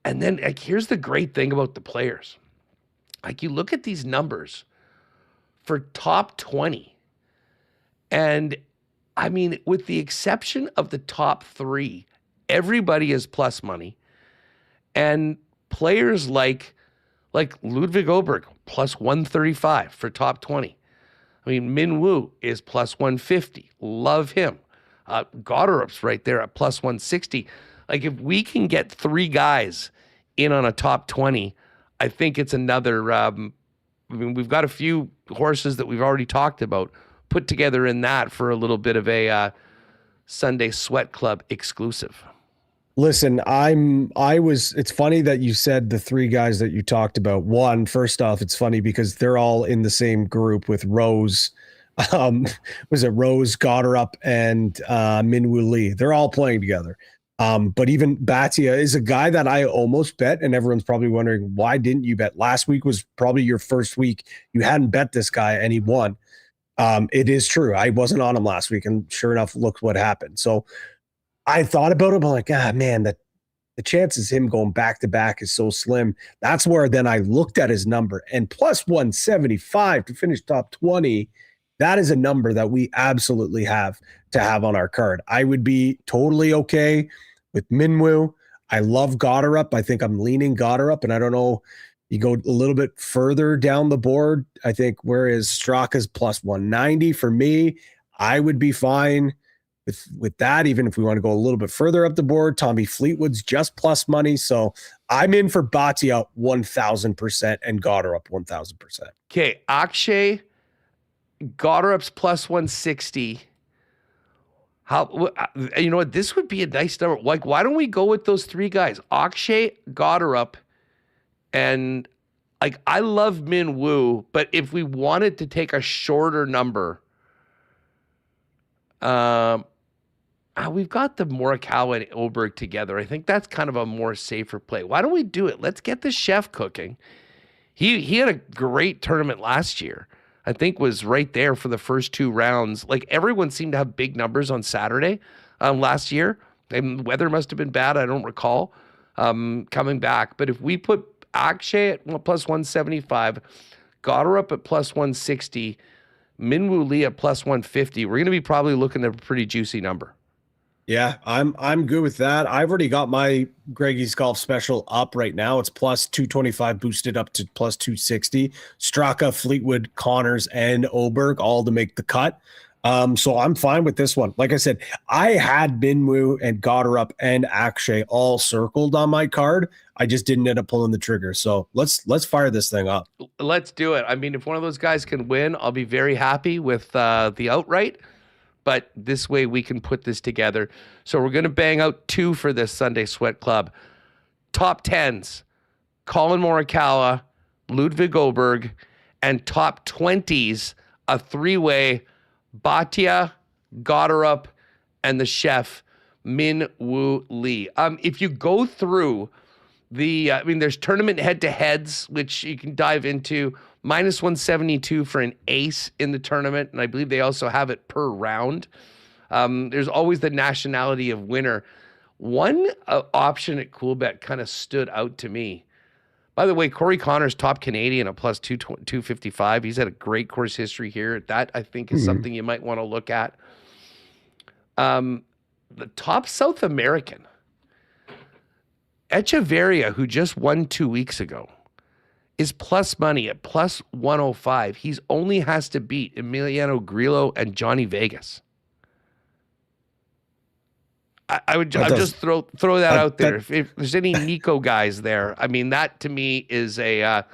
And then here's the great thing about the players. Like you look at these numbers for top 20. And I mean, with the exception of the top 3, everybody is plus money. And players like Ludwig Aberg, plus 135 for top 20. I mean, Minwoo is plus 150. Love him. Goddard's right there at plus 160. Like, if we can get 3 guys in on a top 20, I think it's another. I mean, we've got a few horses that we've already talked about put together in that for a little bit of a Sunday Sweat Club exclusive. Listen, it's funny that you said the 3 guys that you talked about. One, first off, it's funny because they're all in the same group with Rose. Was it Rose, Goddard, and Minwoo Lee? They're all playing together. But even Batia is a guy that I almost bet, and everyone's probably wondering, why didn't you bet? Last week was probably your first week. You hadn't bet this guy, and he won. It is true. I wasn't on him last week, and sure enough, look what happened. So I thought about it, but like, man, the chances of him going back-to-back is so slim. That's where then I looked at his number, and plus 175 to finish top 20, that is a number that we absolutely have to have on our card. I would be totally okay with Minwoo. I love Goddard. I think I'm leaning Goddard, and I don't know, you go a little bit further down the board, I think, whereas Straka's plus 190 for me, I would be fine with that, even if we want to go a little bit further up the board. Tommy Fleetwood's just plus money, so I'm in for Batia 1,000% and Goddard 1,000%. Okay, Akshay, Goddard's plus 160. How, you know what? This would be a nice number. Like, why don't we go with those 3 guys? Akshay, Goddard, and like, I love Minwoo, but if we wanted to take a shorter number, we've got the Morikawa and Oberg together. I think that's kind of a more safer play. Why don't we do it? Let's get the chef cooking. He had a great tournament last year. I think was right there for the first 2 rounds. Like, everyone seemed to have big numbers on Saturday last year. And weather must have been bad. I don't recall coming back. But if we put Akshay at plus 175, Goddard up at plus 160, Minwoo Lee at plus 150, we're going to be probably looking at a pretty juicy number. Yeah, I'm good with that. I've already got my Greggy's Golf Special up right now. It's plus 225 boosted up to plus 260. Straka, Fleetwood, Connors, and Oberg all to make the cut. So I'm fine with this one. Like I said, I had Minwoo and Goddard and Akshay all circled on my card. I just didn't end up pulling the trigger. So let's fire this thing up. Let's do it. I mean, if one of those guys can win, I'll be very happy with the outright. But this way we can put this together. So we're going to bang out 2 for this Sunday Sweat Club. Top 10s, Colin Morikawa, Ludwig Oberg, and top 20s, a 3-way, Batia, Goddard, and the chef, Minwoo Lee. If you go through there's tournament head-to-heads, which you can dive into, minus 172 for an ace in the tournament, and I believe they also have it per round. There's always the nationality of winner. One option at Coolbet kind of stood out to me. By the way, Corey Connors, top Canadian at plus 255. He's had a great course history here. That, I think, is something you might want to look at. The top South American, Echeverria, who just won 2 weeks ago, is plus money at plus 105. He's only has to beat Emiliano Grillo and Johnny Vegas. I would just throw that out there. If there's any Nico guys there, I mean, that to me is a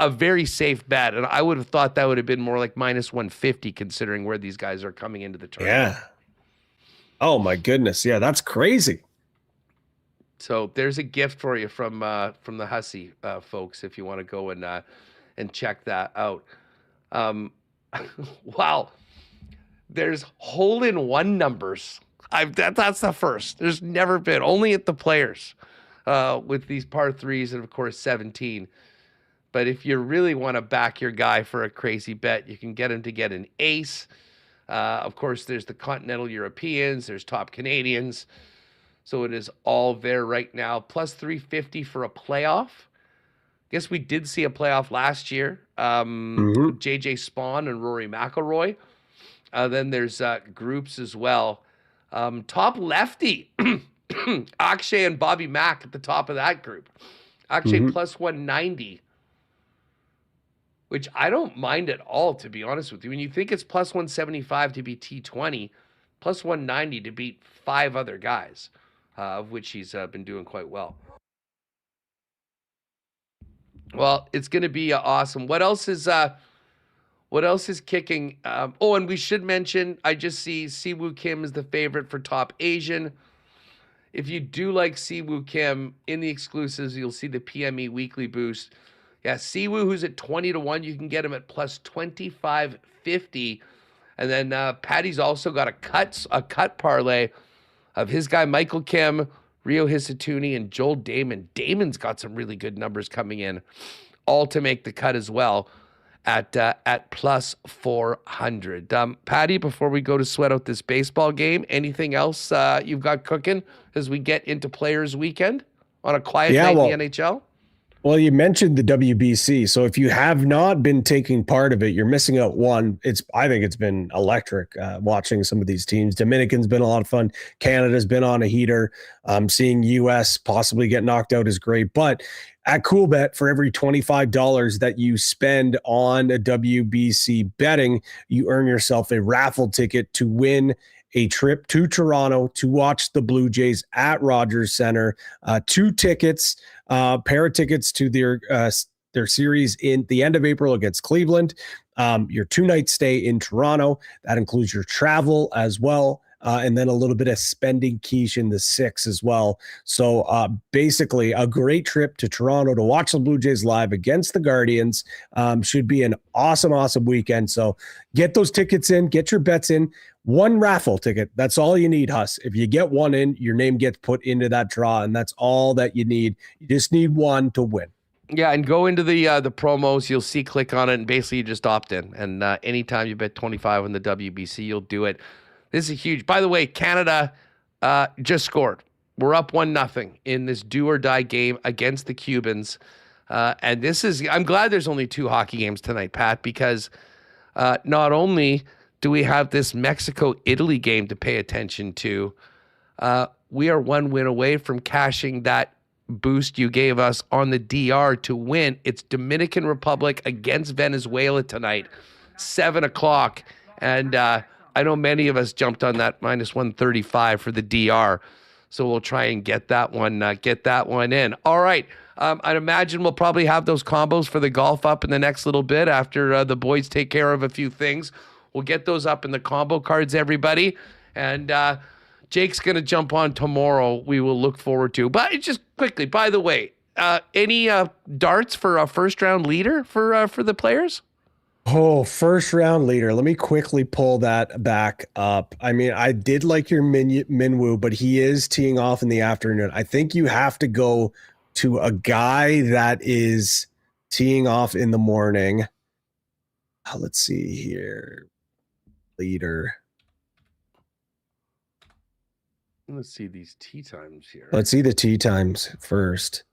very safe bet, and I would have thought that would have been more like minus 150 considering where these guys are coming into the tournament. Yeah. Oh my goodness, yeah, that's crazy. So there's a gift for you from the Hussey folks if you want to go and check that out. Wow, there's hole-in-one numbers. That's the first. There's never been, only at the Players with these par 3s and of course 17. But if you really want to back your guy for a crazy bet, you can get him to get an ace. Of course, there's the Continental Europeans. There's top Canadians. So it is all there right now. Plus 350 for a playoff. Guess we did see a playoff last year. JJ Spawn and Rory McIlroy. Then there's groups as well. Top lefty. Akshay and Bobby Mack at the top of that group. Akshay plus 190. Which I don't mind at all, to be honest with you. When you think it's plus 175 to be T20, Plus 190 to beat 5 other guys, of which he's been doing quite well. Well, it's going to be awesome. What else is kicking? And we should mention, I just see Siwoo Kim is the favorite for top Asian. If you do like Siwoo Kim, in the exclusives, you'll see the PME weekly boost. Yeah, Siwoo, who's at 20-1, you can get him at plus 25.50. And then Patty's also got a cut parlay of his guy Michael Kim, Rio Hisatuni, and Joel Damon. Damon's got some really good numbers coming in, all to make the cut as well at plus 400. Patty, before we go to sweat out this baseball game, anything else you've got cooking as we get into Players Weekend on a quiet night in the NHL? Well, you mentioned the WBC. So if you have not been taking part of it, you're missing out one. I think it's been electric watching some of these teams. Dominican's been a lot of fun. Canada's been on a heater. Seeing US possibly get knocked out is great. But at CoolBet, for every $25 that you spend on a WBC betting, you earn yourself a raffle ticket to win a trip to Toronto to watch the Blue Jays at Rogers Center. 2 tickets, pair of tickets to their series in the end of April against Cleveland. Your 2-night stay in Toronto. That includes your travel as well. And then a little bit of spending quiche in the 6 as well. So basically a great trip to Toronto to watch the Blue Jays live against the Guardians. Should be an awesome weekend. So get those tickets in, get your bets in. 1 raffle ticket. That's all you need, Huss. If you get 1 in, your name gets put into that draw, and that's all that you need. You just need 1 to win. Yeah, and go into the promos. You'll see, click on it, and basically you just opt in. And anytime you bet 25 on the WBC, you'll do it. This is huge. By the way, Canada just scored. We're up 1-0 in this do-or-die game against the Cubans. And I'm glad there's only 2 hockey games tonight, Pat, because not only do we have this Mexico-Italy game to pay attention to, we are 1 win away from cashing that boost you gave us on the DR to win. It's Dominican Republic against Venezuela tonight, 7 o'clock. And I know many of us jumped on that minus 135 for the DR. So we'll try and get that one in. All right. I'd imagine we'll probably have those combos for the golf up in the next little bit after the boys take care of a few things. We'll get those up in the combo cards, everybody. And Jake's going to jump on tomorrow. We will look forward to. But just quickly, by the way, any darts for a first-round leader for the players? Oh, first-round leader. Let me quickly pull that back up. I mean, I did like your Minwoo, but he is teeing off in the afternoon. I think you have to go to a guy that is teeing off in the morning. Let's see here. Leader. Let's see these tee times here. Let's see the tee times first.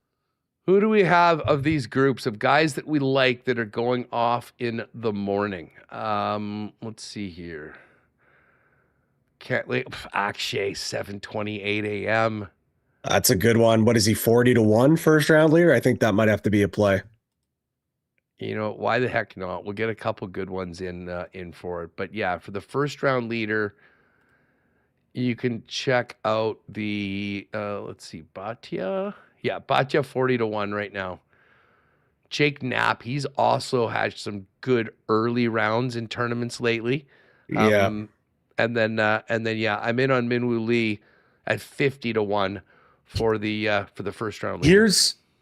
Who do we have of these groups of guys that we like that are going off in the morning? Let's see here. Akshay, 7:28 a.m. That's a good one. What is he, 40-1 first round leader? I think that might have to be a play. You know, why the heck not? We'll get a couple good ones in for it. But yeah, for the first round leader, you can check out the let's see, Bhatia. Yeah, Bhatia 40-1 right now. Jake Knapp, he's also had some good early rounds in tournaments lately. Yeah. And then yeah, I'm in on Minwoo Lee at 50-1 for the first round leader.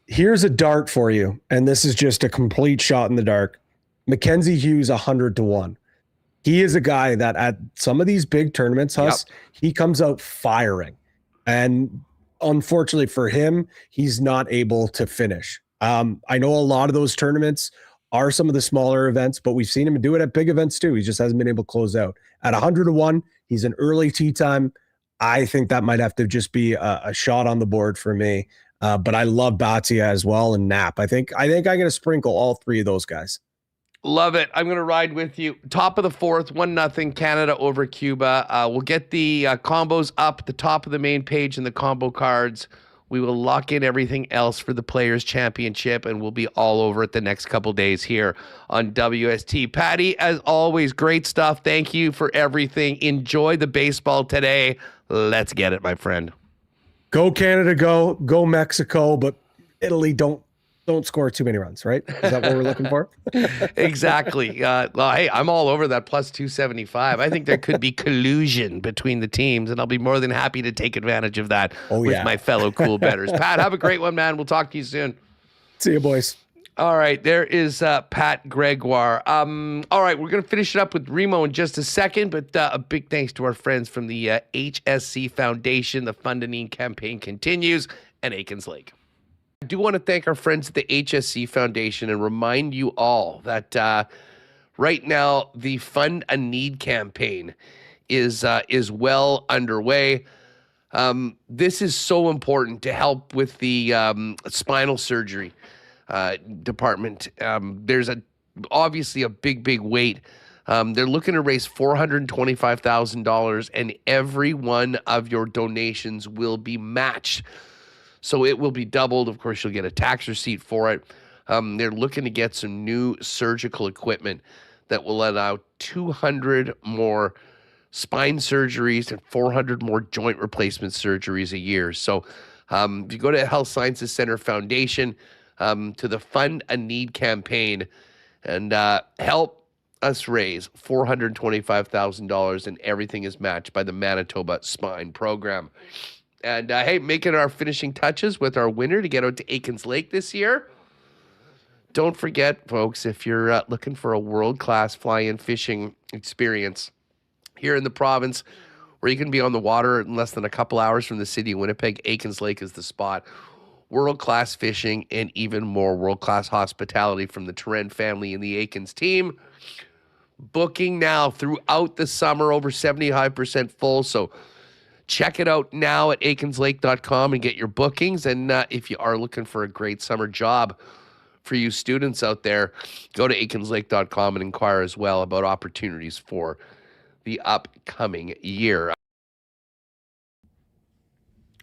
Here's a dart for you, and this is just a complete shot in the dark. Mackenzie Hughes 100-1. He is a guy that at some of these big tournaments, Huss, he comes out firing. And unfortunately for him, he's not able to finish. I know a lot of those tournaments are some of the smaller events, but we've seen him do it at big events too. He just hasn't been able to close out. At 100-1, he's an early tee time. I think that might have to just be a shot on the board for me. But I love Bhatia as well and Knapp. I think I'm going to sprinkle all 3 of those guys. Love it. I'm going to ride with you. Top of the 4th, 1-0 Canada over Cuba. We'll get the combos up at the top of the main page in the combo cards. We will lock in everything else for the Players' Championship, and we'll be all over it the next couple days here on WST. Patty, as always, great stuff. Thank you for everything. Enjoy the baseball today. Let's get it, my friend. Go Canada, go Mexico, but Italy don't score too many runs, right? Is that what we're looking for? Exactly. Well, hey, I'm all over that plus 275. I think there could be collusion between the teams, and I'll be more than happy to take advantage of that with my fellow cool bettors. Pat, have a great one, man. We'll talk to you soon. See you, boys. All right, there is Pat Gregoire. All right, we're going to finish it up with Remo in just a second, but a big thanks to our friends from the HSC Foundation. The Funding campaign continues, and Aikens Lake. I do want to thank our friends at the HSC Foundation and remind you all that right now the Fund a Need campaign is well underway. This is so important to help with the spinal surgery department. There's obviously a big wait. They're looking to raise $425,000, and every one of your donations will be matched. So it will be doubled. Of course, you'll get a tax receipt for it. They're looking to get some new surgical equipment that will allow 200 more spine surgeries and 400 more joint replacement surgeries a year. So if you go to Health Sciences Center Foundation, to the Fund a Need campaign, and help us raise $425,000, and everything is matched by the Manitoba Spine Program. And hey, making our finishing touches with our winner to get out to Aikens Lake this year. Don't forget, folks, if you're looking for a world-class fly-in fishing experience here in the province, where you can be on the water in less than a couple hours from the city of Winnipeg, Aikens Lake is the spot. World-class fishing and even more world-class hospitality from the Terrence family and the Aikens team. Booking now throughout the summer, over 75% full, so check it out now at aikenslake.com and get your bookings. And if you are looking for a great summer job for you students out there, go to aikenslake.com and inquire as well about opportunities for the upcoming year.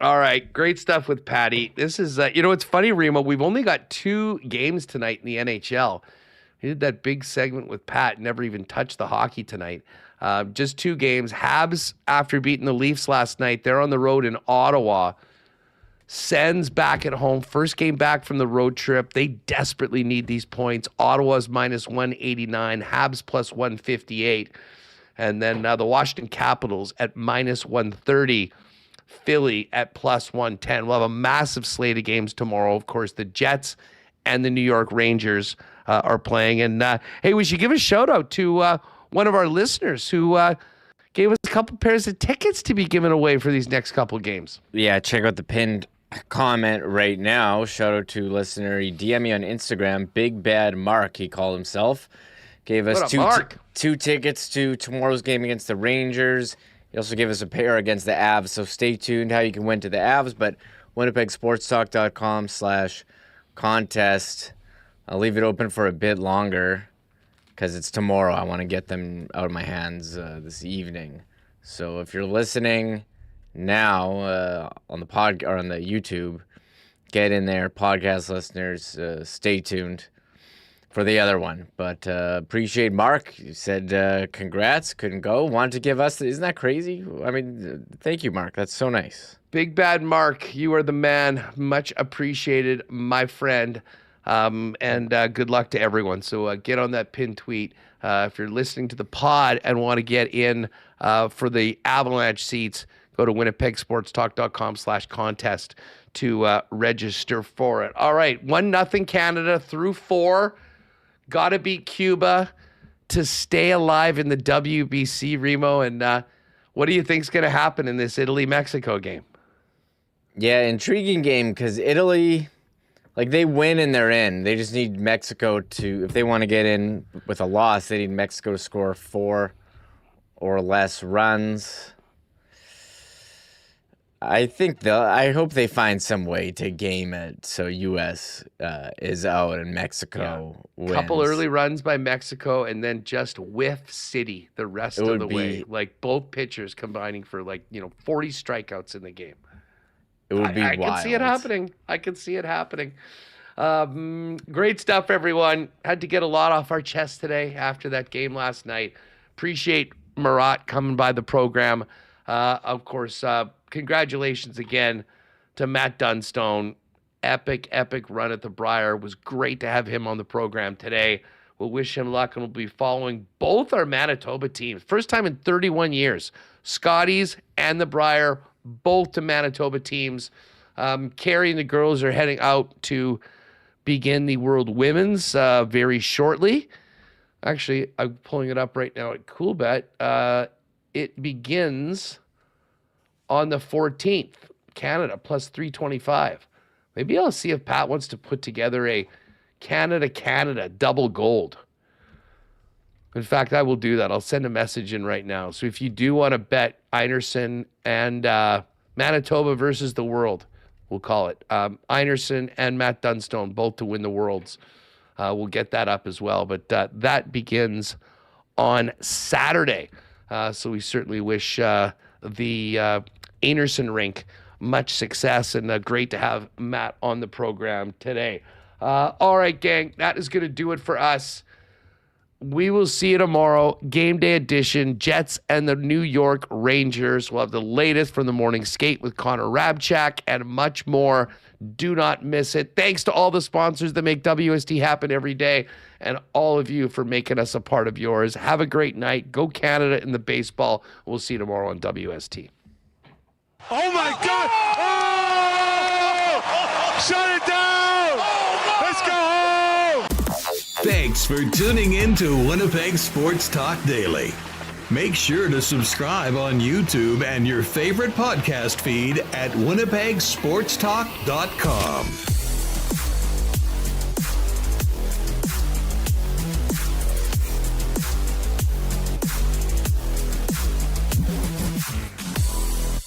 All right, great stuff with Patty. This is, it's funny, Remo, we've only got 2 games tonight in the NHL. We did that big segment with Pat, never even touched the hockey tonight. Just 2 games. Habs, after beating the Leafs last night, they're on the road in Ottawa. Sens back at home. First game back from the road trip. They desperately need these points. Ottawa's minus 189. Habs plus 158. And then the Washington Capitals at minus 130. Philly at plus 110. We'll have a massive slate of games tomorrow. Of course, the Jets and the New York Rangers are playing. And hey, we should give a shout out to one of our listeners who gave us a couple pairs of tickets to be given away for these next couple games. Yeah, check out the pinned comment right now. Shout out to listener. He DM'd me on Instagram. Big Bad Mark, he called himself. Gave us two tickets to tomorrow's game against the Rangers. He also gave us a pair against the Avs, so stay tuned how you can win to the Avs. But winnipegsportstalk.com/contest. I'll leave it open for a bit longer because it's tomorrow. I want to get them out of my hands this evening. So if you're listening now on the pod or on the YouTube, get in there. Podcast listeners, stay tuned for the other one. But appreciate Mark. You said congrats, couldn't go. Wanted to give us, isn't that crazy? I mean, thank you, Mark. That's so nice. Big Bad Mark, you are the man. Much appreciated, my friend. And good luck to everyone. So get on that pinned tweet. If you're listening to the pod and want to get in for the Avalanche seats, go to winnipegsportstalk.com/contest to register for it. All right, 1-0 Canada through 4. Got to beat Cuba to stay alive in the WBC, Remo. And what do you think's going to happen in this Italy-Mexico game? Yeah, intriguing game because Italy, like, they win and they're in. They just need Mexico to, if they want to get in with a loss, they need Mexico to score 4 or less runs. I hope they find some way to game it so U.S. is out and Mexico wins. Couple early runs by Mexico and then just whiff City the rest of the way. Like both pitchers combining for 40 strikeouts in the game. It would be wild. I can see it happening. I can see it happening. Great stuff, everyone. Had to get a lot off our chest today after that game last night. Appreciate Murat coming by the program. Of course, congratulations again to Matt Dunstone. Epic run at the Brier. It was great to have him on the program today. We'll wish him luck, and we'll be following both our Manitoba teams. First time in 31 years. Scotties and the Brier, both to Manitoba teams. Carrie and the girls are heading out to begin the World Women's very shortly. Actually, I'm pulling it up right now at CoolBet. It begins on the 14th. Canada plus 325. Maybe I'll see if Pat wants to put together a Canada double gold. In fact, I will do that. I'll send a message in right now. So if you do want to bet Einarson and Manitoba versus the world, we'll call it Einarson and Matt Dunstone, both to win the Worlds. We'll get that up as well. But that begins on Saturday. So we certainly wish the Einarson rink much success, and great to have Matt on the program today. All right, gang, that is going to do it for us. We will see you tomorrow. Game day edition, Jets and the New York Rangers. We'll have the latest from the morning skate with Connor Rabchak and much more. Do not miss it. Thanks to all the sponsors that make WST happen every day, and all of you for making us a part of yours. Have a great night. Go Canada in the baseball. We'll see you tomorrow on WST. Oh my God! Oh! Shut it down! Let's go home! Thanks for tuning in to Winnipeg Sports Talk Daily. Make sure to subscribe on YouTube and your favorite podcast feed at winnipegsportstalk.com.